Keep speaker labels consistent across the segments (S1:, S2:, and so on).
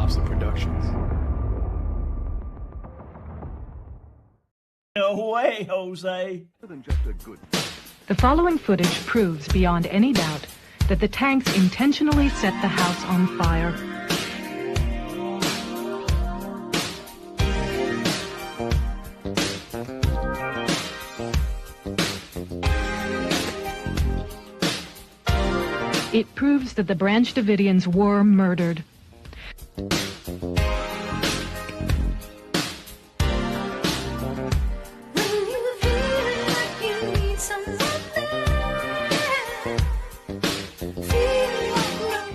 S1: Thompson Productions.
S2: No way, Jose.
S3: The following footage proves beyond any doubt that the tanks intentionally set the house on fire. It proves that the Branch Davidians were murdered.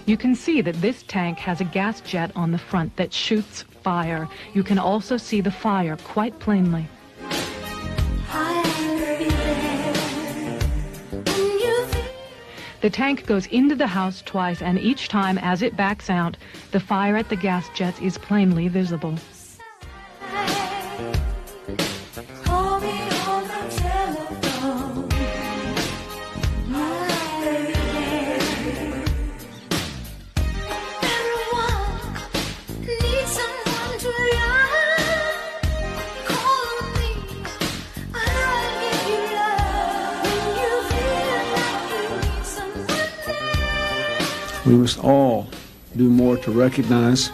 S3: You can see that this tank has a gas jet on the front that shoots fire. You can also see the fire quite plainly. The tank goes into the house twice, and each time as it backs out, the fire at the gas jet is plainly visible.
S4: We must all do more to recognize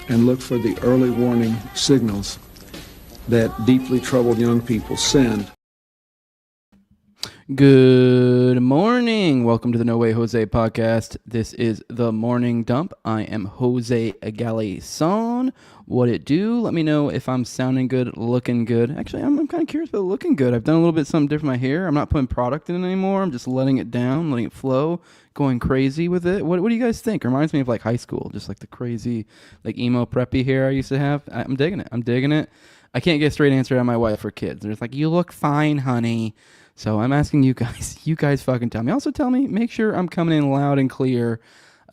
S4: and look for the early warning signals that deeply troubled young people send.
S5: Good morning. Welcome to the No Way Jose podcast. This is the Morning Dump. I am Jose Galison. What it do? Let me know if I'm sounding good, looking good. Actually, I'm kind of curious about looking good. I've done a little bit something different with my hair. I'm not putting product in it anymore. I'm just letting it down, letting it flow, going crazy with it. What do you guys think? It reminds me of like high school, just like the crazy, like emo preppy hair I used to have. I'm digging it. I can't get a straight answer out of my wife or kids. They're just like, you look fine, honey. So I'm asking you guys fucking tell me. Also tell me, make sure I'm coming in loud and clear.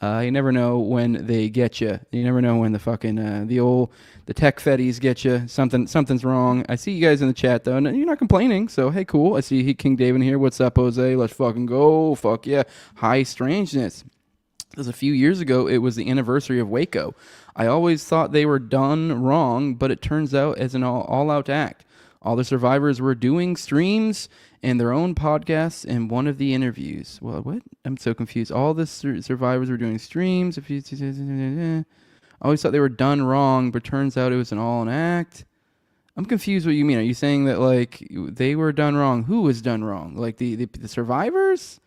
S5: You never know when they get you. You never know when the fucking, the tech fetties get you. Something's wrong. I see you guys in the chat though, and you're not complaining. So, hey, cool. I see King David here. What's up, Jose? Let's fucking go. Fuck yeah. High strangeness. This was a few years ago. It was the anniversary of Waco. I always thought they were done wrong, but it turns out as an all-out act. All the survivors were doing streams and their own podcasts in one of the interviews. Well, what? I'm so confused. All the survivors were doing streams. I always thought they were done wrong, but turns out it was an act. I'm confused what you mean. Are you saying that, like, they were done wrong? Who was done wrong? Like, the survivors?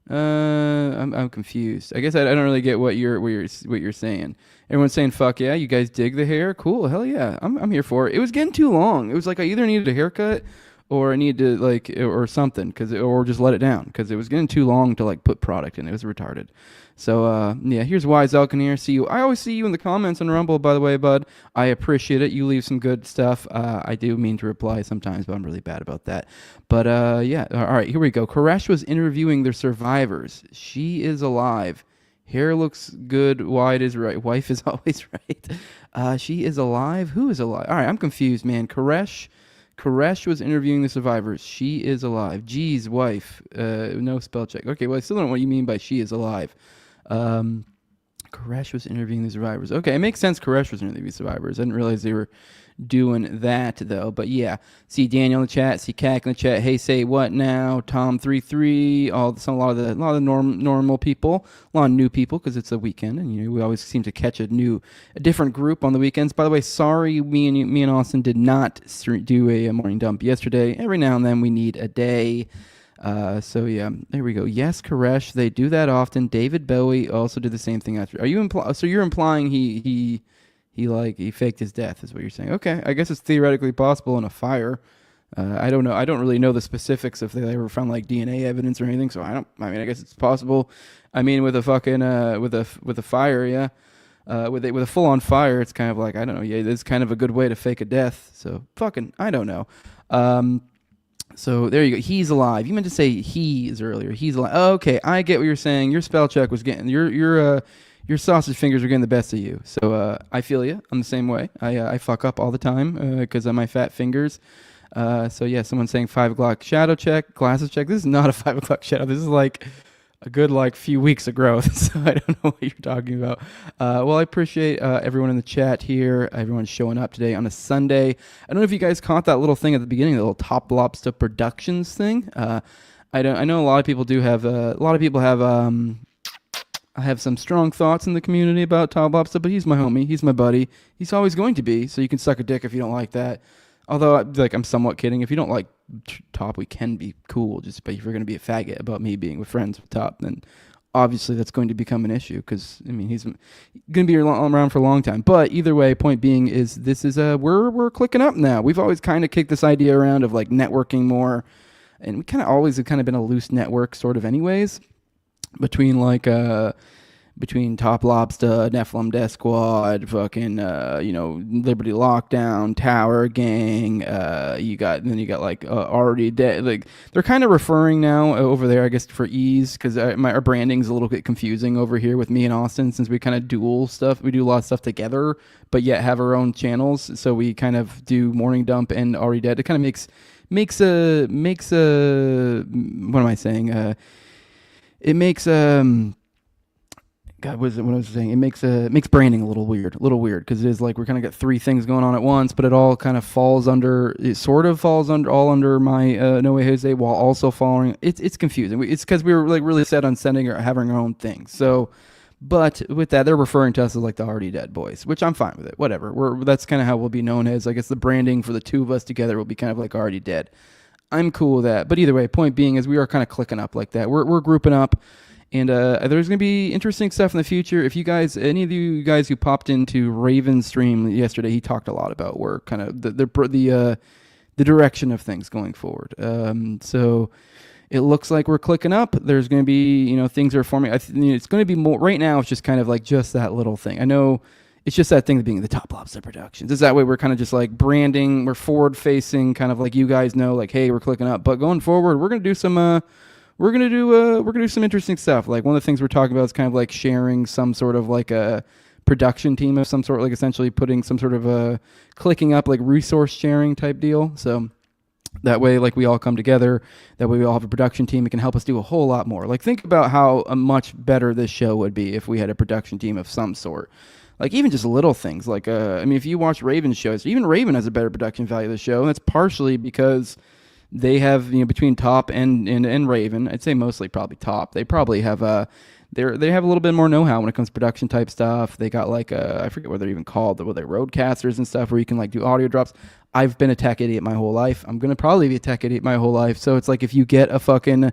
S5: I'm confused. I guess I don't really get what you're saying. Everyone's saying, fuck yeah, you guys dig the hair? Cool, hell yeah. I'm here for it. It was getting too long. It was like I either needed a haircut or I need to or something, or just let it down, because it was getting too long to like put product in. It was retarded. So yeah, here's Wise Elkin here. See you. I always see you in the comments on Rumble, by the way, bud. I appreciate it. You leave some good stuff. I do mean to reply sometimes, but I'm really bad about that. But yeah, all right, here we go. Koresh was interviewing their survivors. She is alive. Hair looks good. Wide is right. Wife is always right. She is alive. Who is alive? All right, I'm confused, man. Koresh was interviewing the survivors. She is alive. G's wife. No spell check. Okay, well, I still don't know what you mean by she is alive. Koresh was interviewing the survivors. Okay, it makes sense Koresh was interviewing the survivors. I didn't realize they were doing that, though. But yeah, see Daniel in the chat, see Cack in the chat. Hey, say what now? Tom33, a lot of the normal people, a lot of new people, because it's a weekend, and we always seem to catch a different group on the weekends. By the way, sorry, me and Austin did not do a morning dump yesterday. Every now and then we need a day. So yeah, there we go. Yes, Koresh, they do that often. David Bowie also did the same thing after. So you're implying he faked his death, is what you're saying? Okay, I guess it's theoretically possible in a fire. I don't know. I don't really know the specifics if they ever found like DNA evidence or anything. So I guess it's possible. I mean, with a fucking with a fire, yeah. With a full on fire, it's kind of like, I don't know. Yeah, it's kind of a good way to fake a death. So fucking, I don't know. So there you go. He's alive. You meant to say he's earlier. He's alive. Oh, okay, I get what you're saying. Your spell check was getting your sausage fingers are getting the best of you. So I feel you. I'm the same way. I fuck up all the time because of my fat fingers. So yeah, someone's saying 5 o'clock shadow check, glasses check. This is not a 5 o'clock shadow. This is like a good like few weeks of growth. So I don't know what you're talking about. Well, I appreciate everyone in the chat here. Everyone's showing up today on a Sunday. I don't know if you guys caught that little thing at the beginning, the little Top Lobster Productions thing. I know a lot of people do have I have some strong thoughts in the community about Top Lobster, but he's my homie. He's my buddy. He's always going to be. So you can suck a dick if you don't like that. Although, I'm somewhat kidding. If you don't like Top, we can be cool. But if you're going to be a faggot about me being with friends with Top, then obviously that's going to become an issue. Because he's going to be around for a long time. But either way, point being is this is we're clicking up now. We've always kind of kicked this idea around of like networking more, and we kind of always have kind of been a loose network sort of, anyways. Between Top Lobster, Nephilim Death Squad, fucking Liberty Lockdown, Tower Gang, you got like Already Dead. Like they're kind of referring now over there, I guess, for ease, because our branding's a little bit confusing over here with me and Austin, since we kind of dual stuff. We do a lot of stuff together, but yet have our own channels. So we kind of do Morning Dump and Already Dead. It kind of makes a what am I saying? It makes God, what is it? What I was saying? It makes branding a little weird, because it is like we're kind of got three things going on at once, but it all kind of falls under all under my No Way Jose, while also following. It's confusing. It's because we were like really set on sending or having our own thing. So, but with that, they're referring to us as like the Already Dead Boys, which I'm fine with it. Whatever. That's kind of how we'll be known as. I guess the branding for the two of us together will be kind of like Already Dead. I'm cool with that. But either way, point being is we are kind of clicking up like that. We're grouping up. And there's going to be interesting stuff in the future. If you guys, any of you guys who popped into Raven's stream yesterday, he talked a lot about where kind of the direction of things going forward. So it looks like we're clicking up. There's going to be, things are forming. It's going to be more, right now it's just kind of like just that little thing. I know it's just that thing of being the Top Lobster Productions. Is that way we're kind of just like branding, we're forward facing, kind of like you guys know, like, hey, we're clicking up. But going forward, we're going to do some we're gonna do some interesting stuff. Like one of the things we're talking about is kind of like sharing some sort of like a production team of some sort, like essentially putting some sort of a clicking up like resource sharing type deal. So that way, like we all come together. That way we all have a production team. It can help us do a whole lot more. Like think about how much better this show would be if we had a production team of some sort. Like even just little things. Like if you watch Raven's shows, even Raven has a better production value of the show, and that's partially because they have, between Top and Raven, I'd say mostly probably Top. They probably have they have a little bit more know-how when it comes to production type stuff. They got like I forget what they're even called, they're roadcasters and stuff where you can like do audio drops. I've been a tech idiot my whole life. I'm gonna probably be a tech idiot my whole life. So it's like if you get a fucking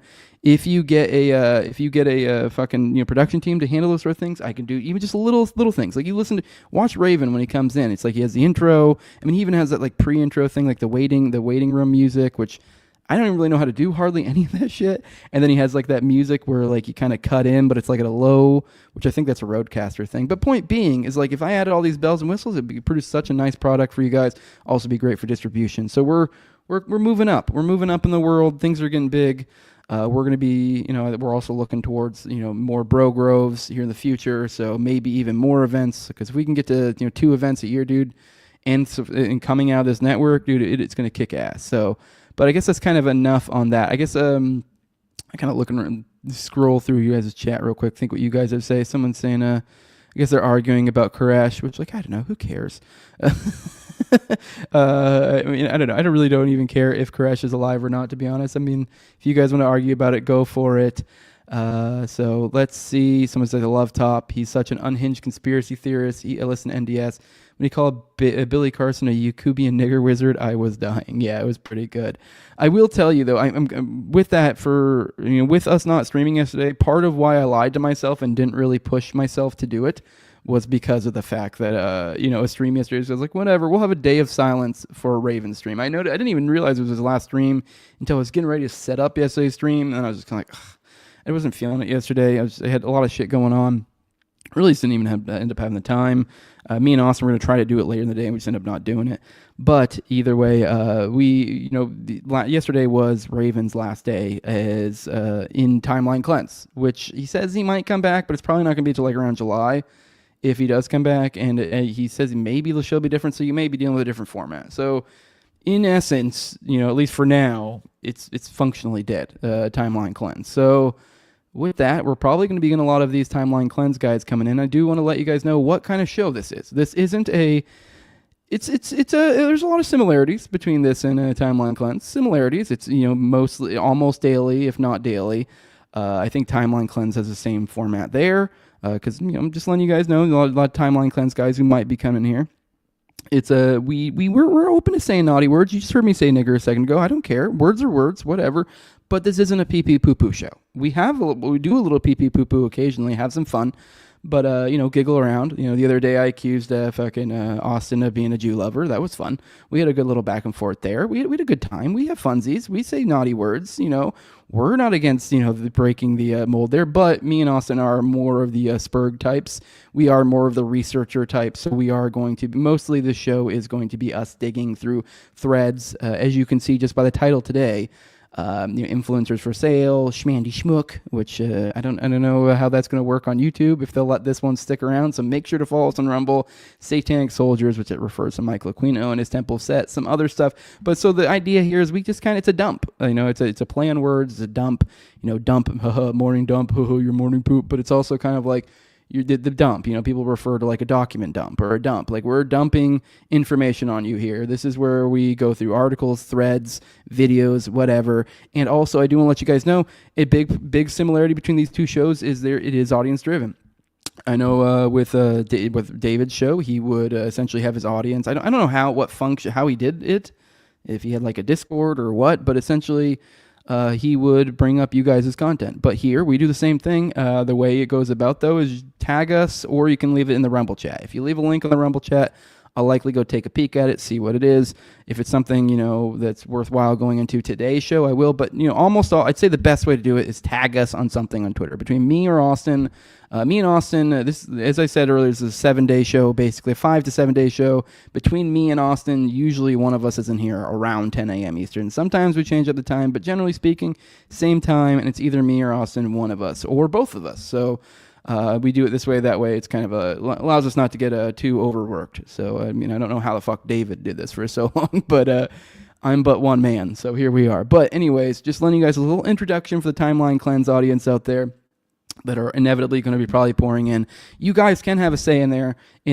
S5: fucking production team to handle those sort of things, I can do even just little things. Like watch Raven when he comes in. It's like he has the intro. I mean, he even has that like pre-intro thing, like the waiting room music, which I don't even really know how to do hardly any of that shit. And then he has like that music where like you kind of cut in, but it's like at a low, which I think that's a roadcaster thing. But point being is like if I added all these bells and whistles, it'd produce such a nice product for you guys. Also be great for distribution. So we're moving up. We're moving up in the world. Things are getting big. We're going to be, we're also looking towards, more Bro Groves here in the future. So maybe even more events, because if we can get to, 2 events a year, dude, and coming out of this network, dude, it's going to kick ass. So, but I guess that's kind of enough on that. I guess I kind of looking around, scroll through you guys' chat real quick, think what you guys have to say. Someone's saying, I guess they're arguing about Koresh, which like, I don't know, who cares? I mean, I don't know. I really don't even care if Koresh is alive or not, to be honest. I mean, if you guys want to argue about it, go for it. So let's see. Someone says, I love Top. He's such an unhinged conspiracy theorist. I listen to NDS. When he called Billy Carson a Yakubian nigger wizard, I was dying. Yeah, it was pretty good. I will tell you, though, I'm with that for, with us not streaming yesterday, part of why I lied to myself and didn't really push myself to do it was because of the fact that, a stream yesterday, so I was like, whatever, we'll have a day of silence for a Raven stream. I didn't even realize it was his last stream until I was getting ready to set up yesterday's stream, and I was just kind of like, ugh. I wasn't feeling it yesterday. I had a lot of shit going on. Really just didn't even end up having the time. Me and Austin were going to try to do it later in the day, and we just ended up not doing it. But either way, yesterday was Raven's last day as in Timeline Cleanse, which he says he might come back, but it's probably not going to be until like around July if he does come back. And he says maybe the show will be different, so you may be dealing with a different format. So in essence, at least for now, it's functionally dead, Timeline Cleanse. So with that, we're probably going to be getting a lot of these timeline cleanse guides coming in. I do want to let you guys know what kind of show this is. This isn't a... there's a lot of similarities between this and a timeline cleanse. Similarities, it's, mostly, almost daily, if not daily. I think timeline cleanse has the same format there, because, I'm just letting you guys know, a lot of timeline cleanse guys who might be coming here. It's we're open to saying naughty words. You just heard me say nigger a second ago. I don't care. Words are words, whatever. But this isn't a pee pee poo poo show. We do a little pee pee poo poo occasionally, have some fun, but giggle around. The other day I accused fucking Austin of being a Jew lover. That was fun. We had a good little back and forth there. We had a good time. We have funsies. We say naughty words. We're not against breaking the mold there, but me and Austin are more of the Spurg types. We are more of the researcher types. So we are going to mostly the show is going to be us digging through threads, as you can see just by the title today. Influencers for sale, Shmandy Shmook, which I don't know how that's going to work on YouTube, if they'll let this one stick around. So make sure to follow us on Rumble. Satanic Soldiers, which it refers to Michael Aquino and his temple set, some other stuff. But so the idea here is we just it's a dump. It's a play on words. It's a dump. Dump, morning dump, your morning poop. But it's also kind of like you did the dump. People refer to like a document dump or a dump. Like, we're dumping information on you here. This is where we go through articles, threads, videos, whatever. And also, I do want to let you guys know a big similarity between these two shows is it is audience driven. I know with David's show, he would essentially have his audience. I don't know how he did it, if he had like a Discord or what, but essentially he would bring up you guys' content. But here, we do the same thing. The way it goes about, though, is tag us, or you can leave it in the Rumble chat. If you leave a link on the Rumble chat, I'll likely go take a peek at it, see what it is. If it's something, that's worthwhile going into today's show, I will. But, I'd say the best way to do it is tag us on something on Twitter. Between me and Austin, this, as I said earlier, this is a 7-day show, basically a 5 to 7 day show. Between me and Austin, usually one of us is in here around 10 a.m. Eastern. Sometimes we change up the time, but generally speaking, same time, and it's either me or Austin, one of us, or both of us. So we do it this way, that way. It's kind of allows us not to get too overworked. So, I don't know how the fuck David did this for so long, but I'm but one man, so here we are. But anyways, just letting you guys a little introduction for the Timeline Cleanse audience out there that are inevitably going to be probably pouring in. You guys can have a say in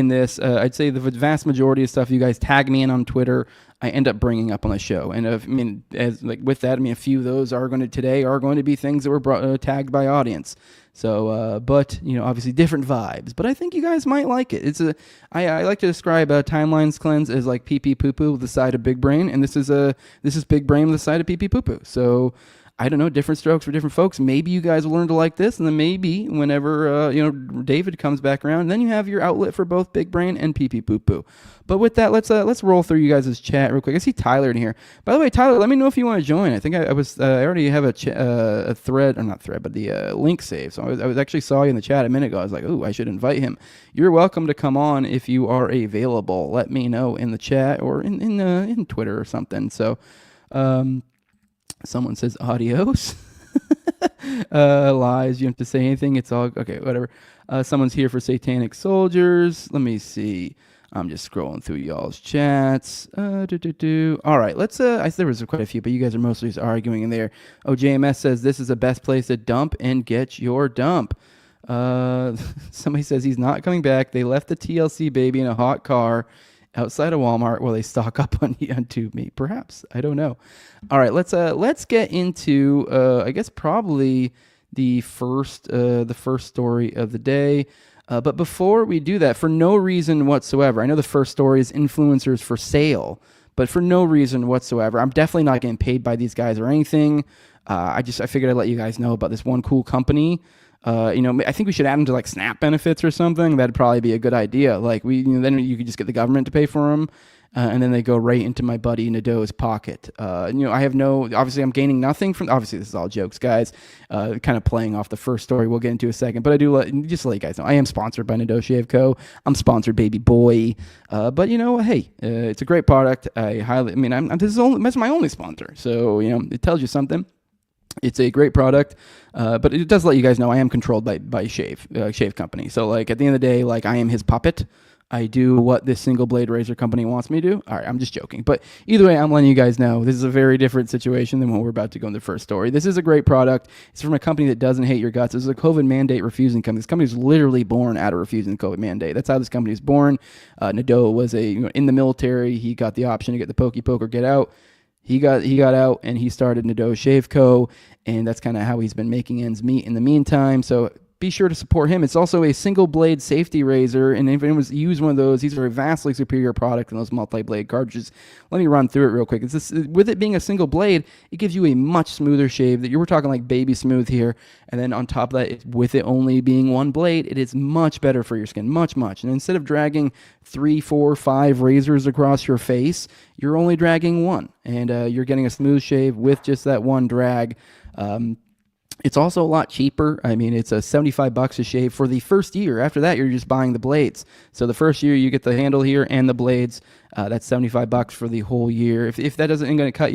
S5: this. I'd say the vast majority of stuff you guys tag me in on Twitter, I end up bringing up on the show. And with that, a few of those are going to be things that were tagged by audience. So, but obviously different vibes. But I think you guys might like it. I like to describe Timelines Cleanse as like pee pee poo poo with the side of big brain, and this is big brain with the side of pee pee poo poo. So, I don't know, different strokes for different folks. Maybe you guys will learn to like this, and then maybe whenever David comes back around, then you have your outlet for both big brain and pee pee poo poo. But with that, let's roll through you guys' chat real quick. I see Tyler in here. By the way, Tyler, let me know if you want to join. I think I already have a thread, or not thread, but the link saved. So I was actually saw you in the chat a minute ago. I was like, ooh, I should invite him. You're welcome to come on if you are available. Let me know in the chat or in Twitter or something. So. Someone says adios. Lies. You don't have to say anything. It's all okay. Whatever. Someone's here for Satanic Soldiers. Let me see. I'm just scrolling through y'all's chats. All right. Let's. There was quite a few, but you guys are mostly just arguing in there. Oh, JMS says this is the best place to dump and get your dump. Somebody says he's not coming back. They left the TLC baby in a hot car outside of Walmart while they stock up on to me. Perhaps. I don't know. All right, let's get into I guess probably the first story of the day. But before we do that, for no reason whatsoever, I know the first story is influencers for sale, but for no reason whatsoever, I'm definitely not getting paid by these guys or anything. I figured I'd let you guys know about this one cool company. I think we should add them to like SNAP benefits or something. That'd probably be a good idea. Like then you could just get the government to pay for them, and then they go right into my buddy Nadeau's pocket. Obviously I'm gaining nothing from. Obviously this is all jokes, guys. Kind of playing off the first story. We'll get into a second, but I do just to let you guys know I am sponsored by Nadeau Shave Co. I'm sponsored, baby boy. But hey, it's a great product. This is my only sponsor, so it tells you something. It's a great product, but it does let you guys know I am controlled by Shave Company. So like at the end of the day, like I am his puppet. I do what this single blade razor company wants me to do. All right, I'm just joking. But either way, I'm letting you guys know this is a very different situation than what we're about to go in the first story. This is a great product. It's from a company that doesn't hate your guts. This is a COVID mandate refusing company. This company is literally born out of refusing the COVID mandate. That's how this company is born. Nadeau was in the military. He got the option to get the pokey poke or get out. He got out and he started Nadeau Shave Co. And that's kind of how he's been making ends meet in the meantime. So be sure to support him. It's also a single blade safety razor, and if anyone use one of those, these are a vastly superior product than those multi-blade cartridges. Let me run through it real quick. With it being a single blade, it gives you a much smoother shave. That you were talking like baby smooth here, and then on top of that, with it only being one blade, it is much better for your skin, much. And instead of dragging 3, 4, 5 razors across your face, you're only dragging one, and you're getting a smooth shave with just that one drag. It's also a lot cheaper. I mean, it's $75 a shave for the first year. After that, you're just buying the blades. So the first year, you get the handle here and the blades. That's $75 for the whole year. If that isn't going to cut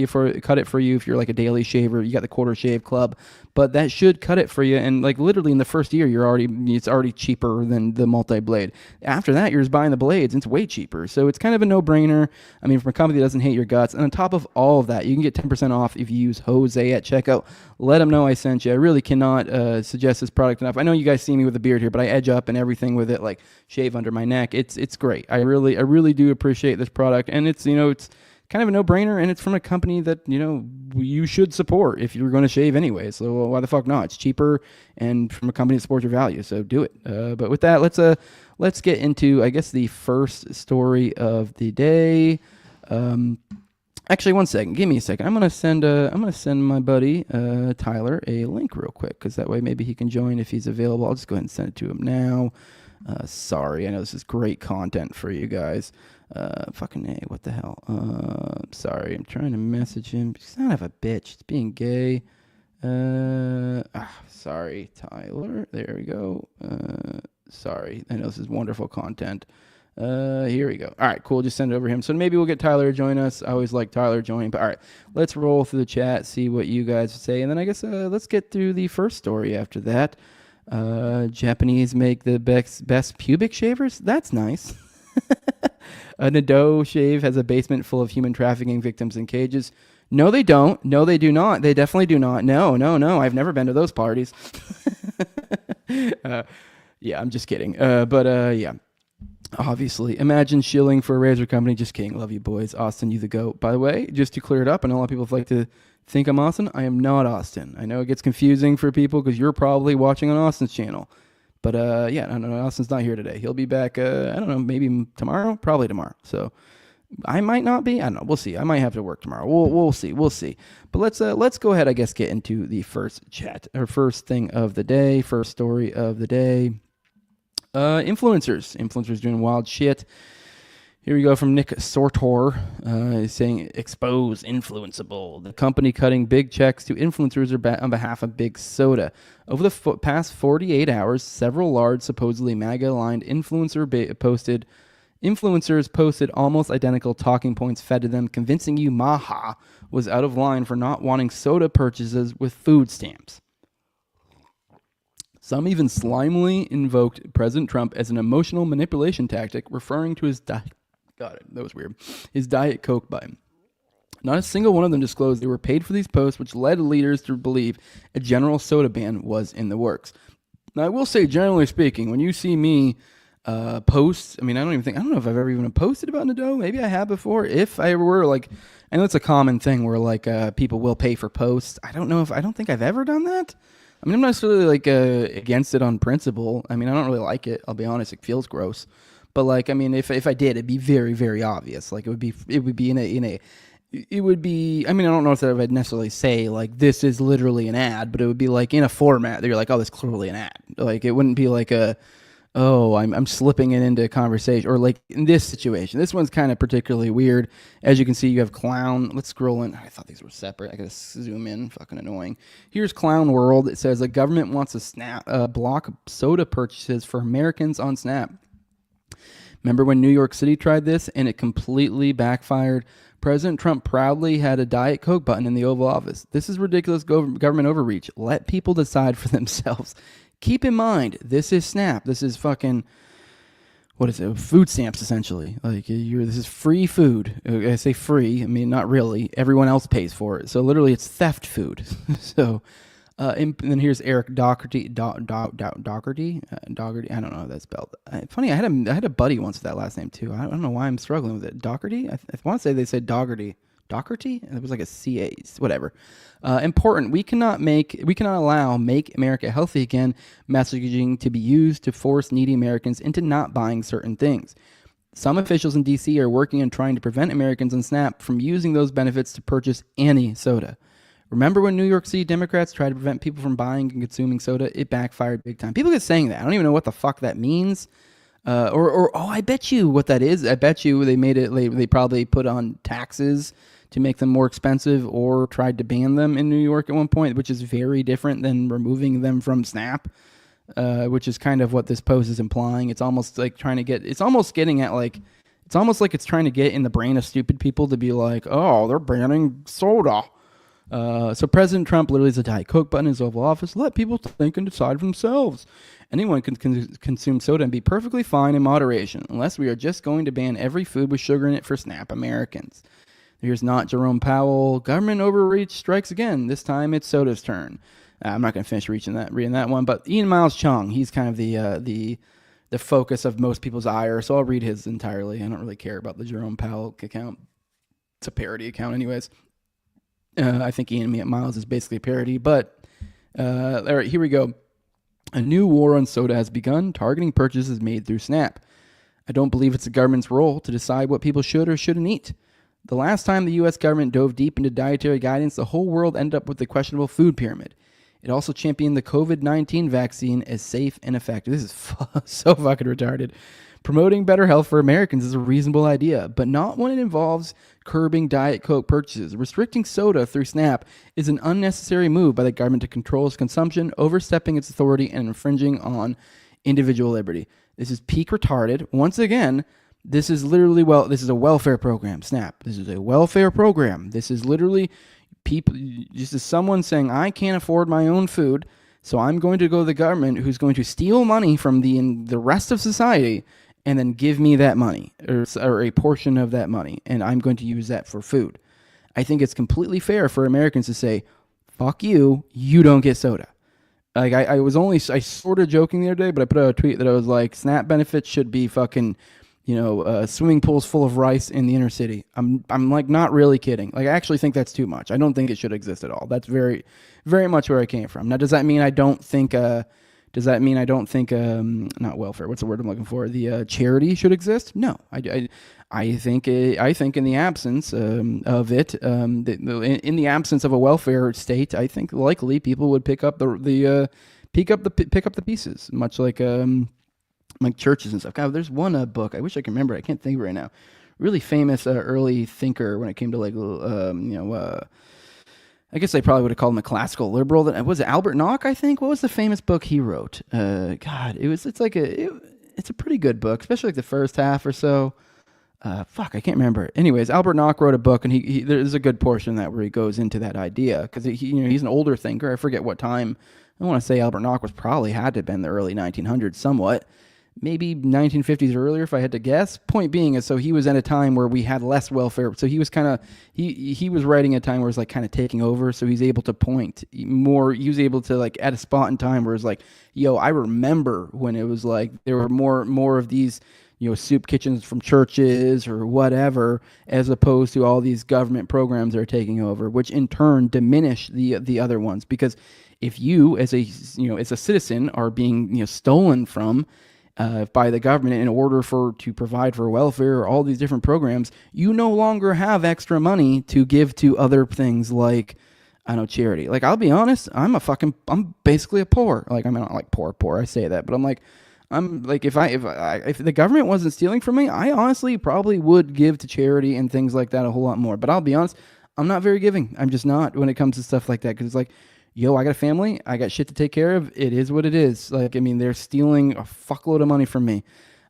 S5: it for you, if you're like a daily shaver, you got the quarter shave club. But that should cut it for you. And like literally in the first year, it's already cheaper than the multi-blade. After that, you're just buying the blades. And it's way cheaper. So it's kind of a no-brainer. I mean, from a company that doesn't hate your guts. And on top of all of that, you can get 10% off if you use Jose at checkout. Let them know I sent you. I really cannot suggest this product enough. I know you guys see me with a beard here, but I edge up and everything with it, like shave under my neck. It's great. I really do appreciate this product, and it's kind of a no-brainer, and it's from a company that you should support if you're going to shave anyway. So why the fuck not? It's cheaper, and from a company that supports your value. So do it. But with that, let's get into, I guess, the first story of the day. Actually, one second. Give me a second. I'm gonna send my buddy Tyler a link real quick, because that way maybe he can join if he's available. I'll just go ahead and send it to him now. Sorry, I know this is great content for you guys. Fucking A, what the hell? Sorry, I'm trying to message him. Son of a bitch, it's being gay. Sorry, Tyler. There we go. Sorry, I know this is wonderful content. Here we go. All right, cool. Just send it over to him. So maybe we'll get Tyler to join us. I always like Tyler joining. But all right, let's roll through the chat, see what you guys say. And then I guess let's get through the first story after that. Japanese make the best pubic shavers? That's nice. A Nadeau shave has a basement full of human trafficking victims in cages. No, they don't. No, they do not. They definitely do not. No. I've never been to those parties. Yeah, I'm just kidding. But yeah. Obviously, imagine shilling for a razor company. Just kidding. Love you, boys. Austin, you the GOAT. By the way, just to clear it up, I know a lot of people like to think I'm Austin. I am not Austin. I know it gets confusing for people because you're probably watching on Austin's channel. But yeah, I don't know. Austin's not here today. He'll be back, I don't know, maybe tomorrow? Probably tomorrow. So I might not be. I don't know. We'll see. I might have to work tomorrow. We'll see. We'll see. But let's go ahead, I guess, get into the first thing of the day, first story of the day. Influencers doing wild shit. Here we go from Nick Sortor. He's saying, expose influenceable. The company cutting big checks to influencers on behalf of Big Soda. Over the past 48 hours, several large, supposedly MAGA-aligned influencers posted almost identical talking points fed to them, convincing you Maha was out of line for not wanting soda purchases with food stamps. Some even slimily invoked President Trump as an emotional manipulation tactic, referring to his his Diet Coke buy. Not a single one of them disclosed they were paid for these posts, which led leaders to believe a general soda ban was in the works. Now, I will say, generally speaking, when you see me post, I don't know if I've ever even posted about Nadeau. Maybe I have before. If I ever were, I know it's a common thing where people will pay for posts. I don't think I've ever done that. I'm not necessarily against it on principle. I don't really like it. I'll be honest. It feels gross. But if I did, it'd be very, very obvious. It would be I don't know if I'd necessarily say this is literally an ad, but it would be in a format that you're oh, this is clearly an ad. It wouldn't be I'm slipping it into a conversation, or in this situation. This one's kind of particularly weird. As you can see, you have Clown. Let's scroll in. I thought these were separate. I gotta zoom in. Fucking annoying. Here's Clown World. It says the government wants to block soda purchases for Americans on Snap. Remember when New York City tried this and it completely backfired? President Trump proudly had a Diet Coke button in the Oval Office. This is ridiculous government overreach. Let people decide for themselves. Keep in mind, this is Snap. This is fucking... what is it? Food stamps, essentially. Like this is free food. I say free. I mean, not really. Everyone else pays for it. So literally, it's theft food. So, and then here's Eric Doherty. Doherty. I don't know how that's spelled. Funny, I had a buddy once with that last name too. I don't know why I'm struggling with it. Doherty. I want to say they said Doherty. Doherty? It was like a CA, whatever. Important. We cannot allow Make America Healthy Again messaging to be used to force needy Americans into not buying certain things. Some officials in D.C. are working on trying to prevent Americans on SNAP from using those benefits to purchase any soda. Remember when New York City Democrats tried to prevent people from buying and consuming soda? It backfired big time. People get saying that. I don't even know what the fuck that means. I bet you what that is. I bet you they made it. They probably put on taxes to make them more expensive, or tried to ban them in New York at one point, which is very different than removing them from SNAP, which is kind of what this post is implying. It's almost like it's almost trying to get in the brain of stupid people to be like, oh, they're banning soda. So President Trump literally has a Diet Coke button in his Oval Office. Let people think and decide for themselves. Anyone can consume soda and be perfectly fine in moderation, unless we are just going to ban every food with sugar in it for SNAP Americans. Here's not Jerome Powell. Government overreach strikes again. This time it's soda's turn. I'm not going to finish reading that one, but Ian Miles Chung, he's kind of the focus of most people's ire, so I'll read his entirely. I don't really care about the Jerome Powell account. It's a parody account anyways. I think Ian Miles is basically a parody, but all right, here we go. A new war on soda has begun, targeting purchases made through SNAP. I don't believe it's the government's role to decide what people should or shouldn't eat. The last time the U.S. government dove deep into dietary guidance, the whole world ended up with the questionable food pyramid. It also championed the COVID-19 vaccine as safe and effective. This is so fucking retarded. Promoting better health for Americans is a reasonable idea, but not when it involves curbing Diet Coke purchases. Restricting soda through SNAP is an unnecessary move by the government to control its consumption, overstepping its authority and infringing on individual liberty. This is peak retarded. Once again, this is literally, this is a welfare program, SNAP. This is a welfare program. This is literally people, just as someone saying, I can't afford my own food, so I'm going to go to the government who's going to steal money from the rest of society and then give me that money or a portion of that money, and I'm going to use that for food. I think it's completely fair for Americans to say, fuck you, you don't get soda. Like I sort of joking the other day, but I put out a tweet that I was like, SNAP benefits should be fucking, swimming pools full of rice in the inner city. I'm like not really kidding. Like I actually think that's too much. I don't think it should exist at all. That's very, very much where I came from. Now, does that mean I don't think not welfare? What's the word I'm looking for? The charity should exist? No, I think in the absence of it, in the absence of a welfare state, I think likely people would pick up the pieces, much like churches and stuff. God, there's one book I wish I could remember. I can't think of it right now. Really famous early thinker when it came to I guess they probably would have called him a classical liberal. Was it Albert Nock? I think. What was the famous book he wrote? It's a pretty good book, especially like the first half or so. I can't remember. Anyways, Albert Nock wrote a book, and he there's a good portion of that where he goes into that idea because he's an older thinker. I forget what time. I want to say Albert Nock had to have been the early 1900s, somewhat. Maybe 1950s or earlier, if I had to guess. Point being is, so he was at a time where we had less welfare. So he was kind of, he was writing at a time where it was like kind of taking over. So he's able to point more, he was able to like at a spot in time where it's like, yo, I remember when it was like, there were more of these, soup kitchens from churches or whatever, as opposed to all these government programs that are taking over, which in turn diminish the other ones. Because if you as a citizen are being, stolen from, by the government in order to provide for welfare or all these different programs, you no longer have extra money to give to other things like, charity. Like, I'll be honest, I'm basically a poor. Like, I'm not like poor, I say that, but I'm like, if the government wasn't stealing from me, I honestly probably would give to charity and things like that a whole lot more. But I'll be honest, I'm not very giving. I'm just not when it comes to stuff like that. Cause it's like, yo, I got a family. I got shit to take care of. It is what it is. Like, they're stealing a fuckload of money from me.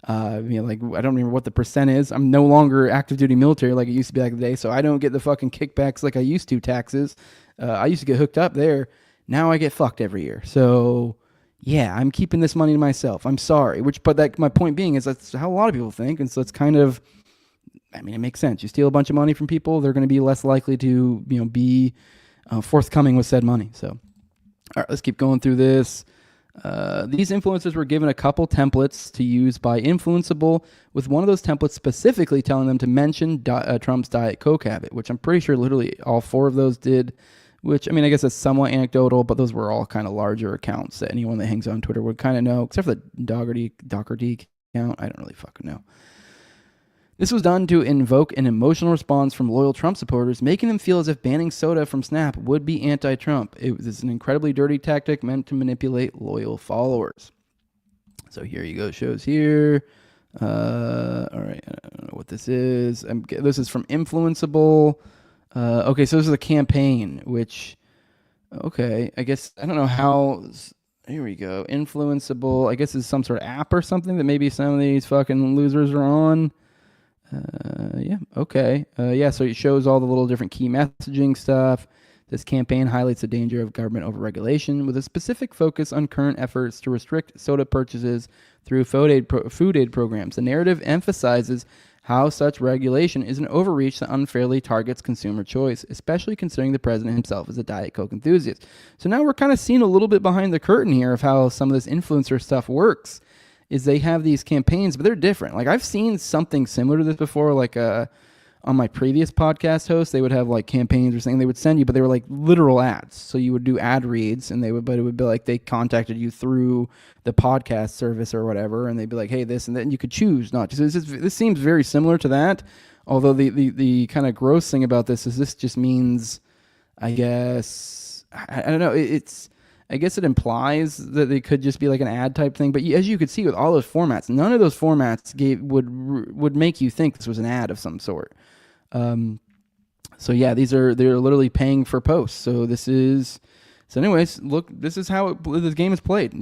S5: I don't remember what the percent is. I'm no longer active duty military like it used to be back in the day. So I don't get the fucking kickbacks like I used to, taxes. I used to get hooked up there. Now I get fucked every year. So, yeah, I'm keeping this money to myself. I'm sorry. But my point being is that's how a lot of people think, and so it's kind of, I mean, it makes sense. You steal a bunch of money from people, they're going to be less likely to, be forthcoming with said money. So, all right, let's keep going through this. These influencers were given a couple templates to use by Influenceable, with one of those templates specifically telling them to mention Trump's Diet Coke habit, which I'm pretty sure literally all 4 of those did, which, I mean, I guess that's somewhat anecdotal, but those were all kind of larger accounts that anyone that hangs on Twitter would kind of know, except for the Doherty account. I don't really fucking know. This was done to invoke an emotional response from loyal Trump supporters, making them feel as if banning soda from Snap would be anti-Trump. It was an incredibly dirty tactic meant to manipulate loyal followers. So here you go, shows here. All right, I don't know what this is. This is from Influenceable. Okay, so this is a campaign, which, okay, I guess, I don't know how, here we go. Influenceable, I guess it's some sort of app or something that maybe some of these fucking losers are on. Yeah, okay. Yeah, so it shows all the little different key messaging stuff. This campaign highlights the danger of government overregulation with a specific focus on current efforts to restrict soda purchases through food aid programs. The narrative emphasizes how such regulation is an overreach that unfairly targets consumer choice, especially considering the president himself is a Diet Coke enthusiast. So now we're kind of seeing a little bit behind the curtain here of how some of this influencer stuff works. Is they have these campaigns, but they're different. Like, I've seen something similar to this before, like on my previous podcast host, they would have like campaigns or something they would send you, but they were like literal ads. So you would do ad reads, and but it would be like they contacted you through the podcast service or whatever, and they'd be like, hey, this and that, and you could choose not to. So this seems very similar to that, although the kind of gross thing about this is this just means, I guess, I don't know, I guess it implies that they could just be like an ad type thing, but as you could see with all those formats, none of those formats would make you think this was an ad of some sort. So yeah, they're literally paying for posts. So anyways, look, this is how this game is played.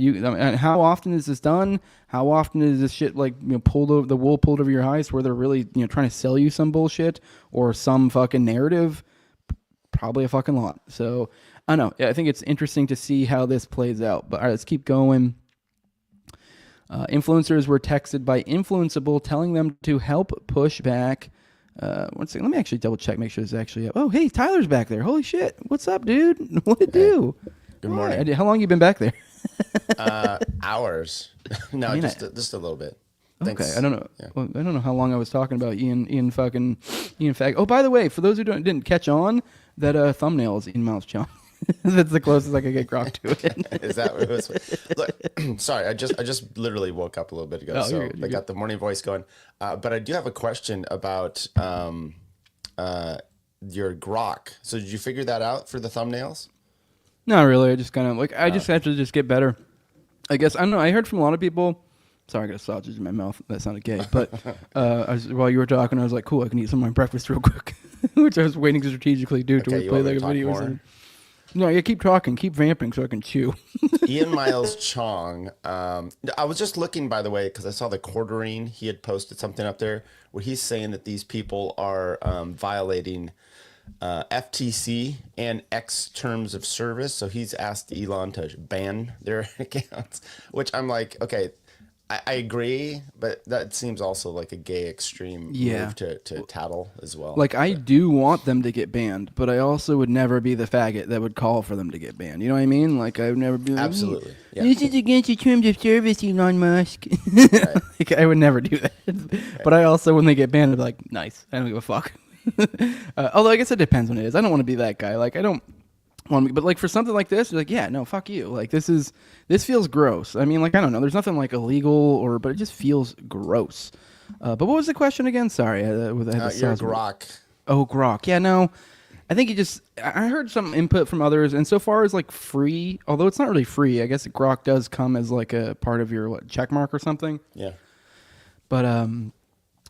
S5: How often is this done? How often is this shit like pulled over, the wool pulled over your eyes, where they're really trying to sell you some bullshit or some fucking narrative? Probably a fucking lot. So I don't know. I think it's interesting to see how this plays out. But all right, let's keep going. Influencers were texted by Influenceable telling them to help push back. One second. Let me actually double check, make sure this is actually. Oh, hey, Tyler's back there. Holy shit. What's up, dude? What it do?
S1: Good morning.
S5: How long you been back there?
S1: Hours. No, just a little bit. Thanks.
S5: Okay, I don't know.
S1: Yeah.
S5: Well, I don't know how long I was talking about Ian Fag. Oh, by the way, for those who didn't catch on, that thumbnail is Ian Miles Chung. That's the closest I could get Grok to it.
S1: Is that what it was? Look, sorry, I just literally woke up a little bit ago, so
S5: you're good,
S1: I got the morning voice going. But I do have a question about your Grok. So did you figure that out for the thumbnails?
S5: Not really. I just kind of I just have to just get better. I guess I don't know. I heard from a lot of people. Sorry, I got a sausage in my mouth. That sounded gay. But while you were talking, I was like, cool, I can eat some of my breakfast real quick, which I was waiting to strategically do to play like a video. No, yeah, keep talking, keep vamping so I can chew.
S1: Ian Miles Chong. I was just looking, by the way, because I saw the quartering. He had posted something up there where he's saying that these people are violating FTC and X terms of service. So he's asked Elon to ban their accounts, which I'm like, okay, I agree, but that seems also like a gay extreme move to tattle as well.
S5: Like, I do want them to get banned, but I also would never be the faggot that would call for them to get banned. You know what I mean? Like, I would never be like,
S1: absolutely. Yeah.
S5: This is against the terms of service, Elon Musk.
S1: Right.
S5: Like, I would never do that. Right. But I also, when they get banned, I'd be like, nice. I don't give a fuck. Although I guess it depends when it is. I don't want to be that guy. Like, I don't want to, but like for something like this, you're like, yeah, no, fuck you. Like, this feels gross. I mean, like, I don't know. There's nothing like illegal but it just feels gross. But what was the question again? Sorry. Your
S1: Grok.
S5: Oh, Grok. Yeah, no. I think I heard some input from others, and so far as like free, although it's not really free, I guess Grok does come as like a part of your check mark or something.
S1: Yeah.
S5: But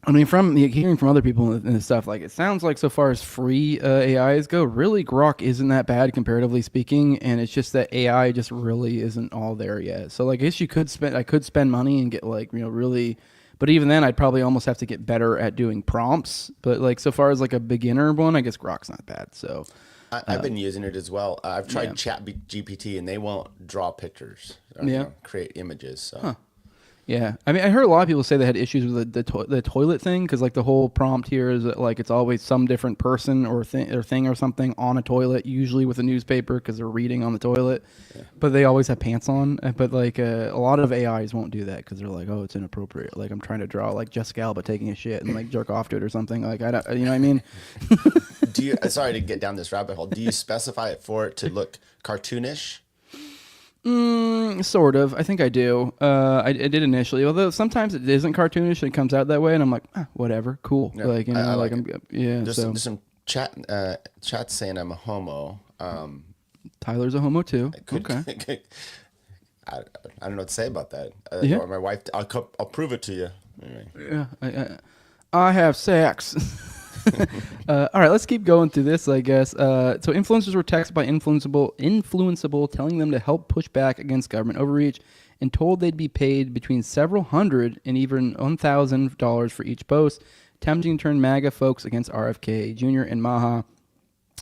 S5: I mean, from hearing from other people and stuff, like, it sounds like so far as free AIs go, really Grok isn't that bad comparatively speaking, and it's just that AI just really isn't all there yet. So like, I guess I could spend money and get like, really, but even then I'd probably almost have to get better at doing prompts. But like, so far as like a beginner one, I guess Grok's not bad. So
S1: I've been using it as well. I've tried Chat GPT, and they won't draw pictures or create images. So.
S5: Yeah, I mean, I heard a lot of people say they had issues with the toilet thing because like the whole prompt here is that, like it's always some different person or thing or something on a toilet, usually with a newspaper because they're reading on the toilet, but they always have pants on. But like a lot of AIs won't do that because they're like, oh, it's inappropriate. Like I'm trying to draw like Jessica Alba taking a shit and like jerk off to it or something. Like I don't, you know what I mean?
S1: Do you? Sorry to get down this rabbit hole. Do you specify it for it to look cartoonish?
S5: Sort of. I think I do. I did initially, although sometimes it isn't cartoonish and it comes out that way, and I'm like, whatever, cool.
S1: Yeah,
S5: like you know,
S1: I like
S5: I'm
S1: There's some chat saying I'm a homo.
S5: Tyler's a homo too.
S1: Okay. I don't know what to say about that.
S5: Yeah.
S1: My wife, I'll prove it to you. Anyway.
S5: Yeah. I have sex. All right, let's keep going through this, I guess. So influencers were texted by influenceable, telling them to help push back against government overreach, and told they'd be paid between several hundred and even $1,000 for each post, attempting to turn MAGA folks against RFK Jr. and Maha.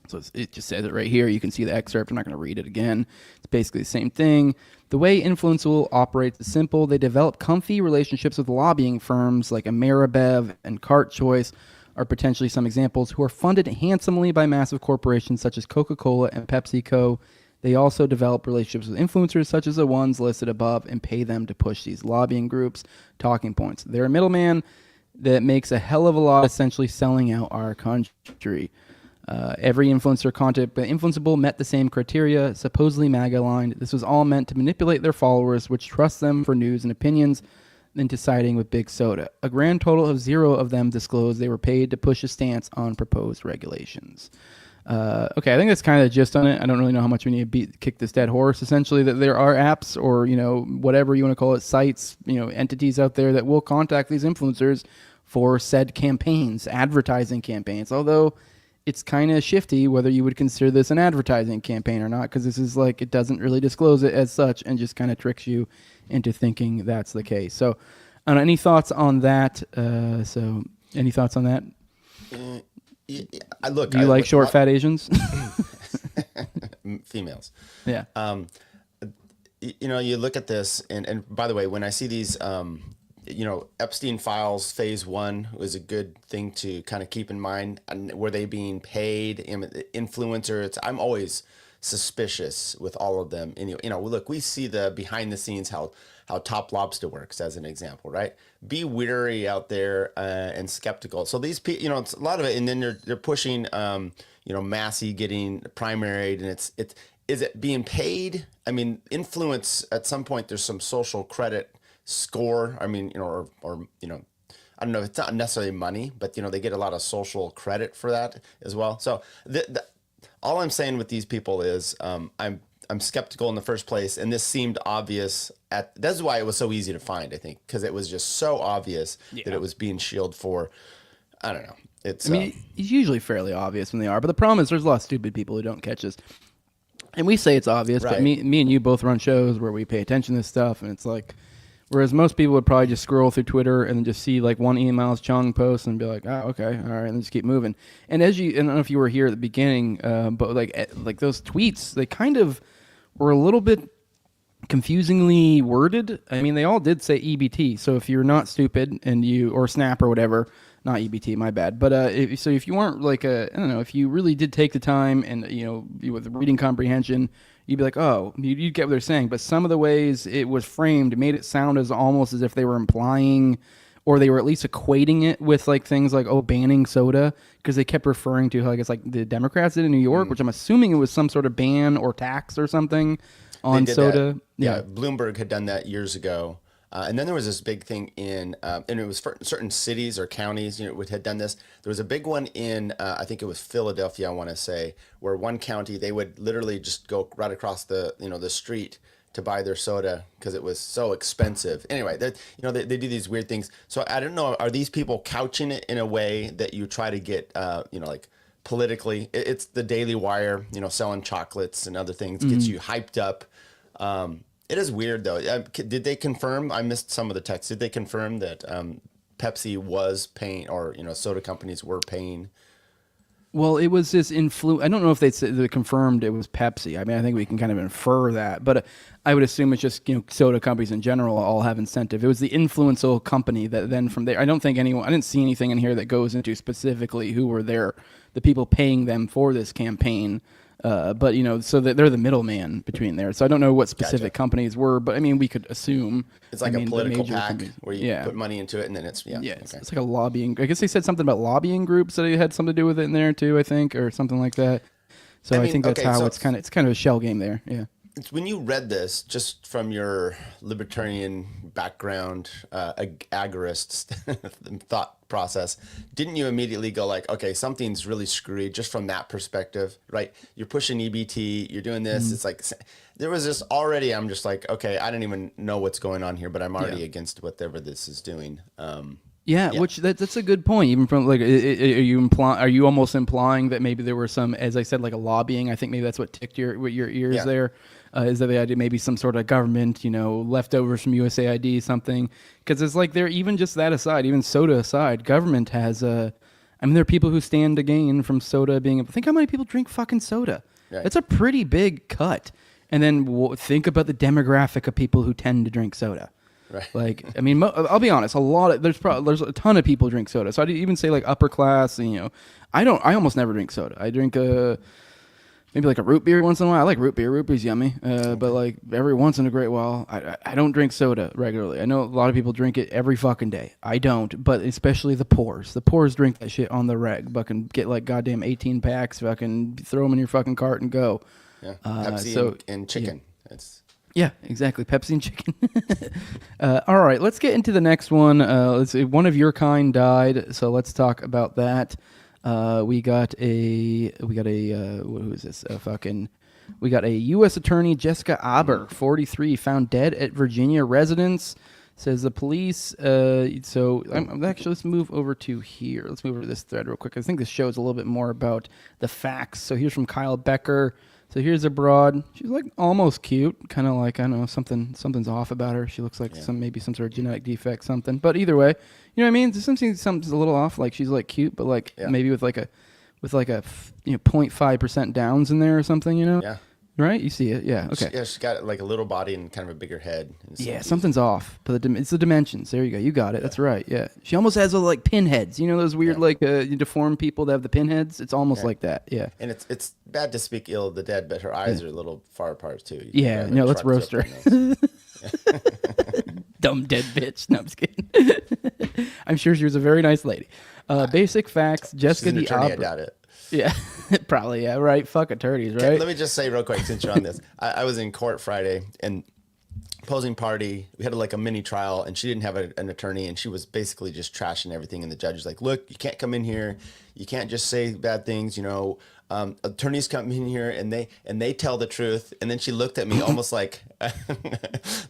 S5: So it just says it right here. You can see the excerpt. I'm not going to read it again. It's basically the same thing. The way Influenceable operates is simple. They develop comfy relationships with lobbying firms like Ameribev and Cart Choice, are potentially some examples, who are funded handsomely by massive corporations such as Coca-Cola and PepsiCo. They also develop relationships with influencers such as the ones listed above and pay them to push these lobbying groups' talking points. They're a middleman that makes a hell of a lot, essentially selling out our country. Every influencer content but Influenceable met the same criteria, supposedly MAGA-aligned. This was all meant to manipulate their followers, which trust them for news and opinions, into siding with Big Soda. A grand total of 0 of them disclosed they were paid to push a stance on proposed regulations. Okay, I think that's kind of the gist on it. I don't really know how much we need to kick this dead horse. Essentially, that there are apps or, you know, whatever you want to call it, sites, you know, entities out there that will contact these influencers for said campaigns, advertising campaigns. Although it's kind of shifty whether you would consider this an advertising campaign or not, because this is like, it doesn't really disclose it as such and just kind of tricks you into thinking that's the case. So, any thoughts on that? Any thoughts on that?
S1: Look,
S5: do you like short, fat Asians?
S1: Females.
S5: Yeah.
S1: You know, you look at this, and by the way, when I see these, you know, Epstein files phase 1 was a good thing to kind of keep in mind. And were they being paid? Influencers? I'm always suspicious with all of them. And, you know, look, we see the behind the scenes how Top Lobster works as an example, right? Be wary out there and skeptical. So these people, you know, it's a lot of it, and then they're pushing, you know, Massey getting primaried, and is it being paid? I mean, influence at some point. There's some social credit score. I mean, you know, or you know, I don't know. It's not necessarily money, but you know, they get a lot of social credit for that as well. So all I'm saying with these people is I'm skeptical in the first place, and this seemed obvious. That's why it was so easy to find, I think, because it was just so obvious that it was being shielded for. I don't know. It's
S5: usually fairly obvious when they are, but the problem is there's a lot of stupid people who don't catch this. And we say it's obvious,
S1: right.
S5: But me and you both run shows where we pay attention to this stuff, and it's like, whereas most people would probably just scroll through Twitter and then just see like one email's Chung post and be like, oh, okay, all right, and just keep moving. And I don't know if you were here at the beginning, but like those tweets, they kind of were a little bit confusingly worded. I mean, they all did say EBT. So if you're not stupid and or Snap or whatever, not EBT, my bad. But if you weren't like I don't know, if you really did take the time and, you know, with reading comprehension, you'd be like, oh, you'd get what they're saying. But some of the ways it was framed made it sound as almost as if they were implying, or they were at least equating it with like things like, oh, banning soda, because they kept referring to, I guess, like the Democrats did in New York, which I'm assuming it was some sort of ban or tax or something on soda.
S1: That. Yeah, Bloomberg had done that years ago. And then there was this big thing in, and it was for certain cities or counties, you know, had done this. There was a big one in, I think it was Philadelphia, I want to say, where one county, they would literally just go right across the, you know, the street to buy their soda because it was so expensive. Anyway, you know, they do these weird things. So I don't know, are these people couching it in a way that you try to get, you know, like politically? It's the Daily Wire, you know, selling chocolates and other things, gets you hyped up. It is weird, though. Did they confirm? I missed some of the text. Did they confirm that Pepsi was paying, or, you know, soda companies were paying?
S5: Well, it was this I don't know if they confirmed it was Pepsi. I mean, I think we can kind of infer that, but I would assume it's just soda companies in general all have incentive. It was the influential company that then from there. I didn't see anything in here that goes into specifically who were there, the people paying them for this campaign. But so that they're the middleman between there. So I don't know what specific companies were, but I mean, we could assume
S1: it's like a political PAC
S5: companies.
S1: where you put money into it, and then it's
S5: it's like a lobbying. I guess they said something about lobbying groups that had something to do with it in there too. I think, or something like that. So I think that's how it's kind of a shell game there. Yeah.
S1: When you read this, just from your libertarian background, agorist thought process, didn't you immediately go like, okay, something's really screwy just from that perspective, right? You're pushing EBT, you're doing this. It's like there was this already. I'm just like, okay, I don't even know what's going on here, but I'm already against whatever this is doing.
S5: Which that's a good point. Even from like, are you almost implying that maybe there were some, as I said, like a lobbying? I think maybe that's what ticked your ears there. Is that the idea? Maybe some sort of government, leftovers from USAID, something. Because it's like even just that aside, even soda aside, government has there are people who stand to gain from soda being. Think how many people drink fucking soda. Right. It's a pretty big cut. And then think about the demographic of people who tend to drink soda. Right. Like, I mean, I'll be honest. There's a ton of people who drink soda. So I'd even say like upper class. I almost never drink soda. I drink maybe like a root beer once in a while. I like root beer. Root beer's yummy. But like every once in a great while, I don't drink soda regularly. I know a lot of people drink it every fucking day. I don't, but especially the poors. The poors drink that shit on the reg. Fucking get like goddamn 18 packs. Fucking throw them in your fucking cart and go.
S1: Yeah. Pepsi and chicken.
S5: Yeah, exactly. Pepsi and chicken. All right, let's get into the next one. Let's see, one of your kind died, so let's talk about that. We got a who is this? We got a U.S. attorney, Jessica Aber, 43, found dead at Virginia residence. Says the police. So actually, let's move over to here. Let's move over to this thread real quick. I think this shows a little bit more about the facts. So here's from Kyle Becker. So here's a broad. She's like almost cute, kind of like, I don't know, something's off about her. She looks like maybe some sort of genetic defect, something. But either way, you know what I mean? Something's a little off. Like she's like cute, but like maybe with like a 0.5% downs in there or something. Yeah. Right? You see it? Yeah. Okay.
S1: She's got like a little body and kind of a bigger head.
S5: Yeah, something's off. But it's the dimensions. There you go. You got it. Yeah. That's right. Yeah. She almost has like pinheads. Those weird deformed people that have the pinheads? It's almost like that. Yeah.
S1: And it's bad to speak ill of the dead, but her eyes are a little far apart too.
S5: Let's roast her. Dumb dead bitch. No, I'm just kidding. I'm sure she was a very nice lady. Basic facts. Jessica
S1: she's an attorney, I doubt it.
S5: Yeah, probably. Yeah, right. Fuck attorneys, right?
S1: Let me just say real quick, since you're on this, I was in court Friday, and opposing party, we had like a mini trial, and she didn't have an attorney, and she was basically just trashing everything. And the judge was like, "Look, you can't come in here. You can't just say bad things. Attorneys come in here and they tell the truth." And then she looked at me almost like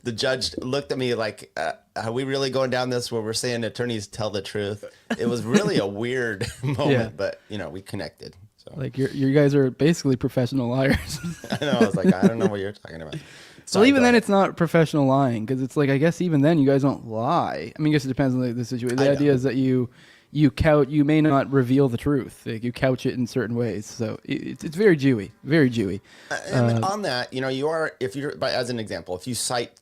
S1: the judge looked at me like, "Are we really going down this where we're saying attorneys tell the truth?" It was really a weird moment, but we connected. So
S5: like you guys are basically professional liars.
S1: I know. I was like, I don't know what you're talking about.
S5: Well, even then, it's not professional lying because it's like, I guess even then you guys don't lie. I mean, I guess it depends on the situation. The idea is that you may not reveal the truth. Like, you couch it in certain ways. So it's very Jewy, very Jewy.
S1: And on that, you are, if you're, as an example, if you cite,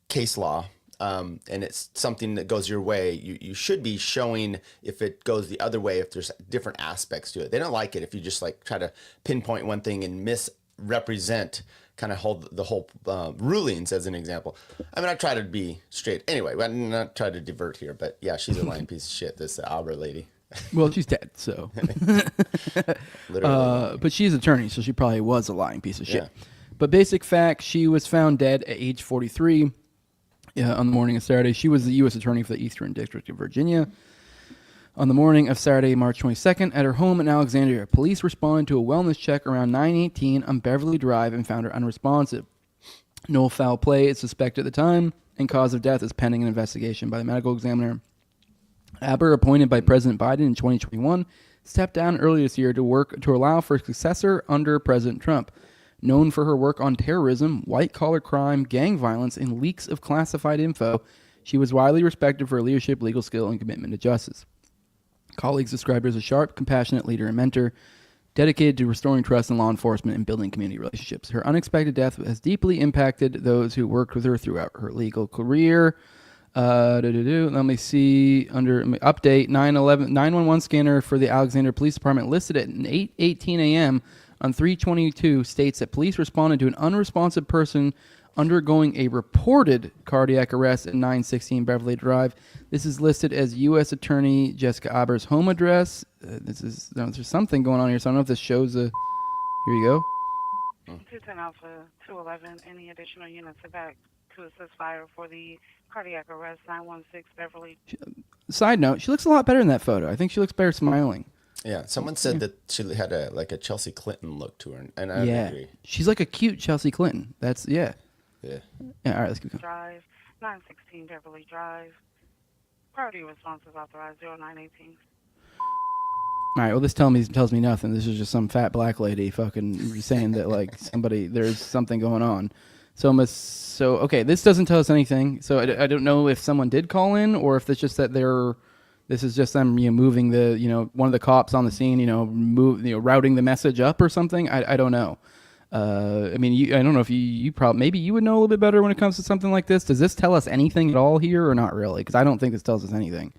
S1: case law, and it's something that goes your way, you should be showing if it goes the other way, if there's different aspects to it. They don't like it if you just like try to pinpoint one thing and misrepresent, kind of hold the whole rulings as an example. I mean, I try to be straight. Anyway, I'm not trying to divert here, but yeah, she's a lying piece of shit, this Aber lady.
S5: Well, she's dead, so. But she's an attorney, so she probably was a lying piece of shit. Yeah. But basic fact, she was found dead at age 43 on the morning of Saturday. She was the U.S. attorney for the Eastern District of Virginia. On the morning of Saturday, March 22nd, at her home in Alexandria, police responded to a wellness check around 9:18 on Beverly Drive and found her unresponsive. No foul play is suspected at the time, and cause of death is pending an investigation by the medical examiner. Aber, appointed by President Biden in 2021, stepped down earlier this year to allow for a successor under President Trump. Known for her work on terrorism, white-collar crime, gang violence, and leaks of classified info, she was widely respected for her leadership, legal skill, and commitment to justice. Colleagues described her as a sharp, compassionate leader and mentor, dedicated to restoring trust in law enforcement and building community relationships. Her unexpected death has deeply impacted those who worked with her throughout her legal career. Let me see. Under update, 911 scanner for the Alexander Police Department listed at 8:18 a.m. on 3/22 states that police responded to an unresponsive person undergoing a reported cardiac arrest at 916 Beverly Drive. This is listed as U.S. Attorney Jessica Aber's home address. There's something going on here, so I don't know if this shows a... Here you go.
S6: 210 Alpha 211, any additional units back to assist fire for the cardiac arrest, 916 Beverly.
S5: Side note, she looks a lot better in that photo. I think she looks better smiling.
S1: Yeah, someone said that she had a Chelsea Clinton look to her, and I agree.
S5: She's like a cute Chelsea Clinton. That's, yeah.
S1: Yeah.
S5: Yeah, all right, let's keep going.
S6: Drive, 916 Beverly Drive. Priority response is authorized, 0918.
S5: All right, well, this tells me nothing. This is just some fat black lady fucking saying that, like, there's something going on. So okay, this doesn't tell us anything. So I don't know if someone did call in or if it's just that this is just them, moving one of the cops on the scene, routing the message up or something. I don't know. I don't know if you probably, maybe you would know a little bit better when it comes to something like this. Does this tell us anything at all here or not really? Because I don't think this tells us anything.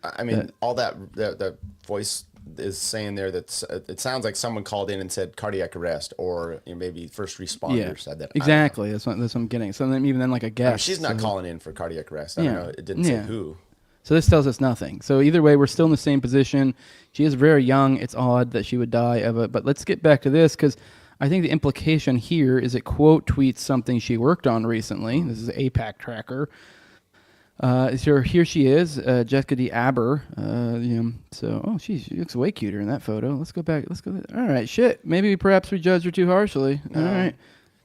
S1: I mean, all that the voice is saying there that it sounds like someone called in and said cardiac arrest, or maybe first responder said that.
S5: Exactly. That's what I'm getting. So then even then, like a guess.
S1: She's not calling in for cardiac arrest. I don't know. It didn't say who.
S5: So this tells us nothing. So either way, we're still in the same position. She is very young. It's odd that she would die of it. But let's get back to this, because I think the implication here is it quote tweets something she worked on recently. This is APAC tracker. Here she is, Jessica D. Aber. She looks way cuter in that photo. Let's go back. All right, shit. Maybe perhaps we judged her too harshly.
S1: No,
S5: all right.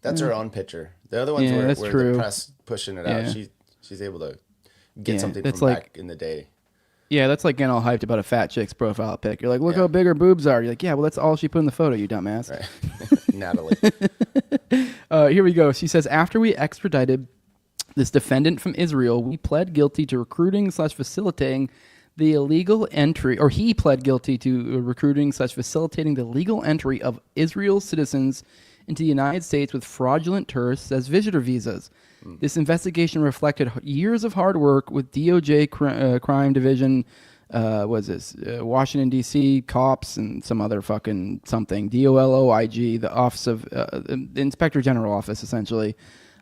S1: That's her own picture. The other ones were
S5: true.
S1: The press pushing it out. She's able to get something from back in the day.
S5: Yeah, that's like getting all hyped about a fat chick's profile pic. You're like, look how big her boobs are. You're like, yeah, well, that's all she put in the photo, you dumbass.
S1: Right. Natalie.
S5: Here we go. She says, after we extradited this defendant from Israel, we pled guilty to recruiting/facilitating the illegal entry, or he pled guilty to recruiting/facilitating the legal entry of Israel's citizens into the United States with fraudulent tourists as visitor visas. This investigation reflected years of hard work with DOJ crime division, Washington, D.C., cops, and some other fucking something, DOLOIG, the Office of the Inspector General Office, essentially.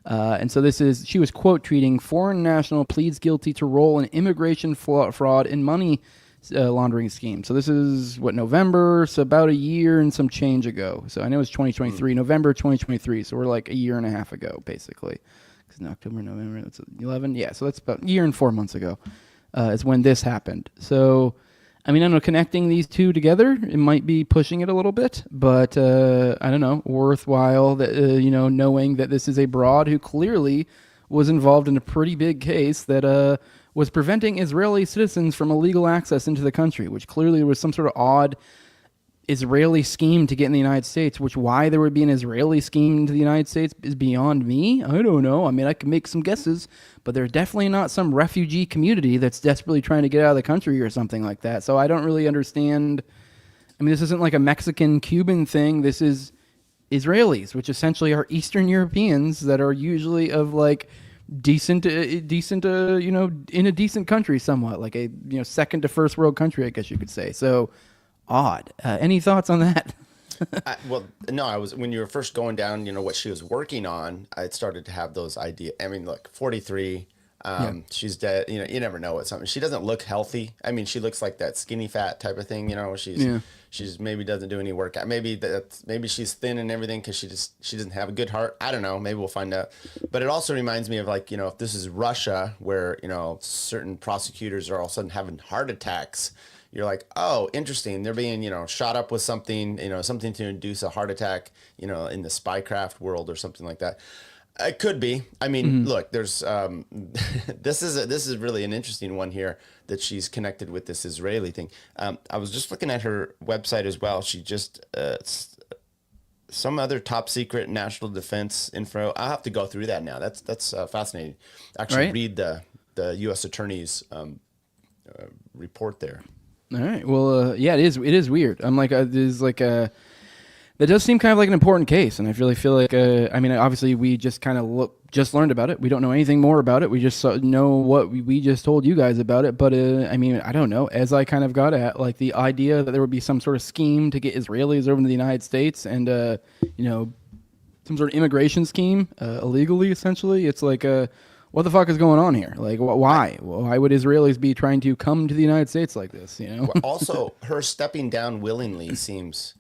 S5: And so she was quote tweeting, foreign national pleads guilty to role in immigration fraud and money laundering scheme. So this is November, so about a year and some change ago. So I know it's 2023, November 2023. So we're like a year and a half ago, basically. Because in October, November, that's 11. Yeah, so that's about a year and 4 months ago is when this happened. So, I mean, I don't know, connecting these two together, it might be pushing it a little bit, but I don't know, worthwhile that, knowing that this is a broad who clearly was involved in a pretty big case that was preventing Israeli citizens from illegal access into the country, which clearly was some sort of odd Israeli scheme to get in the United States, which why there would be an Israeli scheme into the United States is beyond me. I don't know. I mean, I can make some guesses, but they're definitely not some refugee community that's desperately trying to get out of the country or something like that. So I don't really understand. I mean, this isn't like a Mexican-Cuban thing. This is Israelis, which essentially are Eastern Europeans that are usually of like decent, in a decent country somewhat, like a, second to first world country, I guess you could say. So odd. Any thoughts on that?
S1: I was, when you were first going down, what she was working on, I started to have those ideas. I mean, look, 43, she's dead. You never know what something. She doesn't look healthy. I mean, she looks like that skinny fat type of thing. She's maybe doesn't do any workout. Maybe she's thin and everything because she doesn't have a good heart. I don't know. Maybe we'll find out. But it also reminds me of like, if this is Russia where, certain prosecutors are all of a sudden having heart attacks. You're like, oh, interesting. They're being, shot up with something, something to induce a heart attack, in the spycraft world or something like that. It could be. I mean, look, there's this is really an interesting one here that she's connected with this Israeli thing. I was just looking at her website as well. She just some other top secret national defense info. I'll have to go through that now. That's fascinating. Actually, read the U.S. Attorney's report there.
S5: All right. Well, yeah, it is. It is weird. I'm like, there's like a. That does seem kind of like an important case, and I really feel like. I mean, obviously, we just kind of just learned about it. We don't know anything more about it. We just know what we just told you guys about it. But I mean, I don't know. As I kind of got at, like the idea that there would be some sort of scheme to get Israelis over to the United States, and some sort of immigration scheme illegally, essentially. It's like what the fuck is going on here? Like, why? Why would Israelis be trying to come to the United States like this? Well,
S1: also, her stepping down willingly seems,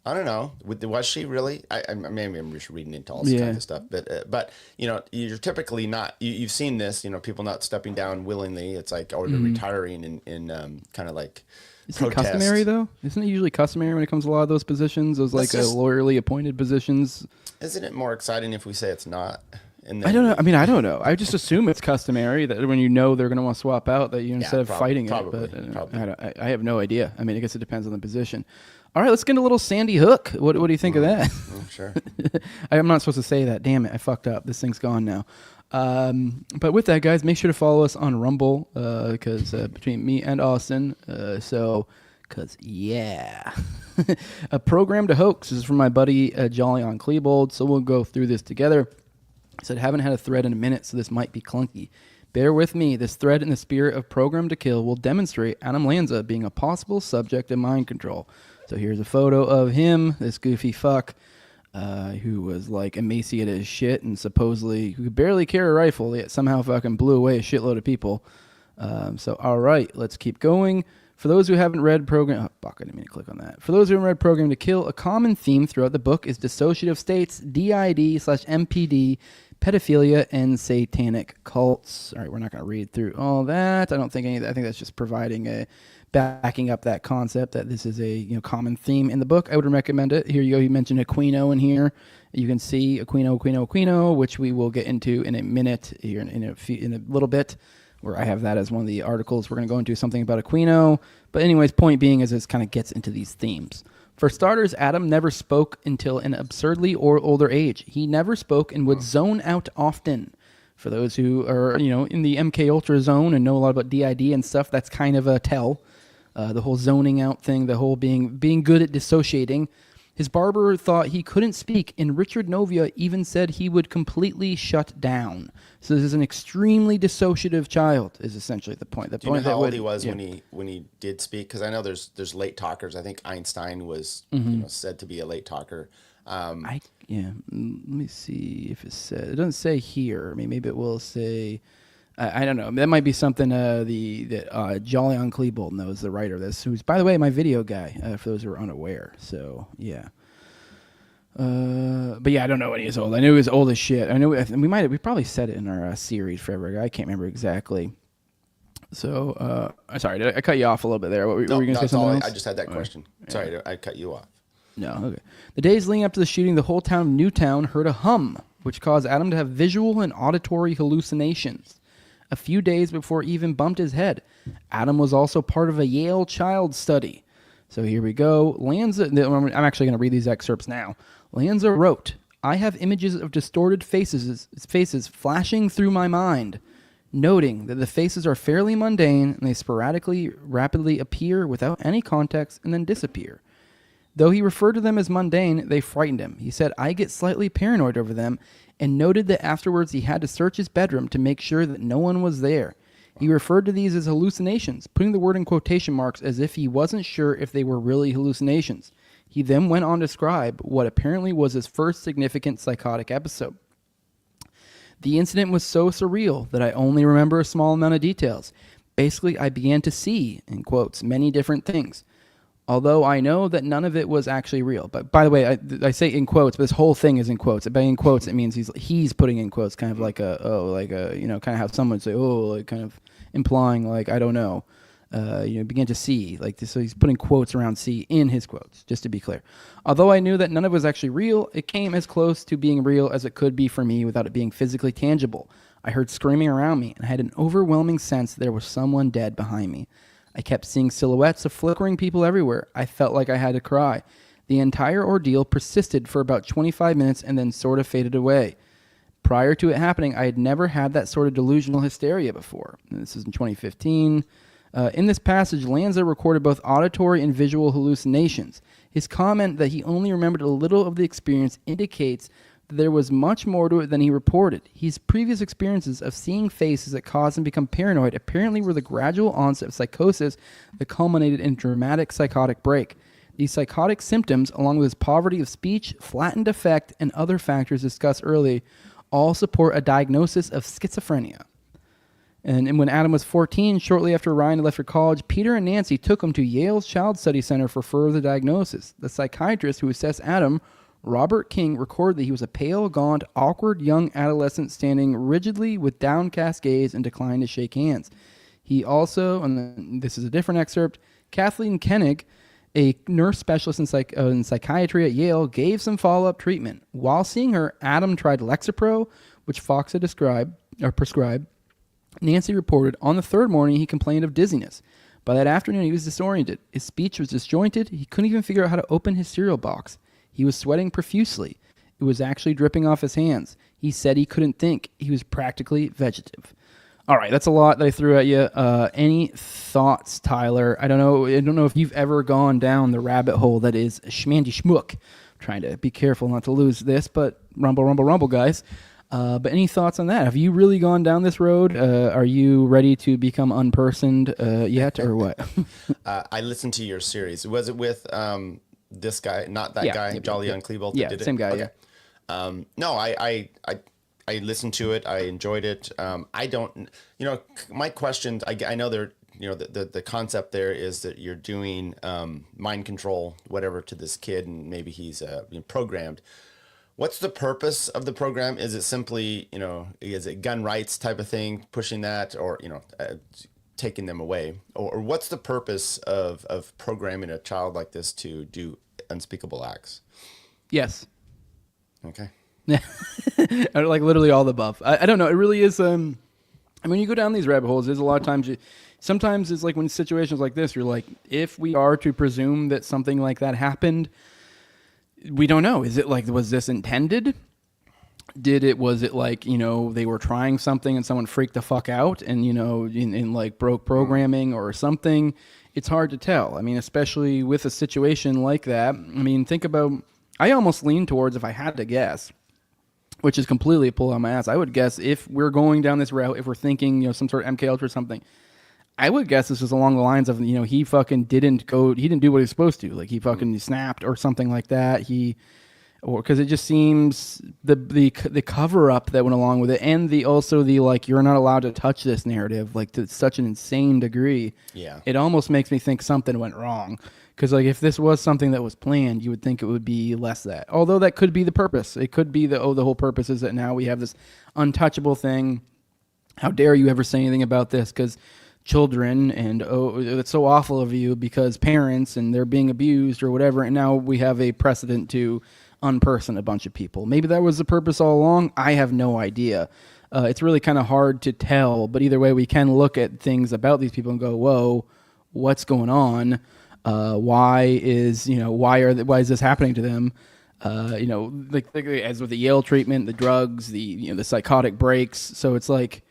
S1: I don't know. Was she really? Maybe I'm just reading into all this kind of stuff. But you're typically not. You've seen this. People not stepping down willingly. It's like, or they're retiring in kind of like.
S5: Isn't it customary though? Isn't it usually customary when it comes to a lot of those positions? Those lawyerly appointed positions.
S1: Isn't it more exciting if we say it's not?
S5: I don't know. I mean, I don't know. I just assume it's customary that when they're going to want to swap out, that instead of fighting it. But I have no idea. I mean, I guess it depends on the position. All right, let's get a little Sandy Hook. What do you think of that?
S1: Sure.
S5: I'm not supposed to say that. Damn it, I fucked up. This thing's gone now. But with that, guys, make sure to follow us on Rumble because between me and Austin, a program to hoax. This is from my buddy Jolly on Klebold, so we'll go through this together. I said, haven't had a thread in a minute, so this might be clunky. Bear with me. This thread in the spirit of Program to Kill will demonstrate Adam Lanza being a possible subject of mind control. So here's a photo of him, this goofy fuck, who was like emaciated as shit and supposedly who could barely carry a rifle, yet somehow fucking blew away a shitload of people. So all right, let's keep going. For those who haven't read Program... Oh, fuck, I didn't mean to click on that. For those who haven't read Program to Kill, a common theme throughout the book is dissociative states, DID/MPD, pedophilia, and satanic cults. All right, we're not going to read through all that. I don't think any of that. I think that's just providing a... backing up that concept that this is a common theme in the book. I would recommend it. Here you go. You mentioned Aquino in here. You can see Aquino, which we will get into in a minute here in a little bit, where I have that as one of the articles. We're going to go into something about Aquino. But anyways, point being is it kind of gets into these themes. For starters, Adam never spoke until an absurdly older age. He never spoke and would zone out often. For those who are, in the MK Ultra zone and know a lot about DID and stuff, that's kind of a tell. The whole zoning out thing, the whole being good at dissociating. His barber thought he couldn't speak, and Richard Novia even said he would completely shut down. So this is an extremely dissociative child, is essentially the point.
S1: Do you know how old he was when he did speak? Because I know there's late talkers. I think Einstein was said to be a late talker.
S5: Let me see if it says. It doesn't say here. I mean, maybe it will say. I don't know. That might be something that Jolly on Klebold knows, the writer of this, who's, by the way, my video guy, for those who are unaware. So, yeah. But yeah, I don't know when he was old. I knew he was old as shit. I know we probably said it in our series forever. I can't remember exactly. So, sorry, did I cut you off a little bit there? Were you going to say something else?
S1: I just had that question. Sorry, I cut you off.
S5: No, okay. The days leading up to the shooting, the whole town of Newtown heard a hum, which caused Adam to have visual and auditory hallucinations. A few days before he even bumped his head, Adam was also part of a Yale child study. So here we go. Lanza, I'm actually going to read these excerpts now. Lanza wrote, I have images of distorted faces flashing through my mind, noting that the faces are fairly mundane and they sporadically, rapidly appear without any context and then disappear. Though he referred to them as mundane, they frightened him. He said, I get slightly paranoid over them, and noted that afterwards he had to search his bedroom to make sure that no one was there. He referred to these as hallucinations, putting the word in quotation marks as if he wasn't sure if they were really hallucinations. He then went on to describe what apparently was his first significant psychotic episode. The incident was so surreal that I only remember a small amount of details. Basically, I began to see, in quotes, many different things. Although I know that none of it was actually real. But by the way, I say in quotes, but this whole thing is in quotes. By in quotes, it means he's putting in quotes, kind of like kind of how someone would say, like kind of implying like, I don't know, begin to see like this. So he's putting quotes around see in his quotes, just to be clear. Although I knew that none of it was actually real, it came as close to being real as it could be for me without it being physically tangible. I heard screaming around me and I had an overwhelming sense that there was someone dead behind me. I kept seeing silhouettes of flickering people everywhere. I felt like I had to cry. The entire ordeal persisted for about 25 minutes and then sort of faded away. Prior to it happening, I had never had that sort of delusional hysteria before. And this is in 2015. In this passage, Lanza recorded both auditory and visual hallucinations. His comment that he only remembered a little of the experience indicates that there was much more to it than he reported. His previous experiences of seeing faces that caused him to become paranoid apparently were the gradual onset of psychosis that culminated in a dramatic psychotic break. These psychotic symptoms, along with his poverty of speech, flattened affect, and other factors discussed earlier, all support a diagnosis of schizophrenia. And when Adam was 14, shortly after Ryan had left for college, Peter and Nancy took him to Yale's Child Study Center for further diagnosis. The psychiatrist who assessed Adam, Robert King, recorded that he was a pale, gaunt, awkward young adolescent standing rigidly with downcast gaze and declined to shake hands. He also, and this is a different excerpt, Kathleen Koenig, a nurse specialist in psychiatry at Yale, gave some follow-up treatment. While seeing her, Adam tried Lexapro, which Fox had prescribed. Nancy reported, on the third morning, he complained of dizziness. By that afternoon, he was disoriented. His speech was disjointed. He couldn't even figure out how to open his cereal box. He was sweating profusely. It was actually dripping off his hands. He said he couldn't think. He was practically vegetative. All right, that's a lot that I threw at you. Any thoughts, Tyler? I don't know if you've ever gone down the rabbit hole that is Shmandy Shmook. I'm trying to be careful not to lose this, but rumble, rumble, rumble, guys. But any thoughts on that? Have you really gone down this road? Are you ready to become unpersoned yet, or what?
S1: I listened to your series. Was it with this guy, not that guy, Jolly Young Klebold?
S5: Yeah,
S1: did
S5: same
S1: it?
S5: guy.
S1: Okay.
S5: Yeah.
S1: No, I listened to it. I enjoyed it. I don't, my questions. I know there. The concept there is that you're doing mind control, whatever, to this kid, and maybe he's programmed. What's the purpose of the program? Is it simply, is it gun rights type of thing, pushing that, or, taking them away? Or what's the purpose of programming a child like this to do unspeakable acts?
S5: Yes.
S1: Okay.
S5: Like literally all the above. I don't know. It really is. You go down these rabbit holes, there's a lot of times sometimes it's like when situations like this, you're like, if we are to presume that something like that happened, we don't know. Is it like, was this intended? Was it like, they were trying something and someone freaked the fuck out and, in like broke programming or something? It's hard to tell. Especially with a situation like that. Think about, I almost lean towards, if I had to guess, which is completely a pull on my ass, I would guess if we're going down this route, if we're thinking, some sort of MK Ultra or something, I would guess this is along the lines of, he fucking didn't do what he was supposed to. Like he fucking snapped or something like that. Because it just seems the cover up that went along with it, and also the like, you're not allowed to touch this narrative, like to such an insane degree. Yeah. It almost makes me think something went wrong. Because like if this was something that was planned, you would think it would be less that. Although that could be the purpose. It could be the whole purpose is that now we have this untouchable thing. How dare you ever say anything about this? Because children, and it's so awful of you because parents and they're being abused or whatever, and now we have a precedent to unperson a bunch of people. Maybe that was the purpose all along. I have no idea. It's really kind of hard to tell, but either way, we can look at things about these people and go, whoa, what's going on? Why is this happening to them? Like as with the Yale treatment, the drugs, the psychotic breaks. So it's like,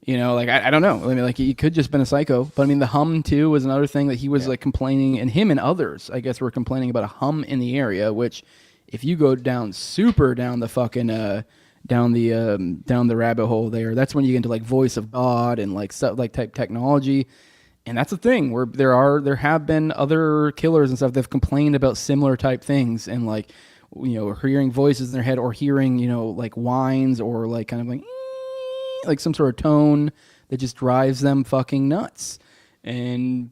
S5: I don't know. He could just been a psycho. But the hum too was another thing that he was like complaining, and him and others, I guess, were complaining about a hum in the area. Which, if you go down super down the fucking down the rabbit hole there, that's when you get into like voice of God and like stuff like type technology. And that's the thing where there have been other killers and stuff that have complained about similar type things, and like hearing voices in their head or hearing like whines or like kind of like some sort of tone that just drives them fucking nuts. And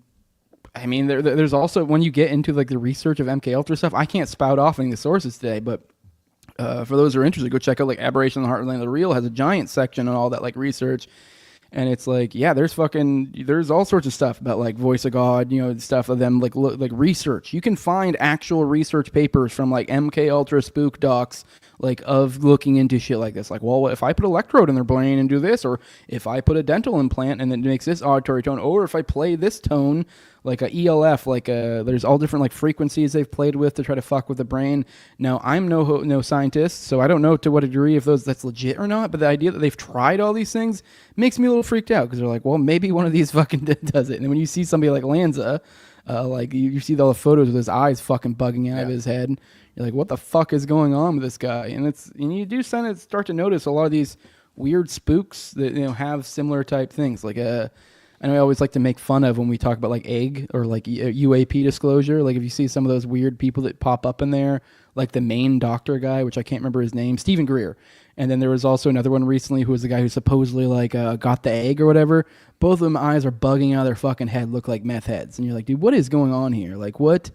S5: there's also, when you get into like the research of MK Ultra stuff, I can't spout off any of the sources today, but for those who are interested, go check out like Aberration in the Heartland of the Real has a giant section on all that like research. And it's like, yeah, there's all sorts of stuff about like voice of God, stuff of them like research. You can find actual research papers from like MK Ultra spook docs, like of looking into shit like this. Like, well, if I put an electrode in their brain and do this, or if I put a dental implant and it makes this auditory tone, or if I play this tone, like a ELF, there's all different like frequencies they've played with to try to fuck with the brain. Now I'm no scientist, so I don't know to what degree if that's legit or not. But the idea that they've tried all these things makes me a little freaked out because they're like, well, maybe one of these fucking does it. And when you see somebody like Lanza, like you see all the photos with his eyes fucking bugging out of his head, you're like, what the fuck is going on with this guy? And you do start to notice a lot of these weird spooks that have similar type things. Like I know I always like to make fun of when we talk about like egg or like UAP disclosure. Like if you see some of those weird people that pop up in there, like the main doctor guy, which I can't remember his name, Stephen Greer. And then there was also another one recently who was the guy who supposedly like got the egg or whatever. Both of them eyes are bugging out of their fucking head, look like meth heads. And you're like, dude, what is going on here? Like what?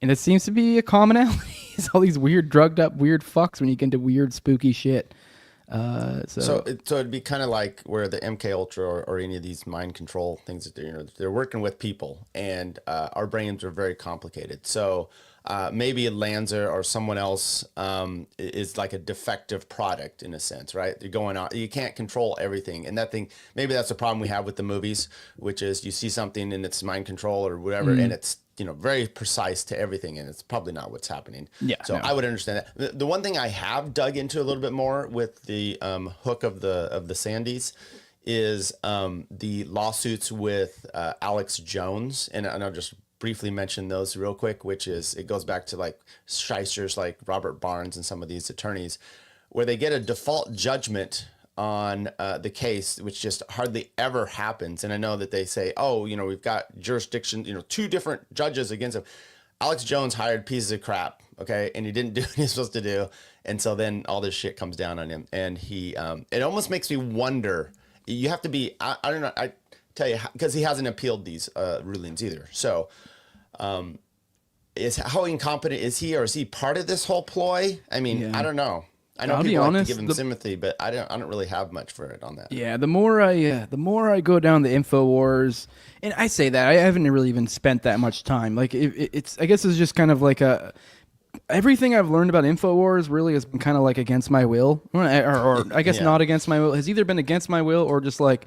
S5: And it seems to be a commonality. It's all these weird drugged up weird fucks when you get into weird spooky shit. So it'd be kind of like where the MK Ultra or any of these mind control things that they're working with people, and our brains are very complicated. So maybe Lanza or someone else is like a defective product in a sense, right? They're going out, you can't control everything, and maybe that's the problem we have with the movies, which is you see something and it's mind control or whatever, and it's very precise to everything, and it's probably not what's happening. Yeah. So I would understand that. The one thing I have dug into a little bit more with the hook of the Sandys is the lawsuits with Alex Jones, and I'll just briefly mention those real quick, which is it goes back to like shysters like Robert Barnes and some of these attorneys, where they get a default judgment on the case, which just hardly ever happens. And I know that they say, oh, we've got jurisdiction, 2 different judges against him. Alex Jones hired pieces of crap, okay, and he didn't do what he was supposed to do, and so then all this shit comes down on him, and he, it almost makes me wonder. You have to be, I don't know, I tell you, because he hasn't appealed these rulings either. So, how incompetent is he, or is he part of this whole ploy? I mean, I don't know. I know people like to give him sympathy, but I don't really have much for it on that. Yeah, the more I go down the InfoWars, and I say that I haven't really even spent that much time. Like it's I guess it's just kind of like everything I've learned about InfoWars really has been kind of like against my will, or I guess not against my will. Has either been against my will or just like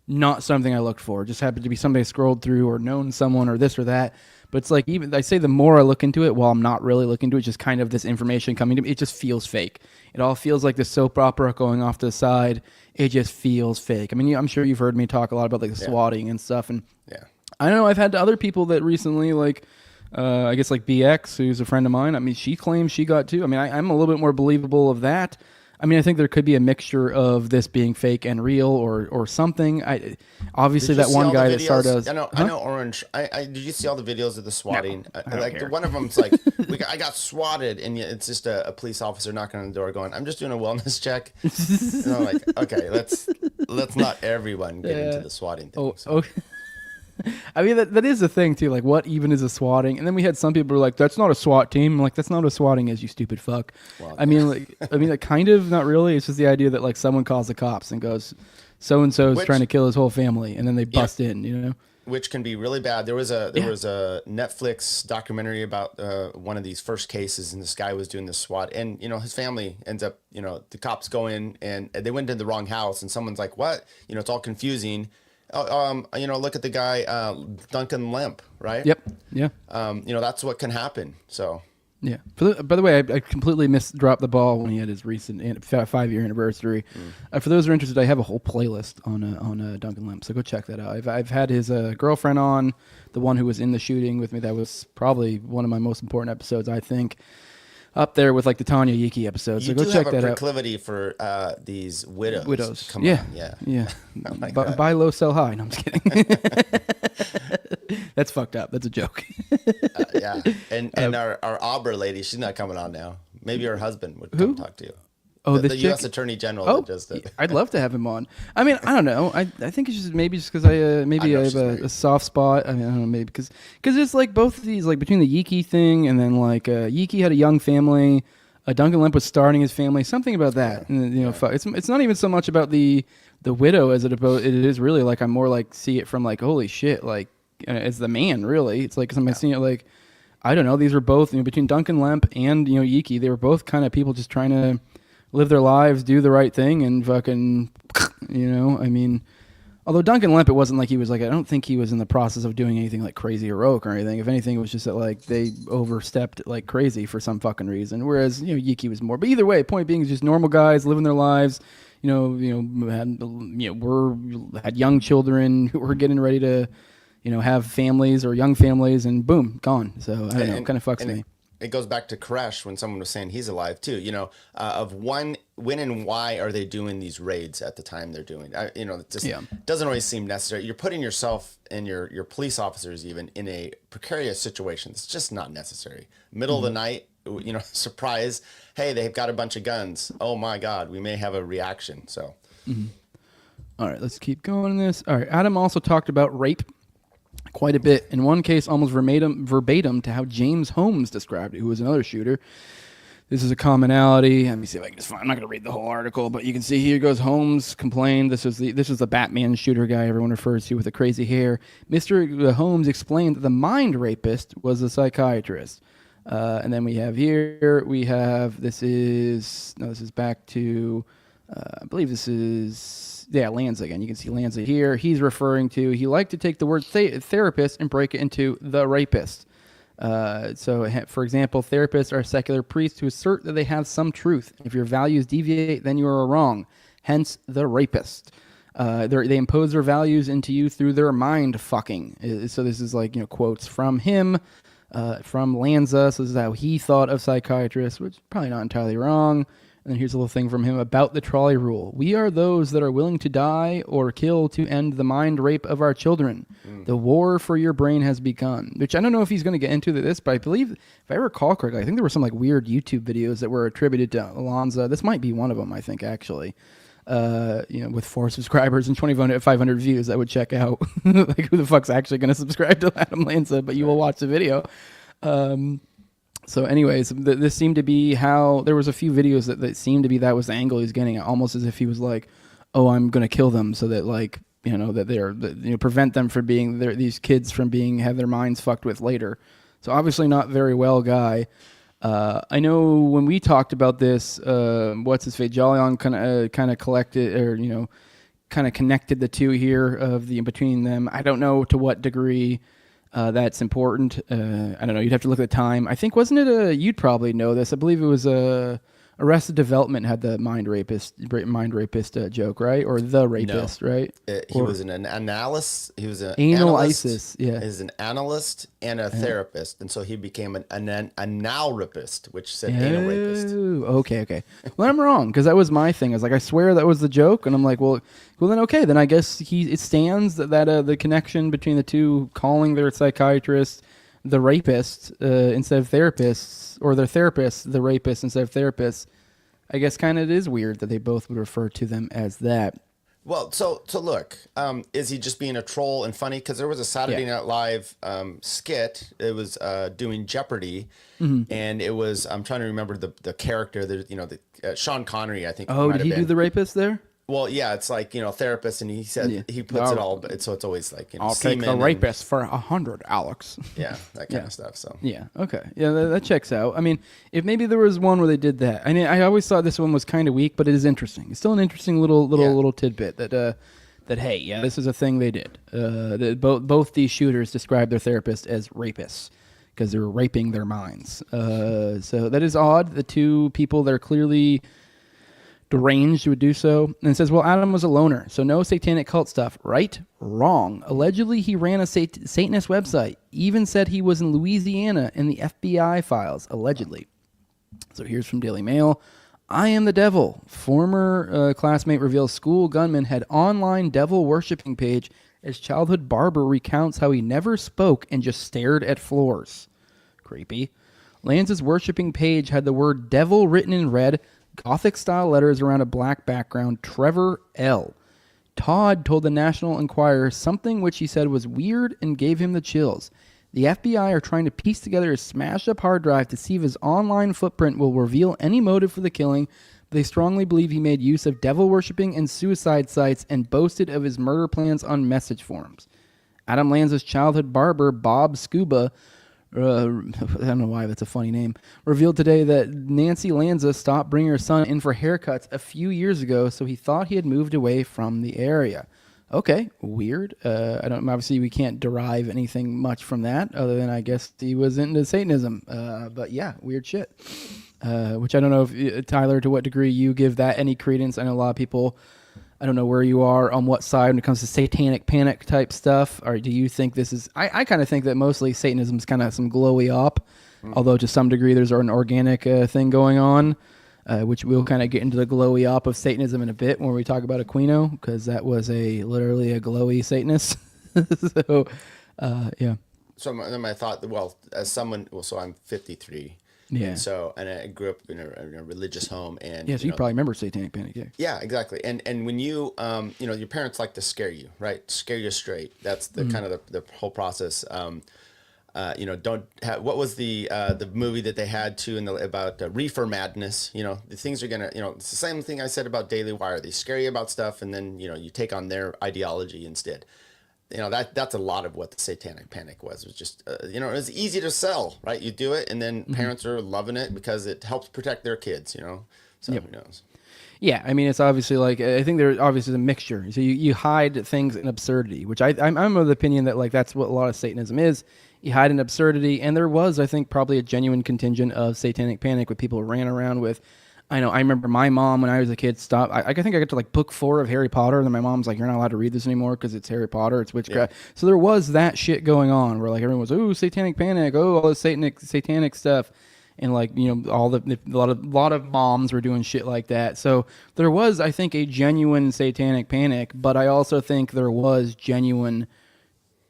S5: not something I looked for. Just happened to be somebody I scrolled through or known someone or this or that. But it's like, even I say the more I look into it, while I'm not really looking into it, just kind of this information coming to me, it just feels fake. It all feels like the soap opera going off to the side. It just feels fake. I mean, I'm sure you've heard me talk a lot about like the swatting and stuff. And I don't know, I've had other people that recently, like, I guess like BX, who's a friend of mine. I mean, she claims she got too. I mean, I'm a little bit more believable of that. I mean, I think there could be a mixture of this being fake and real, or something. Obviously that one guy that started. I know. Orange. Did you see all the videos of the swatting? No, like care. One of them's like, I got swatted, and it's just a police officer knocking on the door, going, "I'm just doing a wellness check." And I'm like, okay, let's not everyone get into the swatting thing. I mean, that is the thing too. Like, what even is a swatting? And then we had some people who were like, "That's not a SWAT team." I'm like, that's not what a swatting is, you stupid fuck. Well, I mean, like, kind of, not really. It's just the idea that like someone calls the cops and goes, "So and so is trying to kill his whole family," and then they bust in, Which can be really bad. There was a Netflix documentary about one of these first cases, and this guy was doing the SWAT, and his family ends up, the cops go in and they went into the wrong house, and someone's like, "What?" It's all confusing. Look at the guy, Duncan Lemp, right? Yep. Yeah. That's what can happen. So. Yeah. By the way, I completely dropped the ball when he had his recent 5-year anniversary. For those who are interested, I have a whole playlist on Duncan Lemp, so go check that out. I've had his girlfriend on, the one who was in the shooting with me. That was probably one of my most important episodes, I think. Up there with like the Tanya Yiki episode. So go check that out. You do have a proclivity for these widows. Come on. Yeah. Buy low, sell high. No, I'm just kidding. That's fucked up. That's a joke. Yeah. And our Aubrey lady, she's not coming on now. Maybe her husband would come talk to you. Oh, the U.S. Attorney General that just did. I'd love to have him on. I mean, I don't know. I think it's just because I have a soft spot. I mean, I don't know, maybe because it's like both of these, like between the Yiki thing and then like Yiki had a young family. Duncan Lemp was starting his family. Something about that. And, it's not even so much about the widow as it is really like I'm more like see it from like holy shit, like as the man really. It's like because I'm seeing it like I don't know. These were both between Duncan Lemp and Yiki. They were both kind of people just trying to live their lives, do the right thing, and fucking, I mean, Although Duncan Lemp, it wasn't like he was like, I don't think he was in the process of doing anything like crazy heroic or anything. If anything, it was just that like they overstepped like crazy for some fucking reason. Whereas, Yiki was more. But either way, point being is just normal guys living their lives, had young children who were getting ready to, have families or young families, and boom, gone. So I don't know, it kind of fucks me.
S1: It goes back to Koresh when someone was saying he's alive too. When and why are they doing these raids at the time they're doing? It just doesn't always seem necessary. You're putting yourself and your police officers even in a precarious situation. It's just not necessary. Middle of the night, surprise. Hey, they've got a bunch of guns. Oh my God, we may have a reaction. So,
S5: All right, let's keep going in this. All right, Adam also talked about rape quite a bit. In one case, almost verbatim to how James Holmes described it, who was another shooter. This is a commonality. Let me see if I can just find. I'm not going to read the whole article, but you can see here goes Holmes complained. This was the Batman shooter guy everyone refers to with the crazy hair. Mr. Holmes explained that the mind rapist was a psychiatrist. And then we have this is back to, I believe this is. Yeah, Lanza again. You can see Lanza here. He's referring to, he liked to take the word therapist and break it into the rapist. For example, therapists are secular priests who assert that they have some truth. If your values deviate, then you are wrong. Hence, the rapist. They impose their values into you through their mind fucking. So this is like, quotes from him, from Lanza. So this is how he thought of psychiatrists, which is probably not entirely wrong. And then here's a little thing from him about the trolley rule. We are those that are willing to die or kill to end the mind rape of our children. The war for your brain has begun. Which I don't know if he's going to get into this, but I believe, if I recall correctly, I think there were some like weird YouTube videos that were attributed to Alonzo. This might be one of them, I think, actually. With 4 subscribers and 2,500 views, I would check out like who the fuck's actually going to subscribe to Adam Lanza, but you will watch the video. So anyways, this seemed to be how there was a few videos that seemed to be that was the angle he's getting at, almost as if he was like, oh, I'm going to kill them so that prevent them from being these kids from have their minds fucked with later. So obviously not very well guy. I know when we talked about this, what's his face, Jolyon kind of collected or, kind of connected the two here between them. I don't know to what degree that's important. I don't know. You'd have to look at the time. I think, wasn't it you'd probably know this. I believe it was Arrested Development had the mind rapist joke, right? Or the rapist, right?
S1: He was an analyst. He was an
S5: anal
S1: analyst.
S5: ISIS. Yeah,
S1: is an analyst and a therapist, and so he became an anal rapist, which said anal rapist.
S5: Okay. Well, I'm wrong because that was my thing. I was like, I swear that was the joke, and I'm like, well, then okay, then I guess it stands that the connection between the two, calling their psychiatrist the rapist instead of therapists, or their therapist the rapist instead of therapists. I guess kind of it is weird that they both would refer to them as that.
S1: Well, so look, is he just being a troll and funny? Because there was a Saturday Night Live skit. It was doing Jeopardy, and it was, I'm trying to remember the character. Sean Connery, I think.
S5: Oh, did he do the rapist there?
S1: Well, yeah, it's like, therapist, and he said he puts it all, but so it's always like,
S5: I'll take the rapist for 100, Alex.
S1: Yeah, that kind of stuff. So
S5: yeah, okay, yeah, that checks out. I mean, if maybe there was one where they did that, I mean, I always thought this one was kind of weak, but it is interesting. It's still an interesting little tidbit that hey, yeah, this is a thing they did. Both these shooters described their therapist as rapists because they were raping their minds. So that is odd. The two people that are clearly deranged would do so. And it says, well, Adam was a loner, so no satanic cult stuff. Right? Wrong. Allegedly, he ran a Satanist website. Even said he was in Louisiana in the FBI files. Allegedly. So here's from Daily Mail. I am the devil. Former classmate reveals school gunman had online devil worshipping page as childhood barber recounts how he never spoke and just stared at floors. Creepy. Lanza's worshipping page had the word devil written in red, Gothic-style letters around a black background. Trevor L. Todd told the National Enquirer something which he said was weird and gave him the chills. The FBI are trying to piece together a smashed-up hard drive to see if his online footprint will reveal any motive for the killing, but they strongly believe he made use of devil-worshipping and suicide sites and boasted of his murder plans on message forums. Adam Lanza's childhood barber, Bob Scuba, I don't know why that's a funny name, revealed today that Nancy Lanza stopped bringing her son in for haircuts a few years ago, so he thought he had moved away from the area. Okay, weird. I don't. Obviously, we can't derive anything much from that, other than I guess he was into Satanism. But yeah, weird shit. Which I don't know if Tyler, to what degree you give that any credence. I know a lot of people. I don't know where you are on what side when it comes to satanic panic type stuff. Or do you think this is? I kind of think that mostly Satanism is kind of some glowy op, although to some degree there's an organic thing going on. Which we'll kind of get into the glowy op of Satanism in a bit when we talk about Aquino, because that was literally a glowy Satanist. So, yeah.
S1: So my thought, well, as someone, so I'm 53.
S5: Yeah.
S1: And I grew up in a religious home, and
S5: yeah, so you probably remember Satanic Panic, yeah.
S1: Yeah, exactly. And when you your parents like to scare you, right? Scare you straight. That's the kind of the whole process. Don't have, what was the movie that they had to about reefer madness? The things are gonna, it's the same thing I said about Daily Wire. They scare you about stuff, and then you take on their ideology instead. That's a lot of what the Satanic Panic was. It was just it was easy to sell, right? You do it, and then parents are loving it because it helps protect their kids. So who knows?
S5: Yeah, I mean, it's obviously I think there's obviously a mixture. So you hide things in absurdity, which I'm of the opinion that that's what a lot of Satanism is. You hide in absurdity, and there was, I think, probably a genuine contingent of Satanic Panic with people who ran around with. I remember my mom when I was a kid stopped. I think I got to book 4 of Harry Potter, and then my mom's like, "You're not allowed to read this anymore because it's Harry Potter, it's witchcraft." Yeah. So there was that shit going on where everyone was, "Ooh, Satanic Panic, oh, all this satanic stuff." And a lot of moms were doing shit like that. So there was, I think, a genuine Satanic Panic, but I also think there was genuine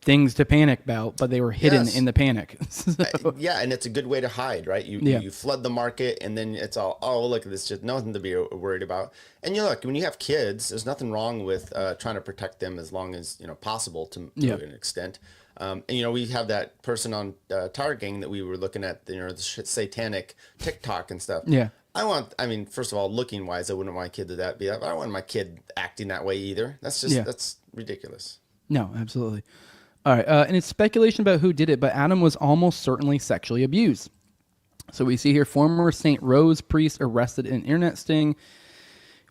S5: things to panic about, but they were hidden in the panic. So.
S1: Yeah, and it's a good way to hide, right? You flood the market, and then it's all, oh, look at this, just nothing to be worried about. And look, when you have kids, there's nothing wrong with trying to protect them as long as possible to an extent. And we have that person on Tar Gang that we were looking at, the satanic TikTok and stuff.
S5: Yeah.
S1: First of all, looking wise, I wouldn't want my kid to be that. I don't want my kid acting that way either. That's just that's ridiculous.
S5: No, absolutely. All right, and it's speculation about who did it, but Adam was almost certainly sexually abused. So we see here former St. Rose priest arrested in internet sting.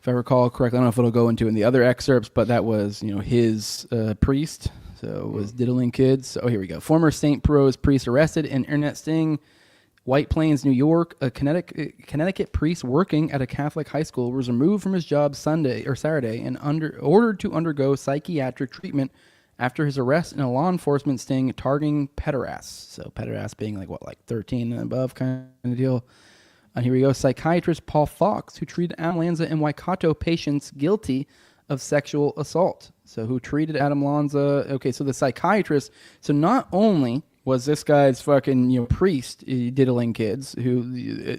S5: If I recall correctly, I don't know if it'll go into in the other excerpts, but that was his priest. So it was diddling kids. Oh, here we go. Former St. Rose priest arrested in internet sting. White Plains, New York. A Connecticut priest working at a Catholic high school was removed from his job Saturday and ordered to undergo psychiatric treatment after his arrest in a law enforcement sting targeting pederasts. So pederasts being 13 and above kind of deal. And here we go. Psychiatrist Paul Fox, who treated Adam Lanza and Waikato patients guilty of sexual assault. So who treated Adam Lanza? Okay, so the psychiatrist. So not only was this guy's fucking priest diddling kids, who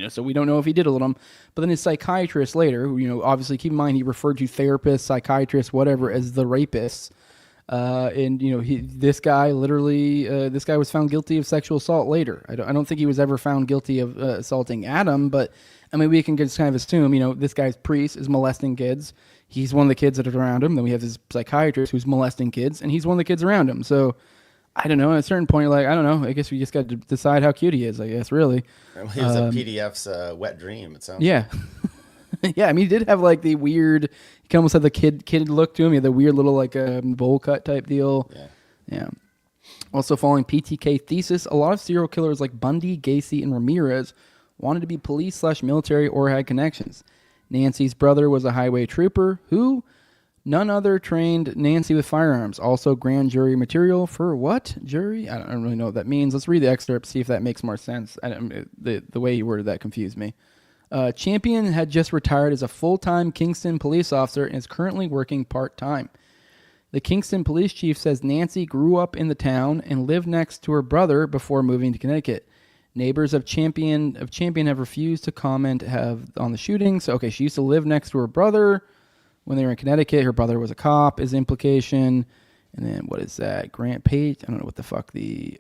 S5: so we don't know if he diddled them, but then his psychiatrist later, who obviously keep in mind he referred to therapists, psychiatrists, whatever as the rapists. This guy was found guilty of sexual assault later. I don't think he was ever found guilty of assaulting Adam, but we can just kind of assume, this guy's priest is molesting kids. He's one of the kids that are around him. Then we have this psychiatrist who's molesting kids, and he's one of the kids around him. So I don't know. At a certain point, you're I don't know. I guess we just got to decide how cute he is. I guess really.
S1: He was a PDF's wet dream. It sounds.
S5: Yeah. Yeah, he did have the weird. He almost had the kid look to him. He had the weird little bowl cut type deal. Yeah. Also, following PTK thesis, a lot of serial killers like Bundy, Gacy, and Ramirez wanted to be police/military or had connections. Nancy's brother was a highway trooper who, none other, trained Nancy with firearms. Also, grand jury material for what jury? I don't really know what that means. Let's read the excerpt, see if that makes more sense. The way he worded that confused me. Champion had just retired as a full-time Kingston police officer and is currently working part-time. The Kingston police chief says Nancy grew up in the town and lived next to her brother before moving to Connecticut. Neighbors of Champion have refused to comment on the shooting. So, okay, she used to live next to her brother when they were in Connecticut. Her brother was a cop, is the implication. And then what is that? Grant Page? I don't know what the fuck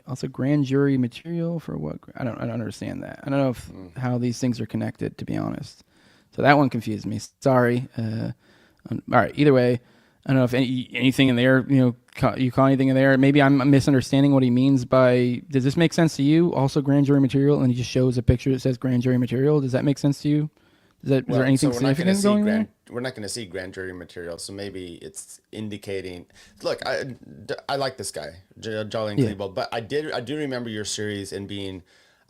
S5: also grand jury material for what? I don't understand that. I don't know how these things are connected, to be honest. So that one confused me. Sorry. All right. Either way, I don't know if anything in there, you call anything in there. Maybe I'm misunderstanding what he means by. Does this make sense to you? Also, grand jury material, and he just shows a picture that says grand jury material. Does that make sense to you? Is there anything significant going on?
S1: we're not going to see grand jury material, so maybe it's indicating. Look, I like this guy, Jolly and Klebold, but I do remember your series and being.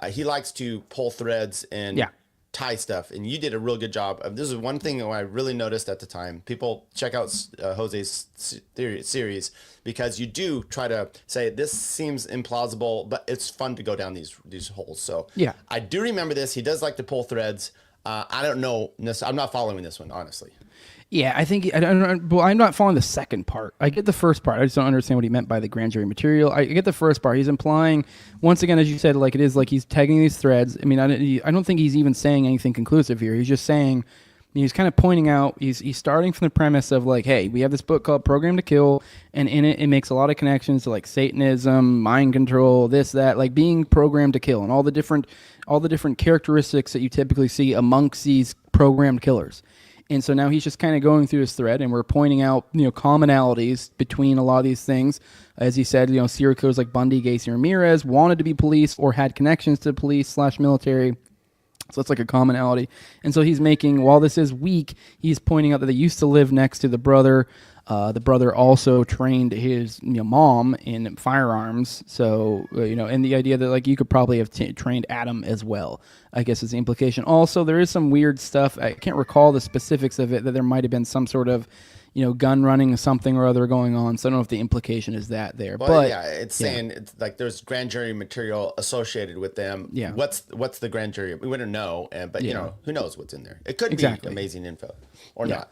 S1: He likes to pull threads and tie stuff, and you did a real good job. This is one thing that I really noticed at the time. People check out Jose's series because you do try to say this seems implausible, but it's fun to go down these holes. So I do remember this. He does like to pull threads. I don't know. I'm not following this one, honestly.
S5: Yeah, I think I'm not following the second part. I get the first part. I just don't understand what he meant by the grand jury material. I get the first part. He's implying, once again, as you said, like it is like he's tagging these threads. I mean, I don't think he's even saying anything conclusive here. He's just saying, he's kind of pointing out, he's starting from the premise of like, hey, we have this book called Program to Kill, and in it makes a lot of connections to like Satanism, mind control, this, that, like being programmed to kill, and all the different characteristics that you typically see amongst these programmed killers. And so now he's just kind of going through his thread, and we're pointing out, commonalities between a lot of these things. As he said, serial killers like Bundy, Gacy, Ramirez wanted to be police or had connections to police / military. So that's like a commonality. And so he's making, while this is weak, he's pointing out that they used to live next to the brother. The brother also trained his mom in firearms. So, and the idea that like you could probably have trained Adam as well, I guess is the implication. Also, there is some weird stuff. I can't recall the specifics of it, that there might have been some sort of, gun running, something or other going on. So I don't know if the implication is that there.
S1: Well,
S5: but
S1: yeah, it's saying it's like there's grand jury material associated with them.
S5: Yeah.
S1: What's the grand jury? We wouldn't know, but who knows what's in there? It could be amazing info or not.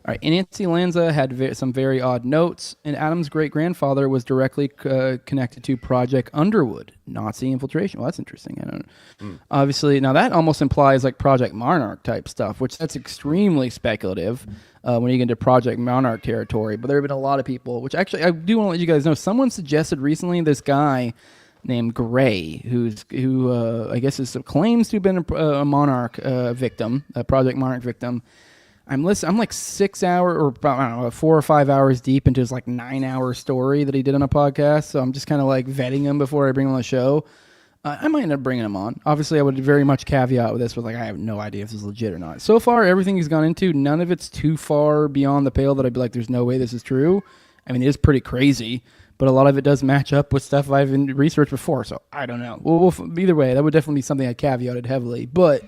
S5: All right, Nancy Lanza had some very odd notes, and Adam's great-grandfather was directly connected to Project Underwood, Nazi infiltration. Well, that's interesting. I don't know. Obviously, now that almost implies like Project Monarch type stuff, which that's extremely speculative when you get into Project Monarch territory. But there have been a lot of people, which actually I do want to let you guys know, someone suggested recently this guy named Gray, who I guess claims to have been a Monarch victim, a Project Monarch victim. I'm like 6 hours or I don't know, 4 or 5 hours deep into his like 9-hour story that he did on a podcast. So I'm just kind of like vetting him before I bring him on the show. I might end up bringing him on. Obviously, I would very much caveat with this with like, I have no idea if this is legit or not. So far, everything he's gone into, none of it's too far beyond the pale that I'd be like, there's no way this is true. I mean, it is pretty crazy, but a lot of it does match up with stuff I've researched before. So I don't know. Well, either way, that would definitely be something I caveated heavily, but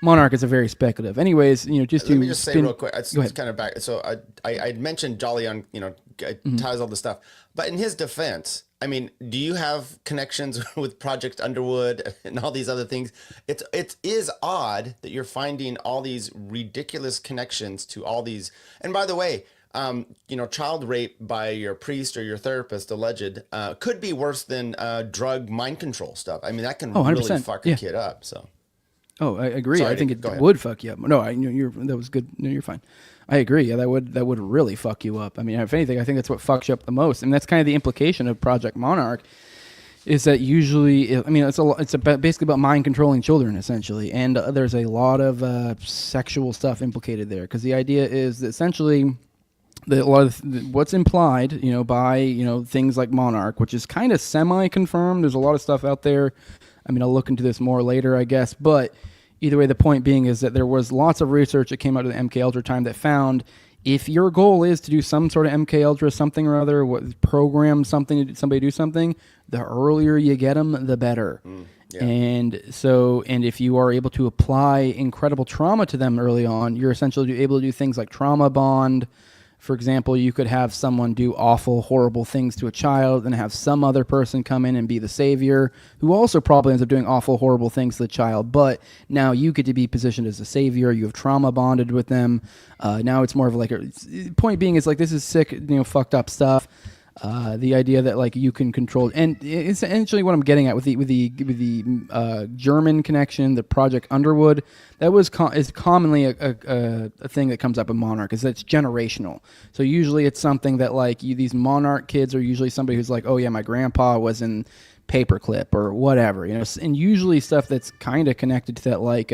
S5: Monarch is a very speculative. Anyways, just to...
S1: Let me just say real quick. It's kind of back. So I mentioned Jolly on, ties all this stuff. But in his defense, I mean, do you have connections with Project Underwood and all these other things? It is odd that you're finding all these ridiculous connections to all these. And by the way, child rape by your priest or your therapist, alleged, could be worse than drug mind control stuff. I mean, that can really fuck a kid up. So.
S5: Oh, I agree.
S1: Sorry,
S5: I think it would fuck you up. No, that was good. No, you're fine. I agree. Yeah, that would really fuck you up. I mean, if anything, I think that's what fucks you up the most. And that's kind of the implication of Project Monarch, is that usually, I mean, it's basically about mind controlling children essentially, and there's a lot of sexual stuff implicated there, because the idea is that essentially a lot of what's implied, by things like Monarch, which is kind of semi-confirmed. There's a lot of stuff out there. I mean, I'll look into this more later, I guess. But either way, the point being is that there was lots of research that came out of the MK Ultra time that found if your goal is to do some sort of MK Ultra something or other, program something, somebody do something, the earlier you get them, the better. Yeah. And if you are able to apply incredible trauma to them early on, you're essentially able to do things like trauma bond. For example, you could have someone do awful, horrible things to a child and have some other person come in and be the savior, who also probably ends up doing awful, horrible things to the child. But now you get to be positioned as a savior. You have trauma bonded with them. Now it's more of like point being is like, this is sick, fucked up stuff. The idea that like you can control, and essentially what I'm getting at with the German connection, the Project Underwood, that is commonly a thing that comes up in Monarch, is that it's generational. So usually it's something that like these Monarch kids are usually somebody who's like, oh yeah, my grandpa was in Paperclip or whatever, and usually stuff that's kind of connected to that like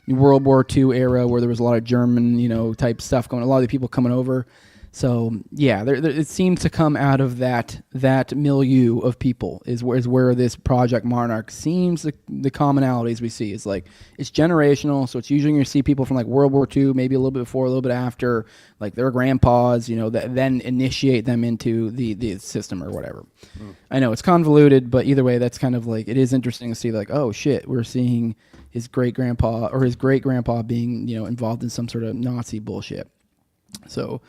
S5: World War II era where there was a lot of German type stuff going. A lot of the people coming over. So yeah, it seems to come out of that milieu of people is where this Project Monarch seems the commonalities we see is like it's generational. So it's usually you see people from like World War II, maybe a little bit before, a little bit after, like their grandpas, that then initiate them into the system or whatever. I know it's convoluted, but either way, that's kind of like it is interesting to see like, oh shit, we're seeing his great grandpa or his great grandpa being involved in some sort of Nazi bullshit. So.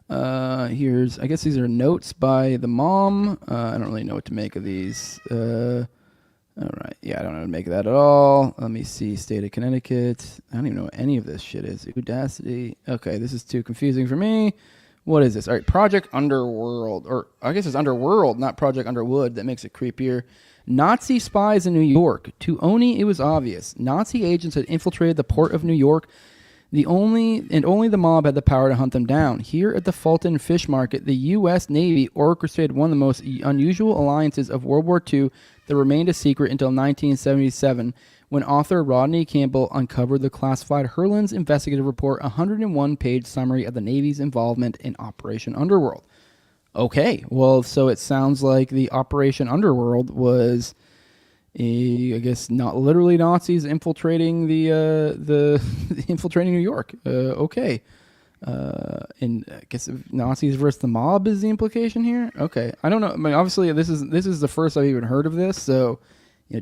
S5: Here's, I guess these are notes by the mom. I don't really know what to make of these. All right. Yeah, I don't know what to make of that at all. Let me see. State of Connecticut. I don't even know what any of this shit is. Audacity. Okay, this is too confusing for me. What is this? All right, Project Underworld. Or I guess it's Underworld, not Project Underwood. That makes it creepier. Nazi spies in New York. To Oni, it was obvious. Nazi agents had infiltrated the port of New York. Only the mob had the power to hunt them down. Here at the Fulton Fish Market, the U.S. Navy orchestrated one of the most unusual alliances of World War II that remained a secret until 1977, when author Rodney Campbell uncovered the classified Herland's investigative report, a 101-page summary of the Navy's involvement in Operation Underworld. Okay, well, so it sounds like the Operation Underworld was... I guess not literally Nazis infiltrating the infiltrating New York. Okay, and I guess Nazis versus the mob is the implication here. Okay, I don't know. I mean, obviously this is the first I've even heard of this, so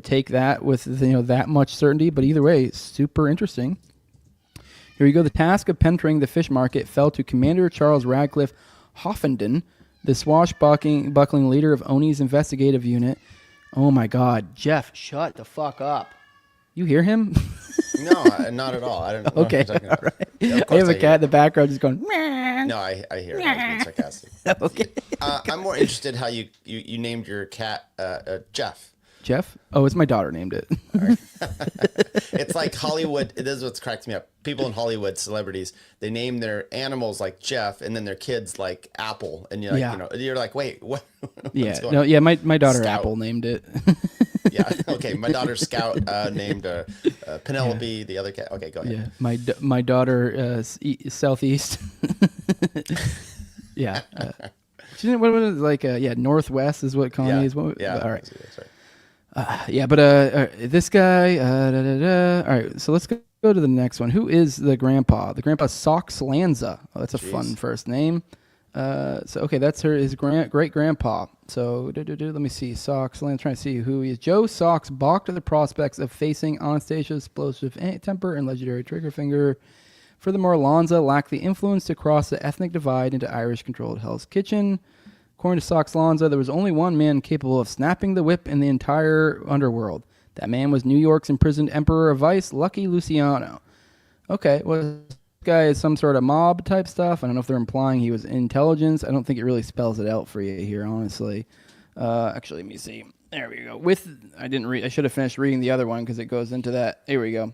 S5: take that with that much certainty. But either way, super interesting. Here we go. The task of penetrating the fish market fell to Commander Charles Radcliffe Hoffenden, the swashbuckling leader of Oni's investigative unit. Oh my God, Jeff, shut the fuck up. You hear him?
S1: No, not at all. I don't know.
S5: Okay,
S1: What
S5: all right.
S1: Yeah,
S5: I have a cat in the background just going, Meh.
S1: No, I hear it. I was being sarcastic.
S5: Okay.
S1: I'm more interested how you named your cat Jeff.
S5: Jeff? Oh, it's my daughter named it.
S1: It's like Hollywood. It is what's cracks me up. People in Hollywood, celebrities, they name their animals like Jeff, and then their kids like Apple, and you're like, you're like, wait, what?
S5: Yeah, no, yeah. My daughter
S1: Scout.
S5: Apple named it.
S1: Yeah, okay. My daughter Scout named Penelope. Yeah. The other cat. Okay, go ahead.
S5: Yeah, my daughter Southeast. Yeah. What was it like? Northwest is what Connie is. What,
S1: yeah.
S5: All right.
S1: That's right.
S5: This guy. All right, so let's go to the next one. Who is the grandpa? The grandpa Sox Lanza. Oh, that's a fun first name. Okay, that's his great grandpa. So let me see. Sox Lanza. Trying to see who he is. Joe Sox balked at the prospects of facing Anastasia's explosive temper and legendary trigger finger. Furthermore, Lanza lacked the influence to cross the ethnic divide into Irish-controlled Hell's Kitchen. According to Sox Lanza, there was only one man capable of snapping the whip in the entire underworld. That man was New York's imprisoned Emperor of Vice, Lucky Luciano. Okay, well, this guy is some sort of mob type stuff. I don't know if they're implying he was intelligence. I don't think it really spells it out for you here, honestly. Actually, let me see. There we go. I should have finished reading the other one because it goes into that. Here we go.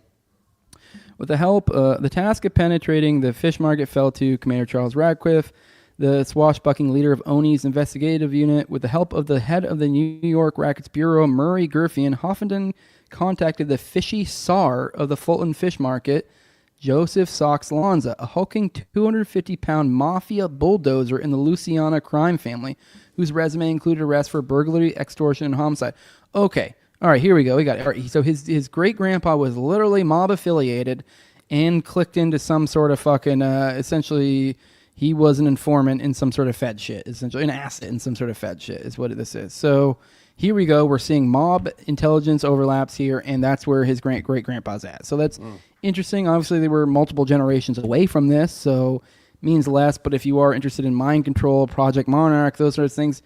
S5: With the help, the task of penetrating the fish market fell to Commander Charles Radcliffe, the swashbuckling leader of Oni's investigative unit. With the help of the head of the New York Rackets Bureau, Murray Gerfian, Hoffenden contacted the fishy czar of the Fulton Fish Market, Joseph Sox Lanza, a hulking 250-pound mafia bulldozer in the Luciana crime family, whose resume included arrests for burglary, extortion, and homicide. Okay, all right, here we go. We got it. All right, so his great-grandpa was literally mob-affiliated and clicked into some sort of fucking, essentially... He was an informant in some sort of Fed shit, essentially an asset in some sort of Fed shit is what this is. So here we go. We're seeing mob intelligence overlaps here, and that's where his great-grandpa's at. So that's interesting. Obviously, they were multiple generations away from this, so means less. But if you are interested in mind control, Project Monarch, those sorts of things,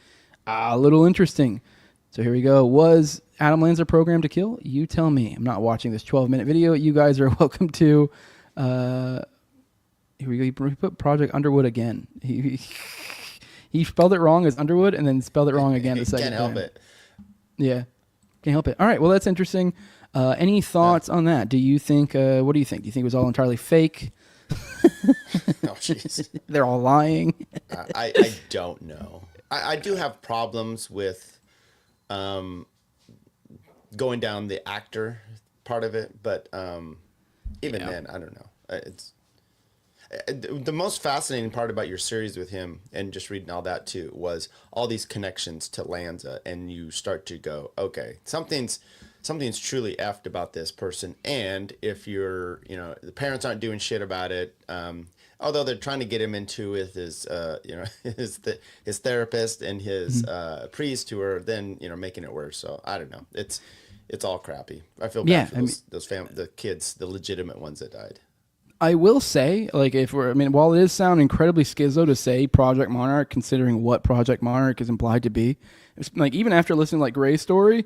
S5: a little interesting. So here we go. Was Adam Lanza programmed to kill? You tell me. I'm not watching this 12-minute video. You guys are welcome to... Here we go. He put Project Underwood again. He spelled it wrong as Underwood and then spelled it wrong again the second time.
S1: Can't help it.
S5: Yeah. Can't help it. All right. Well, that's interesting. Any thoughts on that? Do you think, what do you think? Do you think it was all entirely fake?
S1: Oh, jeez.
S5: They're all lying.
S1: I don't know. I do have problems with going down the actor part of it, but even then, I don't know. The most fascinating part about your series with him, and just reading all that too, was all these connections to Lanza, and you start to go, okay, something's truly effed about this person. And if you're, the parents aren't doing shit about it, although they're trying to get him into with his, his therapist and his priest who are then, making it worse. So I don't know. It's all crappy. I feel bad for the kids, the legitimate ones that died.
S5: I will say, like, while it is sound incredibly schizo to say Project Monarch, considering what Project Monarch is implied to be, it's like, even after listening to, like, Gray's story,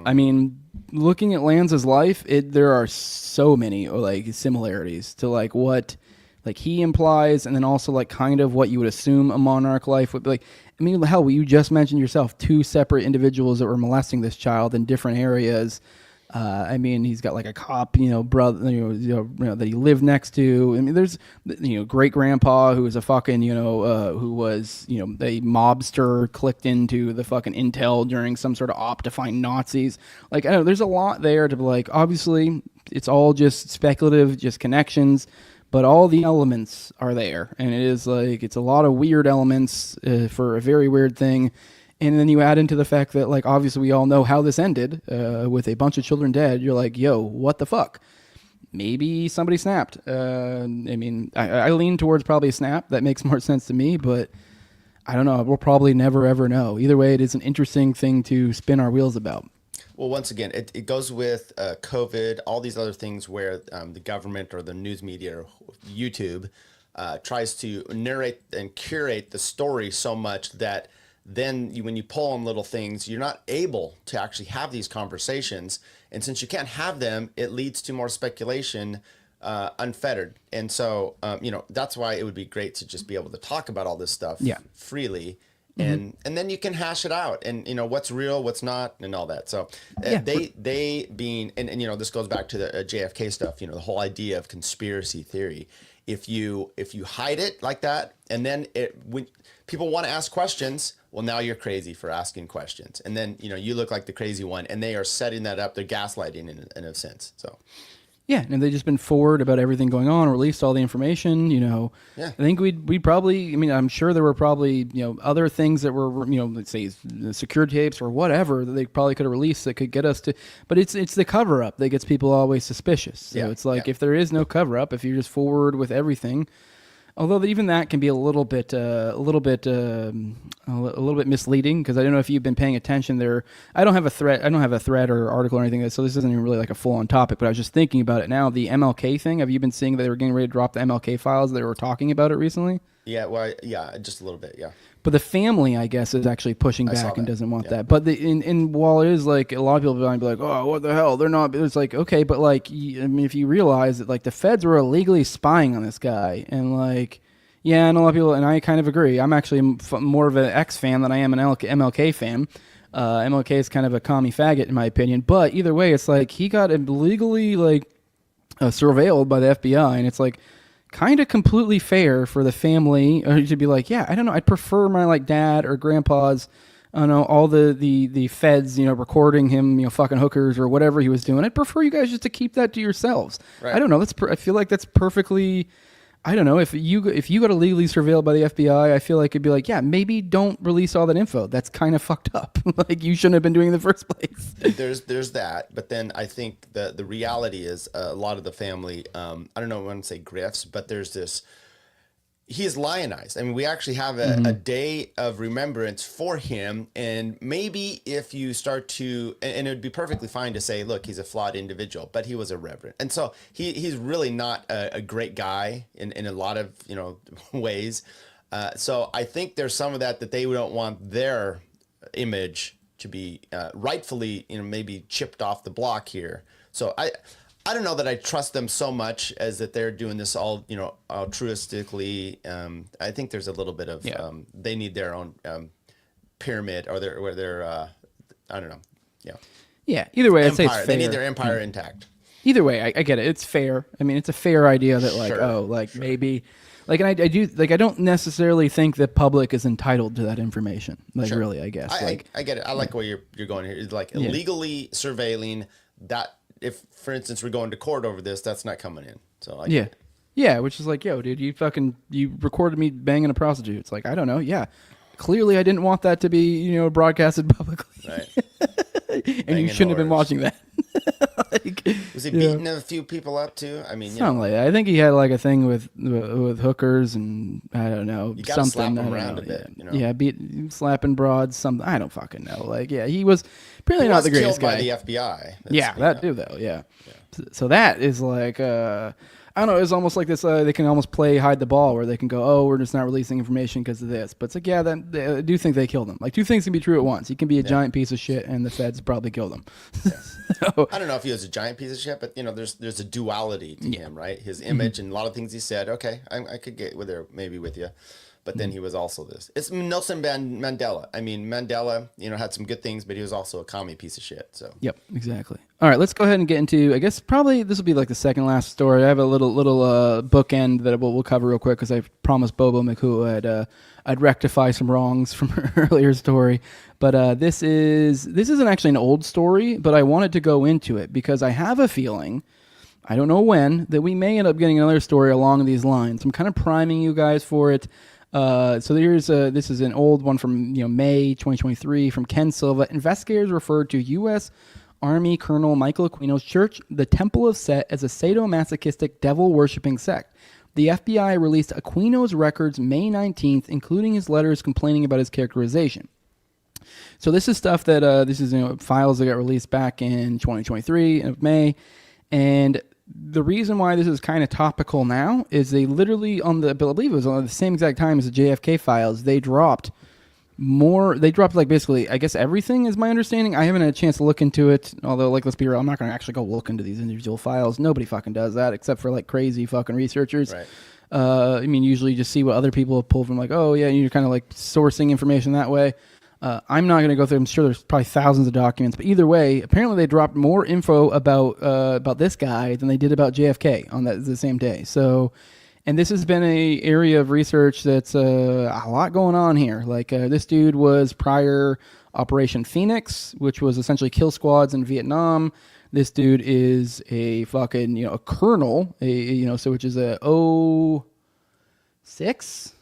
S5: I mean, looking at Lanza's life, there are so many, like, similarities to, like, what, like, he implies, and then also, like, kind of what you would assume a monarch life would be like. I mean, hell, you just mentioned yourself, 2 separate individuals that were molesting this child in different areas. I mean, he's got like a cop, brother, that he lived next to. I mean, there's, great grandpa who was a fucking, who was, a mobster, clicked into the fucking intel during some sort of op to find Nazis. Like, I don't know, there's a lot there to be like, obviously, it's all just speculative, just connections, but all the elements are there. And it is like, it's a lot of weird elements for a very weird thing. And then you add into the fact that, like, obviously we all know how this ended with a bunch of children dead. You're like, yo, what the fuck? Maybe somebody snapped. I mean, I lean towards probably a snap. That makes more sense to me, but I don't know. We'll probably never, ever know. Either way, it is an interesting thing to spin our wheels about.
S1: Well, once again, it goes with COVID, all these other things where the government or the news media or YouTube tries to narrate and curate the story so much that then when you pull on little things, you're not able to actually have these conversations. And since you can't have them, it leads to more speculation, unfettered. And so, that's why it would be great to just be able to talk about all this stuff freely. And then you can hash it out and, what's real, what's not, and all that. So they being, and this goes back to the JFK stuff, the whole idea of conspiracy theory. If you hide it like that, and then when people want to ask questions, well, now you're crazy for asking questions. And then, you look like the crazy one, and they are setting that up. They're gaslighting in a sense. So.
S5: Yeah, and they've just been forward about everything going on, released all the information,
S1: Yeah.
S5: I think we'd probably, I'm sure there were probably, other things that were, let's say the secure tapes or whatever that they probably could have released that could get us to, but it's the cover up that gets people always suspicious. So it's like, if there is no cover up, if you're just forward with everything, although even that can be a little bit misleading, because I don't know if you've been paying attention there. I don't have a thread or article or anything, so this isn't even really like a full-on topic, but I was just thinking about it now. The MLK thing, have you been seeing that they were getting ready to drop the MLK files? They were talking about it recently?
S1: Yeah, well, yeah, just a little bit, yeah.
S5: But the family, I guess, is actually pushing back and doesn't want that. But while it is like, a lot of people might be like, oh, what the hell? They're not. It's like, okay, but like, if you realize that like the feds were illegally spying on this guy, and like, yeah, and a lot of people, and I kind of agree. I'm actually more of an X fan than I am an MLK fan. MLK is kind of a commie faggot in my opinion. But either way, it's like he got illegally like surveilled by the FBI, and it's like, kind of completely fair for the family to be like, yeah, I don't know, I'd prefer my like dad or grandpa's, I don't know, all the feds, recording him, fucking hookers or whatever he was doing. I'd prefer you guys just to keep that to yourselves. Right. I don't know. I feel like that's perfectly. I don't know, if you got illegally surveilled by the FBI, I feel like it'd be like, yeah, maybe don't release all that info. That's kind of fucked up. Like, you shouldn't have been doing it in the first place.
S1: There's that, but then I think the reality is a lot of the family, I don't know, I want to say grifts, but there's this. He is lionized. I mean, we actually have a day of remembrance for him. And maybe if you start to, and it would be perfectly fine to say, look, he's a flawed individual, but he was a reverend. And so he's really not a great guy in a lot of, ways. So I think there's some of that they don't want their image to be rightfully, maybe chipped off the block here. So I don't know that I trust them so much as that they're doing this all, altruistically. I think there's a little bit of they need their own pyramid or their I don't know. Yeah.
S5: Yeah. Either way, I'd say it's fair.
S1: They need their empire intact.
S5: Either way, I get it. It's fair. I mean, it's a fair idea that like, maybe. Like, and I do, like, I don't necessarily think the public is entitled to that information. Like, really, I guess.
S1: I get it. I like where you're going here. It's like illegally surveilling that. If, for instance, we're going to court over this, that's not coming in. So I get it.
S5: Yeah, which is like, yo, dude, you recorded me banging a prostitute. It's like, I don't know. Yeah, clearly I didn't want that to be, broadcasted publicly.
S1: Right.
S5: And
S1: Banging
S5: you shouldn't have been
S1: whores.
S5: watching that.
S1: Was he beating a few people up too? I mean,
S5: Something like that. I think he had like a thing with hookers and I don't know,
S1: you gotta
S5: something.
S1: slap him
S5: I don't
S1: around
S5: know.
S1: a bit.
S5: Yeah, slapping broads. Something. I don't fucking know. Like, yeah, he was apparently
S1: He
S5: not
S1: was
S5: the greatest
S1: killed
S5: guy.
S1: by the FBI.
S5: Yeah, that too, though. Yeah. So that is like, I don't know. It's almost like this. They can almost play hide the ball, where they can go, "Oh, we're just not releasing information because of this." But it's like, yeah, I do think they killed him. Like, two things can be true at once. He can be a giant piece of shit, and the feds probably killed him. So,
S1: I don't know if he was a giant piece of shit, but there's a duality to him, right? His image and a lot of things he said. Okay, I could get with you. But then he was also this. It's Nelson Mandela. I mean, Mandela, had some good things, but he was also a commie piece of shit. So.
S5: Yep, exactly. All right, let's go ahead and get into. I guess probably this will be like the second last story. I have a little bookend that we'll cover real quick because I promised Bobo McHugh I'd rectify some wrongs from her earlier story. But this isn't actually an old story, but I wanted to go into it because I have a feeling. I don't know when, that we may end up getting another story along these lines. I'm kind of priming you guys for it. So this is an old one from May 2023 from Ken Silva. Investigators referred to U.S. Army Colonel Michael Aquino's church, the Temple of Set, as a sadomasochistic devil-worshipping sect. The FBI released Aquino's records May 19th, including his letters complaining about his characterization. So this is stuff that this is files that got released back in 2023 of May, and the reason why this is kind of topical now is they literally I believe it was on the same exact time as the JFK files, they dropped like basically, I guess everything is my understanding. I haven't had a chance to look into it, although like, let's be real, I'm not going to actually go look into these individual files. Nobody fucking does that except for like crazy fucking researchers.
S1: Right.
S5: I mean, usually you just see what other people have pulled from, like, oh yeah, you're kind of like sourcing information that way. I'm not going to go through. I'm sure there's probably thousands of documents, but either way, apparently they dropped more info about this guy than they did about JFK on the same day. So, and this has been a area of research that's a lot going on here. Like this dude was prior Operation Phoenix, which was essentially kill squads in Vietnam. This dude is a fucking a colonel, so which is a 06.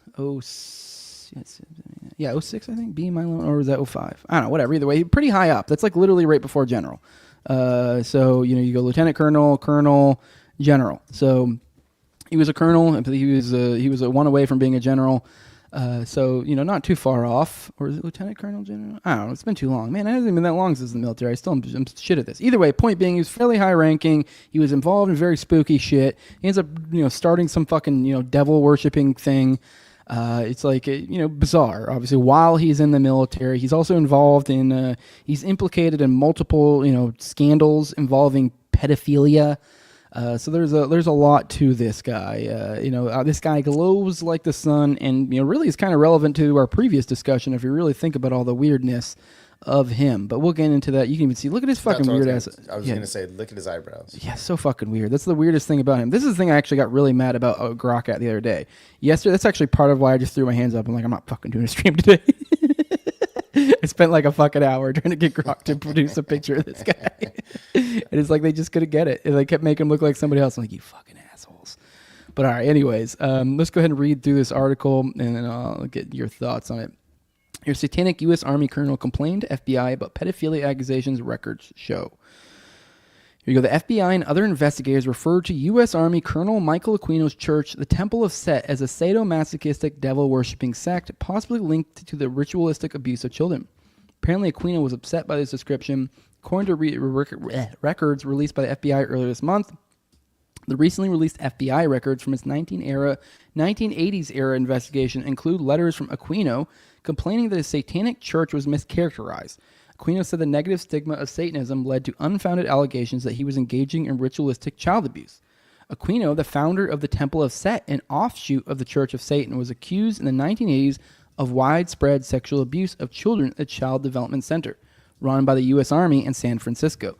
S5: Yeah, 06, I think. B Milo, or was that 05? I don't know, whatever. Either way, pretty high up. That's like literally right before general. So, you go lieutenant colonel, general. So he was a colonel. I believe he was a one away from being a general. So, not too far off. Or is it lieutenant colonel, general? I don't know. It's been too long. Man, it hasn't been that long since the military. I'm shit at this. Either way, point being, he was fairly high ranking. He was involved in very spooky shit. He ends up, starting some fucking, devil worshipping thing. It's like, bizarre. Obviously, while he's in the military, he's also involved in, he's implicated in multiple, scandals involving pedophilia. So there's a lot to this guy. This guy glows like the sun, and really is kind of relevant to our previous discussion if you really think about all the weirdness of him. But we'll get into that. You can even see. Look at his fucking weird ass.
S1: I was gonna say, look at his eyebrows.
S5: Yeah, so fucking weird. That's the weirdest thing about him. This is the thing I actually got really mad about Grok at the other day. Yesterday, that's actually part of why I just threw my hands up. I'm like, I'm not fucking doing a stream today. I spent like a fucking hour trying to get Grok to produce a picture of this guy. And it's like they just couldn't get it. And they kept making him look like somebody else. I'm like, you fucking assholes. But all right, anyways, let's go ahead and read through this article, and then I'll get your thoughts on it. Your Satanic U.S. Army colonel complained to FBI about pedophilia accusations, records show. Here you go. The FBI and other investigators referred to U.S. Army Colonel Michael Aquino's church, the Temple of Set, as a sadomasochistic devil-worshipping sect, possibly linked to the ritualistic abuse of children. Apparently, Aquino was upset by this description. According to records released by the FBI earlier this month, the recently released FBI records from its 1980s era investigation include letters from Aquino complaining that his satanic church was mischaracterized. Aquino said the negative stigma of Satanism led to unfounded allegations that he was engaging in ritualistic child abuse. Aquino, the founder of the Temple of Set, an offshoot of the Church of Satan, was accused in the 1980s of widespread sexual abuse of children at a child development center run by the U.S. Army in San Francisco.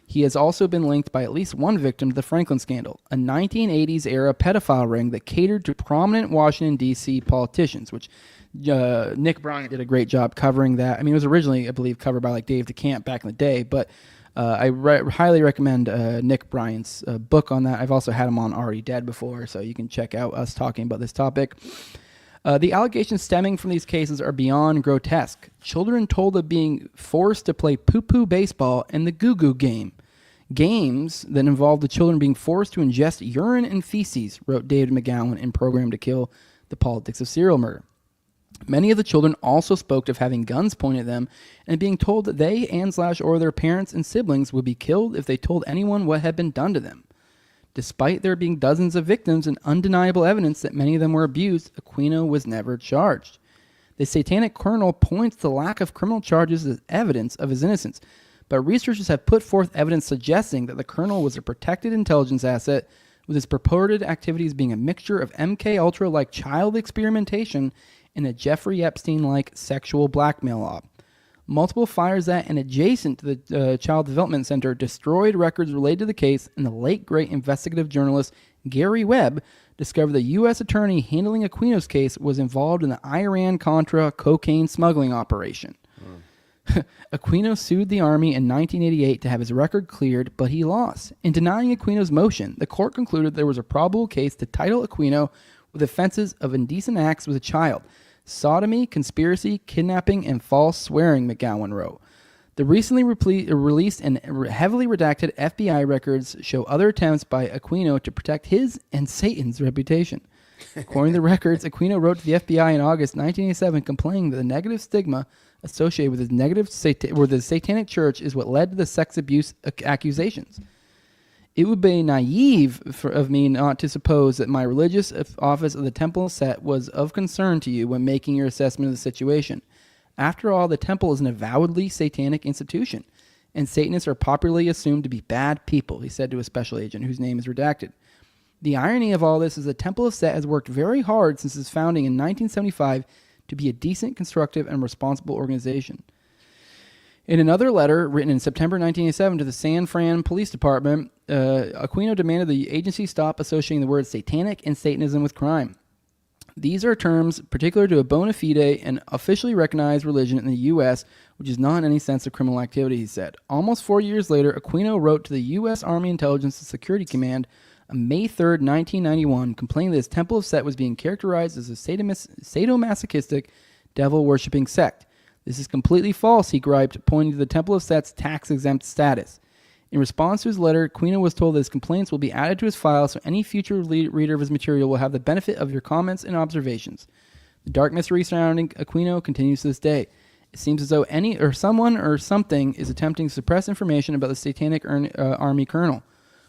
S5: He has also been linked by at least one victim to the Franklin scandal, a 1980s-era pedophile ring that catered to prominent Washington, D.C. politicians, which Nick Bryant did a great job covering that. I mean, it was originally, I believe, covered by like Dave DeCamp back in the day, but I highly recommend Nick Bryant's book on that. I've also had him on Already Dead before, so you can check out us talking about this topic. The allegations stemming from these cases are beyond grotesque. Children told of being forced to play poo-poo baseball and the goo-goo game. Games that involved the children being forced to ingest urine and feces, wrote David McGowan in Program to Kill: The Politics of Serial Murder. Many of the children also spoke of having guns pointed at them and being told that they and/or their parents and siblings would be killed if they told anyone what had been done to them. Despite there being dozens of victims and undeniable evidence that many of them were abused, Aquino was never charged. The Satanic Colonel points to the lack of criminal charges as evidence of his innocence, but researchers have put forth evidence suggesting that the Colonel was a protected intelligence asset, with his purported activities being a mixture of MK-Ultra-like child experimentation and a Jeffrey Epstein-like sexual blackmail op. Multiple fires at and adjacent to the Child Development Center destroyed records related to the case, and the late great investigative journalist Gary Webb discovered the U.S. attorney handling Aquino's case was involved in the Iran-Contra cocaine smuggling operation. Aquino sued the Army in 1988 to have his record cleared, but he lost. In denying Aquino's motion, the court concluded there was a probable case to title Aquino with offenses of indecent acts with a child, sodomy, conspiracy, kidnapping, and false swearing, McGowan wrote. The recently released and heavily redacted FBI records show other attempts by Aquino to protect his and Satan's reputation. According to the records, Aquino wrote to the FBI in August 1987 complaining that the negative stigma associated with his Satanic Church is what led to the sex abuse accusations. It would be naive of me not to suppose that my religious office of the Temple of Set was of concern to you when making your assessment of the situation. After all, the Temple is an avowedly satanic institution, and Satanists are popularly assumed to be bad people, he said to a special agent whose name is redacted. The irony of all this is the Temple of Set has worked very hard since its founding in 1975 to be a decent, constructive, and responsible organization. In another letter written in September 1987 to the San Fran Police Department, Aquino demanded the agency stop associating the words satanic and Satanism with crime. These are terms particular to a bona fide and officially recognized religion in the U.S., which is not in any sense of criminal activity, he said. Almost 4 years later, Aquino wrote to the U.S. Army Intelligence and Security Command on May 3, 1991, complaining that his Temple of Set was being characterized as a sadomasochistic, devil-worshipping sect. This is completely false, he griped, pointing to the Temple of Set's tax-exempt status. In response to his letter, Aquino was told that his complaints will be added to his file so any future reader of his material will have the benefit of your comments and observations. The dark mystery surrounding Aquino continues to this day. It seems as though someone or something is attempting to suppress information about the Satanic Army Colonel.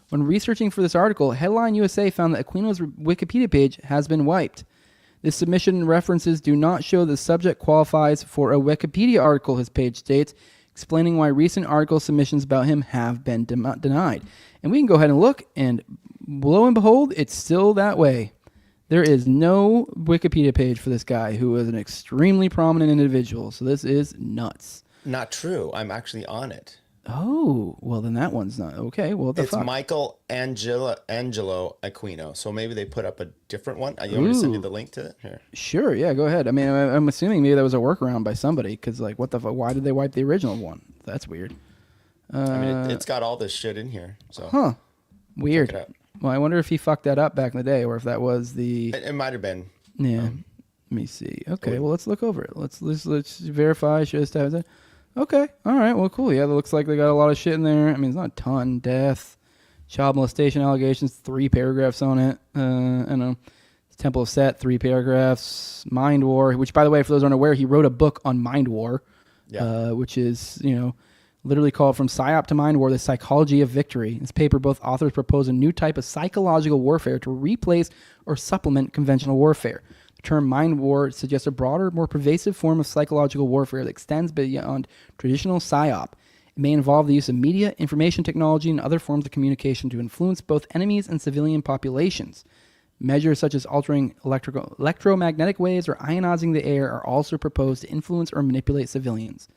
S5: When researching for this article, Headline USA found that Aquino's Wikipedia page has been wiped. This submission and references do not show the subject qualifies for a Wikipedia article, his page states, explaining why recent article submissions about him have been denied. And we can go ahead and look, and lo and behold, it's still that way. There is no Wikipedia page for this guy, who is an extremely prominent individual. So this is nuts.
S1: Not true. I'm actually on it.
S5: Oh, well, then that one's not. Okay, well, what the fuck?
S1: It's Michael Angelo Aquino. So maybe they put up a different one. You want me to send you the link to it? Here.
S5: Sure, yeah, go ahead. I mean, I'm assuming maybe that was a workaround by somebody, because, like, what the fuck? Why did they wipe the original one? That's weird.
S1: I mean, it's got all this shit in here. So
S5: Weird.
S1: check it out.
S5: Well, I wonder if he fucked that up back in the day, or if that was the...
S1: It might have been.
S5: Yeah. Let me see. Okay, well, let's look over it. Let's verify. Should have it. Okay. All right. Well, cool. Yeah, it looks like they got a lot of shit in there. I mean, it's not a ton. Death, child molestation allegations, 3 paragraphs on it. I know. Temple of Set, 3 paragraphs. Mind War, which, by the way, for those who aren't aware, he wrote a book on Mind War, which is, literally called From Psyop to Mind War, The Psychology of Victory. In this paper, both authors propose a new type of psychological warfare to replace or supplement conventional warfare. Term mind war suggests a broader, more pervasive form of psychological warfare that extends beyond traditional psyop. It may involve the use of media, information technology, and other forms of communication to influence both enemies and civilian populations. Measures such as altering electromagnetic waves or ionizing the air are also proposed to influence or manipulate civilians.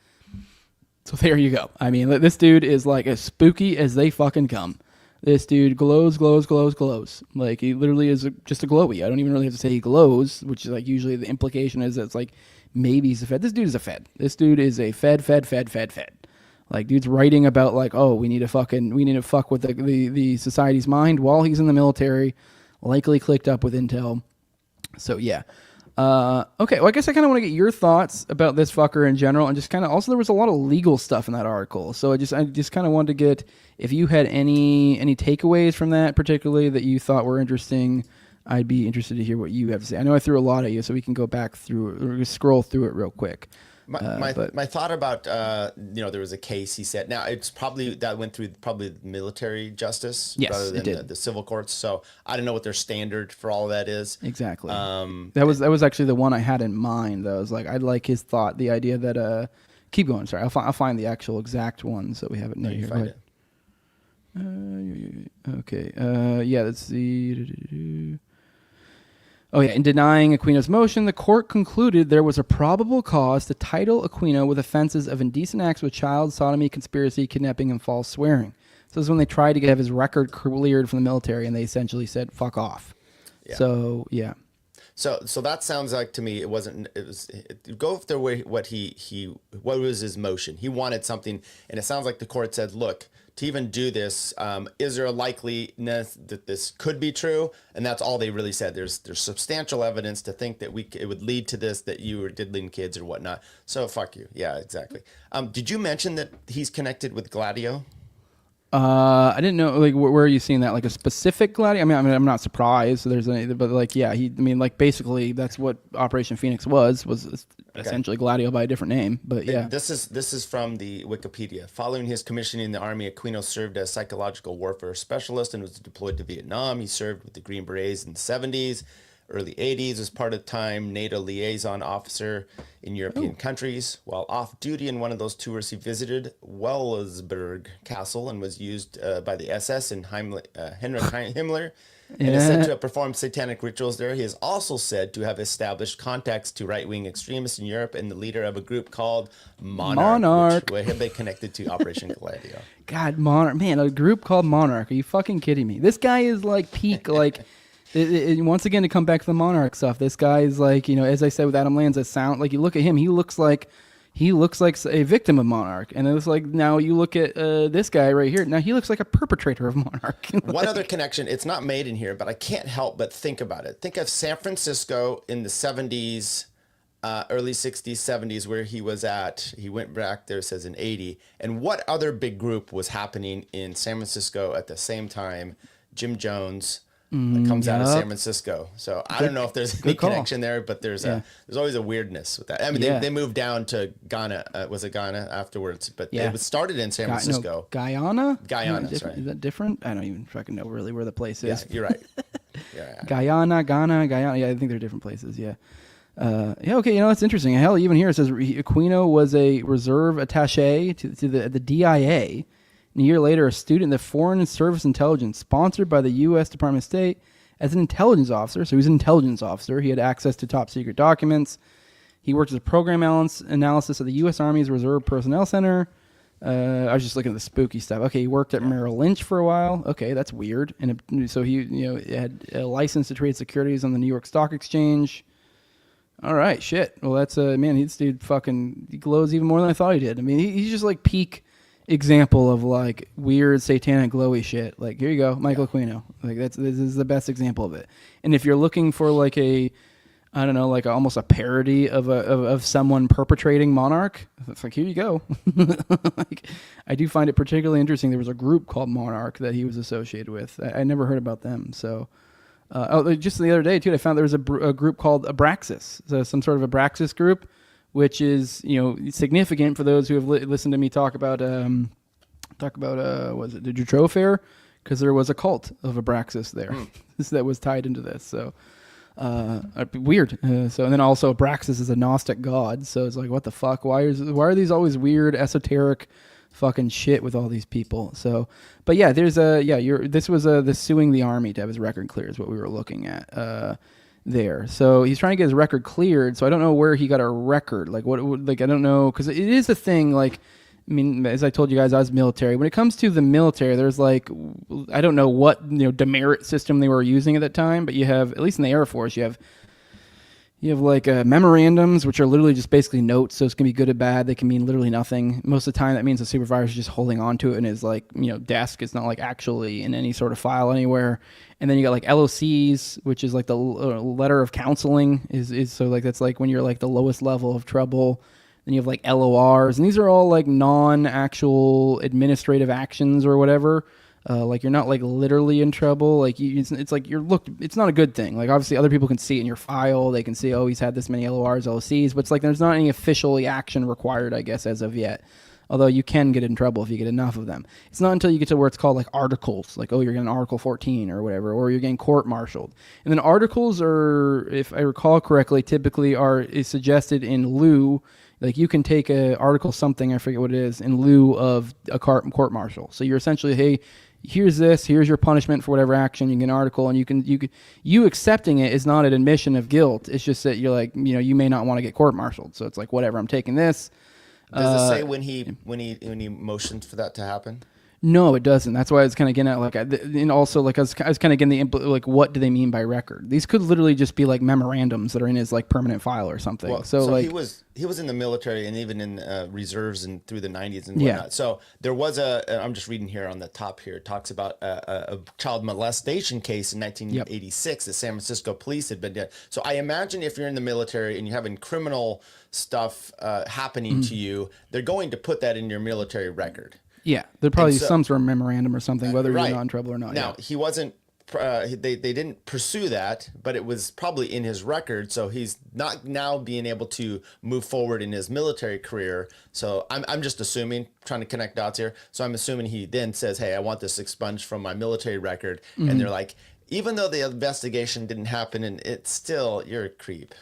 S5: So there you go. I mean, this dude is like as spooky as they fucking come. This dude glows. Like, he literally is just a glowy. I don't even really have to say he glows, which is like usually the implication is that it's like maybe he's a fed. This dude is a fed. This dude is a fed. Like, dude's writing about like, oh, we need to fuck with the society's mind while he's in the military, likely clicked up with intel. So yeah. Okay, well, I guess I kind of want to get your thoughts about this fucker in general, and just kind of also there was a lot of legal stuff in that article. So I just kind of wanted to get if you had any takeaways from that, particularly that you thought were interesting. I'd be interested to hear what you have to say. I know I threw a lot at you, so we can go back through or scroll through it real quick.
S1: My thought about there was a case he said. Now it's probably that went through probably military justice rather than the civil courts. So I don't know what their standard for all of that is
S5: exactly. That was actually the one I had in mind. Though I was like, I'd like his thought, the idea that keep going. Sorry, I'll find the actual exact one so we have it near here.
S1: Find it.
S5: Okay. Yeah. Let's see. Oh, yeah. In denying Aquino's motion, the court concluded there was a probable cause to title Aquino with offenses of indecent acts with child, sodomy, conspiracy, kidnapping, and false swearing. So this is when they tried to have his record cleared from the military, and they essentially said, fuck off. Yeah. So, yeah.
S1: So that sounds like to me, go through what was his motion. He wanted something, and it sounds like the court said, look, to even do this, is there a likeliness that this could be true? And that's all they really said. There's substantial evidence to think that it would lead to this, that you were diddling kids or whatnot. So fuck you. Yeah, exactly. Did you mention that he's connected with Gladio?
S5: I didn't know. Like, where are you seeing that? Like a specific Gladio? I mean, I'm not surprised. But like, yeah, basically, that's what Operation Phoenix was essentially Gladio by a different name. But yeah,
S1: this is from the Wikipedia. Following his commissioning in the Army, Aquino served as psychological warfare specialist and was deployed to Vietnam. He served with the Green Berets in the 70s. Early 80s, was part-time NATO liaison officer in European countries. While off-duty in one of those tours, he visited Wellsburg Castle and was used by the SS and Heinrich Himmler and is said to have performed satanic rituals there. He is also said to have established contacts to right-wing extremists in Europe and the leader of a group called Monarch. Which have they connected to Operation Gladio?
S5: God, Monarch. Man, a group called Monarch. Are you fucking kidding me? This guy is like peak, like... once again, to come back to the Monarch stuff, this guy is like, as I said with Adam Lanza, sound like you look at him, he looks like a victim of Monarch, and it's like now you look at this guy right here, now he looks like a perpetrator of Monarch.
S1: One other connection, it's not made in here, but I can't help but think about it. Think of San Francisco in the 70s, early 60s, 70s, where he was at. He went back there, it says in 80, and what other big group was happening in San Francisco at the same time? Jim Jones. Comes out of San Francisco, so I don't know if there's any connection there, but there's always a weirdness with that. I mean, they moved down to Ghana. Was it Ghana afterwards? But it was started in San Francisco.
S5: Guyana.
S1: That's right.
S5: Is that different? I don't even fucking know really where the place is.
S1: Yeah, you're right. Yeah.
S5: Guyana. Yeah, I think they're different places. Yeah. Okay. That's interesting. Hell, even here it says Aquino was a reserve attaché to the DIA. And a year later, a student in the Foreign Service Intelligence, sponsored by the U.S. Department of State, as an intelligence officer. So he was an intelligence officer. He had access to top secret documents. He worked as a program analysis at the U.S. Army's Reserve Personnel Center. I was just looking at the spooky stuff. Okay, he worked at Merrill Lynch for a while. Okay, that's weird. And so he had a license to trade securities on the New York Stock Exchange. All right, shit. Well, that's man. This dude he glows even more than I thought he did. I mean, he's just like peak example of like weird satanic glowy shit. Like, here you go, Michael Aquino. Like this is the best example of it. And if you're looking for like almost a parody of someone perpetrating Monarch, it's like, here you go. Like, I do find it particularly interesting. There was a group called Monarch that he was associated with. I never heard about them. So just the other day too, I found there was a group called Abraxas, so some sort of Abraxas group, which is significant for those who have listened to me talk about was it the Jutro Fair, because there was a cult of Abraxas there that was tied into this. So weird. And then also Abraxas is a Gnostic god, so it's like, what the fuck? Why are these always weird esoteric fucking shit with all these people? So, but yeah, there's this was the suing the army to have his record clear is what we were looking at. There, so he's trying to get his record cleared. So I don't know where he got a record. Like I don't know, because it is a thing. Like, I mean, as I told you guys, I was military. When it comes to the military, there's like, I don't know what demerit system they were using at that time, but you have, at least in the Air Force, you have You have like memorandums, which are literally just basically notes. So it's going to be good or bad. They can mean literally nothing. Most of the time, that means the supervisor is just holding on to it in his like, desk. It's not like actually in any sort of file anywhere. And then you got like LOCs, which is like the letter of counseling is so like, that's like when you're like the lowest level of trouble. Then you have like LORs, and these are all like non-actual administrative actions or whatever. Like you're not like literally in trouble. Like it's like it's not a good thing. Like obviously other people can see it in your file. They can see, oh, he's had this many LORs, LOCs, but it's like there's not any officially action required, I guess, as of yet. Although you can get in trouble if you get enough of them. It's not until you get to where it's called like articles, like, oh, you're getting Article 14 or whatever, or you're getting court-martialed. And then articles are, if I recall correctly, typically is suggested in lieu. Like you can take a article something, I forget what it is, in lieu of a court-martial. So you're essentially, hey, here's your punishment for whatever action. You get an article, and you accepting it is not an admission of guilt. It's just that you're like, you may not want to get court-martialed. So it's like, whatever, I'm taking this.
S1: Does it say when he motioned for that to happen?
S5: No, it doesn't. That's why I was kind of getting at, like, and also, like, I was kind of getting like, what do they mean by record? These could literally just be like memorandums that are in his like permanent file or something.
S1: Well, so like he was in the military and even in reserves and through the 90s and whatnot. So there was I'm just reading here on the top here. It talks about a child molestation case in 1986 that San Francisco police had been done. So I imagine if you're in the military and you're having criminal stuff happening to you, they're going to put that in your military record.
S5: Yeah, there'd probably be some sort of memorandum or something, whether you're not in trouble or not.
S1: Now, he wasn't, they didn't pursue that, but it was probably in his record, so he's not now being able to move forward in his military career. So I'm just assuming, trying to connect dots here, so I'm assuming he then says, hey, I want this expunged from my military record, and they're like, even though the investigation didn't happen, and it's still, you're a creep.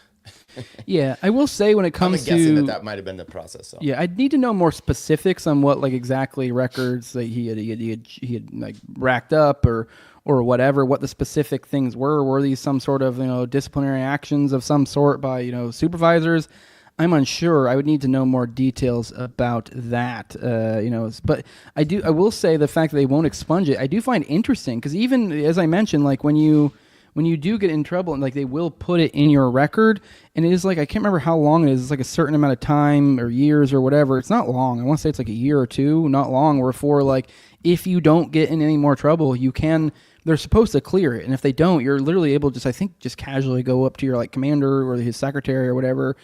S5: Yeah, I will say when it comes
S1: I'm guessing that might have been the process. So.
S5: Yeah, I'd need to know more specifics on what like exactly records that he had like racked up or whatever. What the specific things were. Were these some sort of disciplinary actions of some sort by supervisors? I'm unsure. I would need to know more details about that. But I will say the fact that they won't expunge it, I do find interesting because even as I mentioned, like when you do get in trouble and like they will put it in your record, and it is like, I can't remember how long it is. It's like a certain amount of time or years or whatever. It's not long. I want to say it's like a year or two, not long, where for like, if you don't get in any more trouble, they're supposed to clear it. And if they don't, you're literally able to just casually go up to your like commander or his secretary or whatever,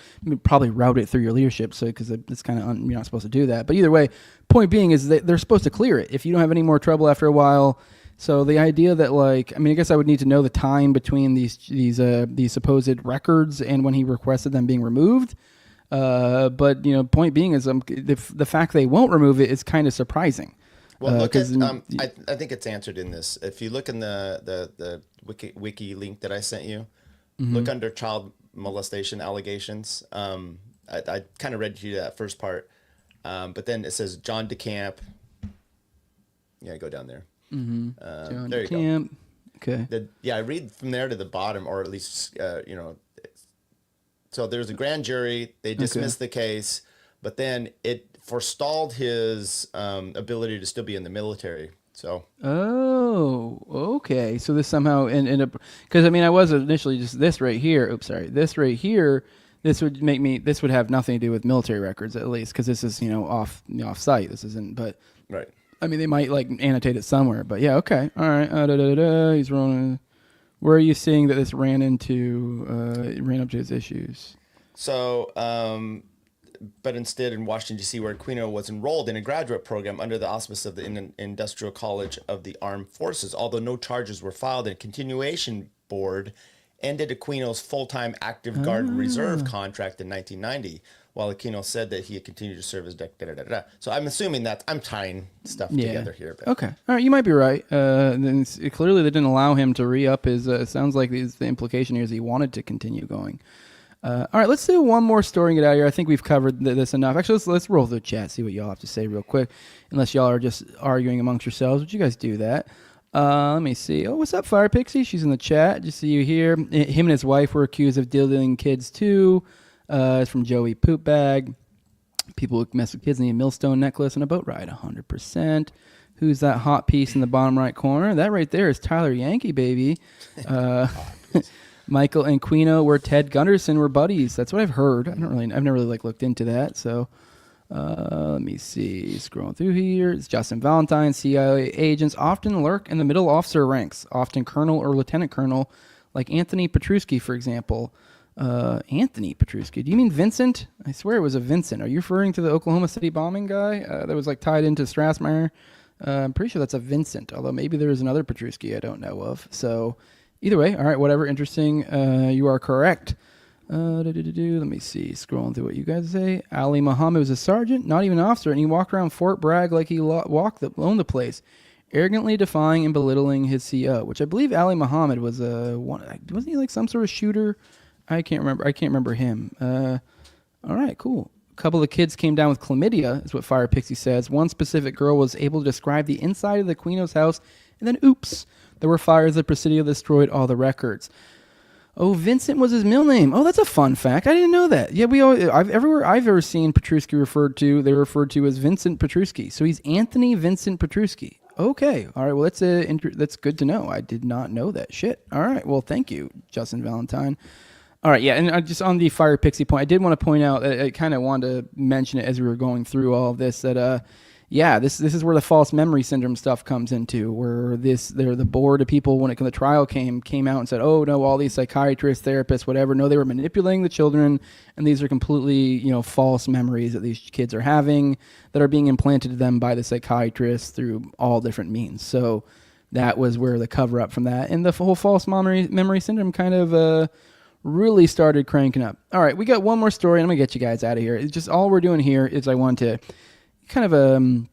S5: probably route it through your leadership. So, cause it's kind of, you're not supposed to do that. But either way, point being is that they're supposed to clear it. If you don't have any more trouble after a while. So the idea that like, I mean, I guess I would need to know the time between these supposed records and when he requested them being removed. But point being is the fact they won't remove it is kind of surprising.
S1: Well, look at I think it's answered in this. If you look in the wiki link that I sent you, look under child molestation allegations. I kind of read to you that first part, but then it says John DeCamp. Yeah, go down there.
S5: John
S1: there you
S5: DeCamp.
S1: go.
S5: Okay.
S1: I read from there to the bottom, or at least So there's a grand jury. They dismissed the case, but then it forestalled his ability to still be in the military. So. Oh,
S5: okay. So this somehow because I mean I was initially just this right here. Oops, sorry. This right here. This would This would have nothing to do with military records at least, because this is off site. This isn't. But
S1: right.
S5: I mean, they might like annotate it somewhere, but yeah, okay, all right. He's rolling. Where are you seeing that this ran up to his issues?
S1: So, but instead in Washington, D.C., where Aquino was enrolled in a graduate program under the auspice of the Industrial College of the Armed Forces, although no charges were filed, a continuation board ended Aquino's full-time active guard reserve contract in 1990. While Aquino said that he had continued to serve as So I'm assuming that I'm tying stuff together here. But.
S5: Okay. All right. You might be right. Then clearly they didn't allow him to re-up his, sounds like the implication here is he wanted to continue going. All right. Let's do one more story and get out of here. I think we've covered this enough. Actually, let's roll through the chat, see what y'all have to say real quick. Unless y'all are just arguing amongst yourselves. Would you guys do that? Let me see. Oh, what's up, Fire Pixie? She's in the chat. Just see you here. Him and his wife were accused of dealing kids too. It's from Joey Poopbag. People who mess with kids need a millstone necklace and a boat ride, 100%. Who's that hot piece in the bottom right corner? That right there is Tyler Yankee, baby. Michael and Aquino were Ted Gunderson were buddies. That's what I've heard. I've never really looked into that. So let me see. Scrolling through here. It's Justin Valentine. CIA agents often lurk in the middle officer ranks, often colonel or lieutenant colonel, like Anthony Petruski, for example. Anthony Petruski. Do you mean Vincent? I swear it was a Vincent. Are you referring to the Oklahoma City bombing guy that was like tied into Strassmeyer? I'm pretty sure that's a Vincent, although maybe there is another Petruski I don't know of. So either way, all right, whatever. Interesting. You are correct. Let me see. Scrolling through what you guys say. Ali Muhammad was a sergeant, not even an officer, and he walked around Fort Bragg like he owned the place, arrogantly defying and belittling his CO, which I believe Ali Muhammad was wasn't he like some sort of shooter? I can't remember him. All right, cool. A couple of kids came down with chlamydia, is what Fire Pixie says. One specific girl was able to describe the inside of the Aquino's house, and then oops, there were fires that Presidio destroyed all the records. Oh, Vincent was his middle name. Oh, that's a fun fact. I didn't know that. Yeah, everywhere I've ever seen Petruski they referred to as Vincent Petruski. So he's Anthony Vincent Petruski. Okay. All right. Well, that's good to know. I did not know that shit. All right. Well, thank you, Justin Valentine. All right, yeah, and just on the Fire Pixie point, I did want to point out, I kind of wanted to mention it as we were going through all of this, that, this is where the false memory syndrome stuff comes into, where the board of people, when the trial came out and said, oh, no, all these psychiatrists, therapists, whatever, no, they were manipulating the children, and these are completely, false memories that these kids are having that are being implanted to them by the psychiatrists through all different means. So that was where the cover-up from that, and the whole false memory syndrome kind of... really started cranking up. All right, we got one more story, and I'm going to get you guys out of here. It's just all we're doing here is I want to kind of,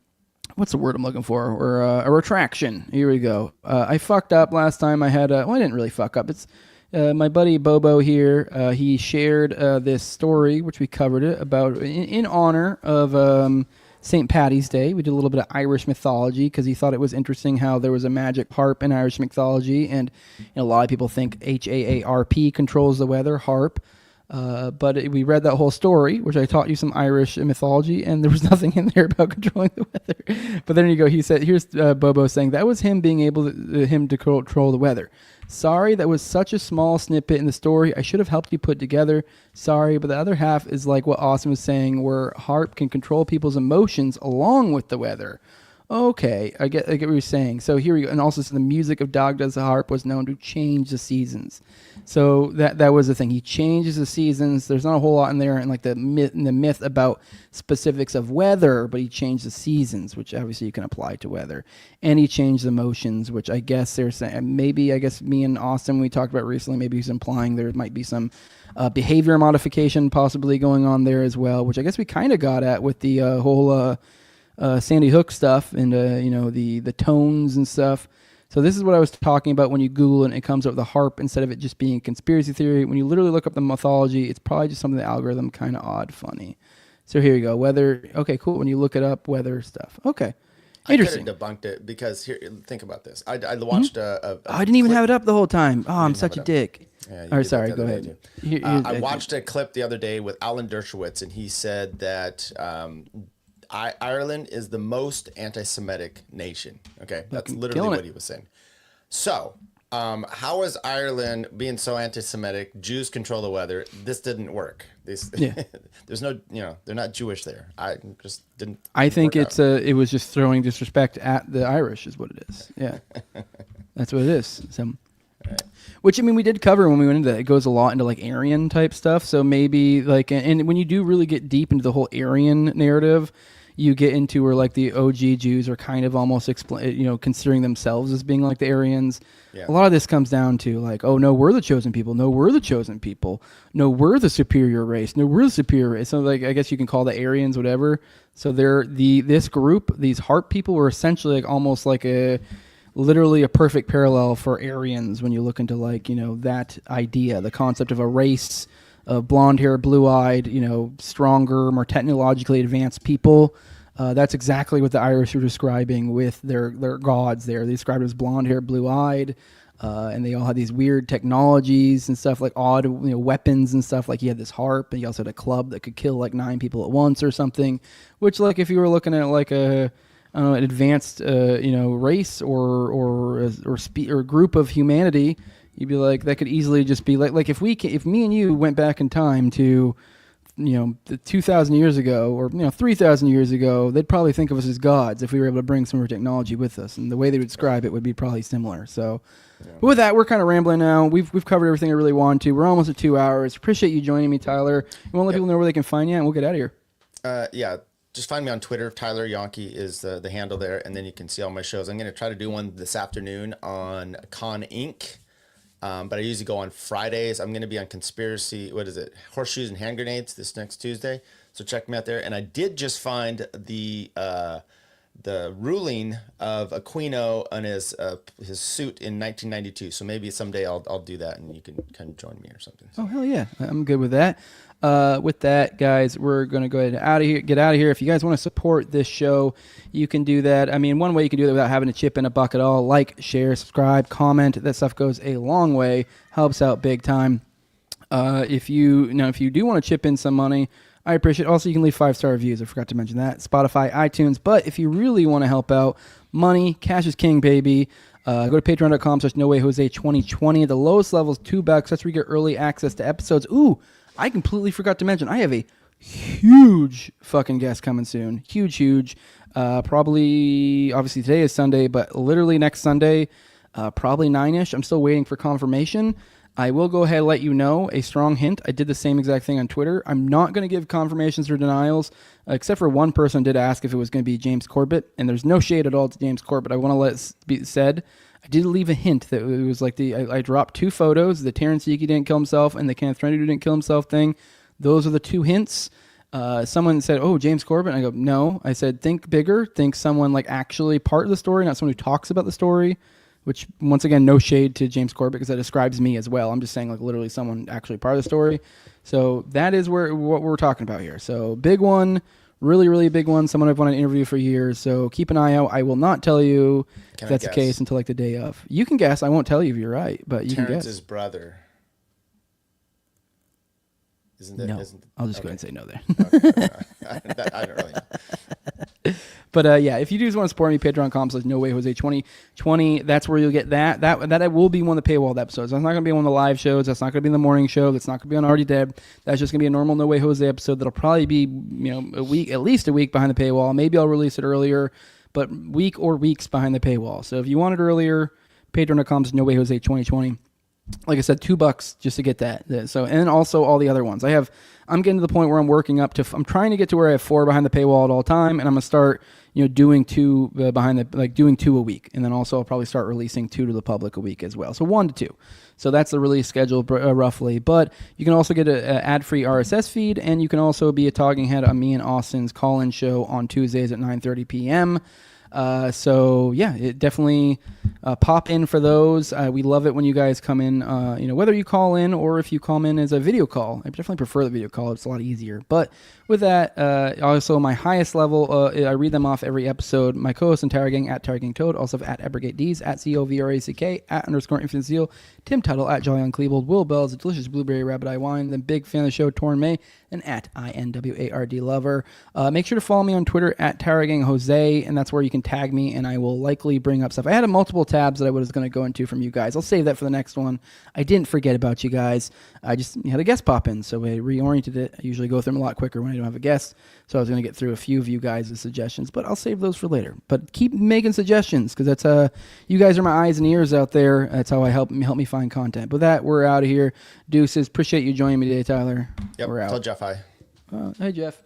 S5: what's the word I'm looking for? Or a retraction. Here we go. I fucked up last time. I didn't really fuck up. It's my buddy Bobo here. He shared this story, which we covered it, about in honor of St. Paddy's Day. We did a little bit of Irish mythology because he thought it was interesting how there was a magic harp in Irish mythology, and a lot of people think HAARP controls the weather, harp. But we read that whole story, which I taught you some Irish mythology, and there was nothing in there about controlling the weather. But then you go, he said, here's Bobo saying, that was him being able to control the weather. Sorry, that was such a small snippet in the story. I should have helped you put together. Sorry, but the other half is like what Austin was saying, where harp can control people's emotions along with the weather. Okay, I get what you're saying. So here we go. And also, so the music of Dog Does the Harp was known to change the seasons. So that was the thing. He changes the seasons. There's not a whole lot in there, and like the myth about specifics of weather, but he changed the seasons, which obviously you can apply to weather. And he changed the motions, which I guess they're saying, maybe, I guess me and Austin, we talked about recently, maybe he's implying there might be some behavior modification possibly going on there as well, which I guess we kind of got at with the whole... Sandy Hook stuff and the tones and stuff. So this is what I was talking about when you Google it and it comes up with a harp instead of it just being a conspiracy theory. When you literally look up the mythology, it's probably just something the algorithm kind of odd, funny. So here you go. Weather. Okay, cool. When you look it up, weather stuff. Okay. Interesting.
S1: I could have debunked it because here, think about this. I watched
S5: I didn't even have it up the whole time. Oh, I'm such a dick.
S1: Yeah,
S5: all right, sorry. Go ahead.
S1: I watched a clip the other day with Alan Dershowitz, and he said that Ireland is the most anti-Semitic nation. Okay, that's literally what he was saying. So, how is Ireland being so anti-Semitic? Jews control the weather. This didn't work. There's no, they're not Jewish there. I just didn't.
S5: I think it was just throwing disrespect at the Irish, is what it is. Yeah, that's what it is. So. Right. Which, I mean, we did cover when we went into that. It goes a lot into like Aryan type stuff. So maybe like, and when you do really get deep into the whole Aryan narrative, you get into where like the OG Jews are kind of almost considering themselves as being like the Aryans. Yeah. A lot of this comes down to like, oh no, we're the chosen people. No, we're the chosen people. No, we're the superior race. No, we're the superior race. So like, I guess you can call the Aryans whatever. So this group, these HAARP people, were essentially like almost like literally a perfect parallel for Aryans when you look into like, that idea, the concept of a race of blonde hair, blue-eyed, stronger, more technologically advanced people. That's exactly what the Irish are describing with their gods there. They describe it as blonde hair, blue-eyed, and they all had these weird technologies and stuff, like odd weapons and stuff. Like he had this harp, and he also had a club that could kill like 9 people at once or something, which like if you were looking at like an advanced race or group of humanity, you'd be like, that could easily just be like if me and you went back in time to, 2,000 years ago or 3,000 years ago, they'd probably think of us as gods if we were able to bring some of our technology with us, and the way they would describe it would be probably similar. So, but with that, we're kind of rambling now. We've covered everything I really wanted to. We're almost at 2 hours. Appreciate you joining me, Tyler. You want to let people know where they can find you, and we'll get out of here.
S1: Yeah, just find me on Twitter. Tyler Yankee is the handle there, and then you can see all my shows. I'm going to try to do one this afternoon on Con Inc., but I usually go on Fridays. I'm going to be on Conspiracy, Horseshoes and Hand Grenades this next Tuesday. So check me out there. And I did just find the ruling of Aquino on his suit in 1992. So maybe someday I'll do that, and you can kind of join me or something.
S5: Oh, hell yeah. I'm good with that. With that, guys, we're going to go ahead and get out of here. If you guys want to support this show, you can do that. I mean, one way you can do that without having to chip in a buck at all, like, share, subscribe, comment. That stuff goes a long way, helps out big time. If you do want to chip in some money, I appreciate it. Also, you can leave 5-star reviews. I forgot to mention that. Spotify, iTunes. But if you really want to help out, money, cash is king, baby. Go to patreon.com/NoWayJose2020. The lowest level is $2. That's where you get early access to episodes. Ooh, I completely forgot to mention, I have a huge fucking guest coming soon. Huge. Probably, obviously today is Sunday, but literally next Sunday, probably 9-ish. I'm still waiting for confirmation. I will go ahead and let you know, a strong hint. I did the same exact thing on Twitter. I'm not going to give confirmations or denials, except for one person did ask if it was going to be James Corbett, and there's no shade at all to James Corbett. I want to let it be said. I did leave a hint that it was like I dropped 2 photos, the Terrence Yeaky didn't kill himself and the Kenneth Rennie didn't kill himself thing. Those are the 2 hints. Someone said, oh, James Corbett. And I go, no. I said, think bigger. Think someone like actually part of the story, not someone who talks about the story. Which, once again, no shade to James Corbett because that describes me as well. I'm just saying, like, literally someone actually part of the story. So that is what we're talking about here. So big one, really, really big one. Someone I've wanted to interview for years. So keep an eye out. I will not tell you if that's the case until, like, the day of. You can guess. I won't tell you if you're right, but you can guess.
S1: Terrence's brother. Isn't that?
S5: No. I'll just go ahead and say no there.
S1: Okay. I don't really know.
S5: But yeah, if you do just want to support me, patreon.com/NoWayJose2020. That's where you'll get that. That will be one of the paywalled episodes. That's not going to be one of the live shows. That's not going to be in the morning show. That's not going to be on Already Dead. That's just going to be a normal No Way Jose episode that'll probably be at least a week behind the paywall. Maybe I'll release it earlier, but week or weeks behind the paywall. So if you want it earlier, patreon.com/NoWayJose2020. Like I said, $2 just to get that. So, and also all the other ones. I'm getting to the point where I'm working up to. I'm trying to get to where I have 4 behind the paywall at all time, and I'm gonna start, doing 2 doing 2 a week, and then also I'll probably start releasing 2 to the public a week as well. So 1 to 2. So that's the release schedule roughly. But you can also get an ad-free RSS feed, and you can also be a talking head on me and Austin's call-in show on Tuesdays at 9:30 p.m. So yeah, it definitely pop in for those. We love it when you guys come in, whether you call in or if you come in as a video call. I definitely prefer the video call. It's a lot easier. But with that, also my highest level, I read them off every episode. My co-host and Tower Gang at Tower Gang Toad, also at AbragateDs, at COVRACK, at _Infinite Seal, Tim Tuttle, at Jolly on Cleveland, Will Bell's, a delicious blueberry rabbit eye wine, then big fan of the show, Torn May, and at INWARD Lover. Make sure to follow me on Twitter at Tower Gang Jose, and that's where you can tag me, and I will likely bring up stuff. I had multiple tabs that I was going to go into from you guys. I'll save that for the next one. I didn't forget about you guys. I just had a guest pop in, so I reoriented it. I usually go through them a lot quicker when I don't have a guest, so I was going to get through a few of you guys' suggestions, but I'll save those for later. But keep making suggestions, because that's you guys are my eyes and ears out there. That's how I help me find content. But that, we're out of here. Deuces. Appreciate you joining me today, Tyler.
S1: Yep.
S5: We're out.
S1: Tell Jeff hi.
S5: Hey, Jeff.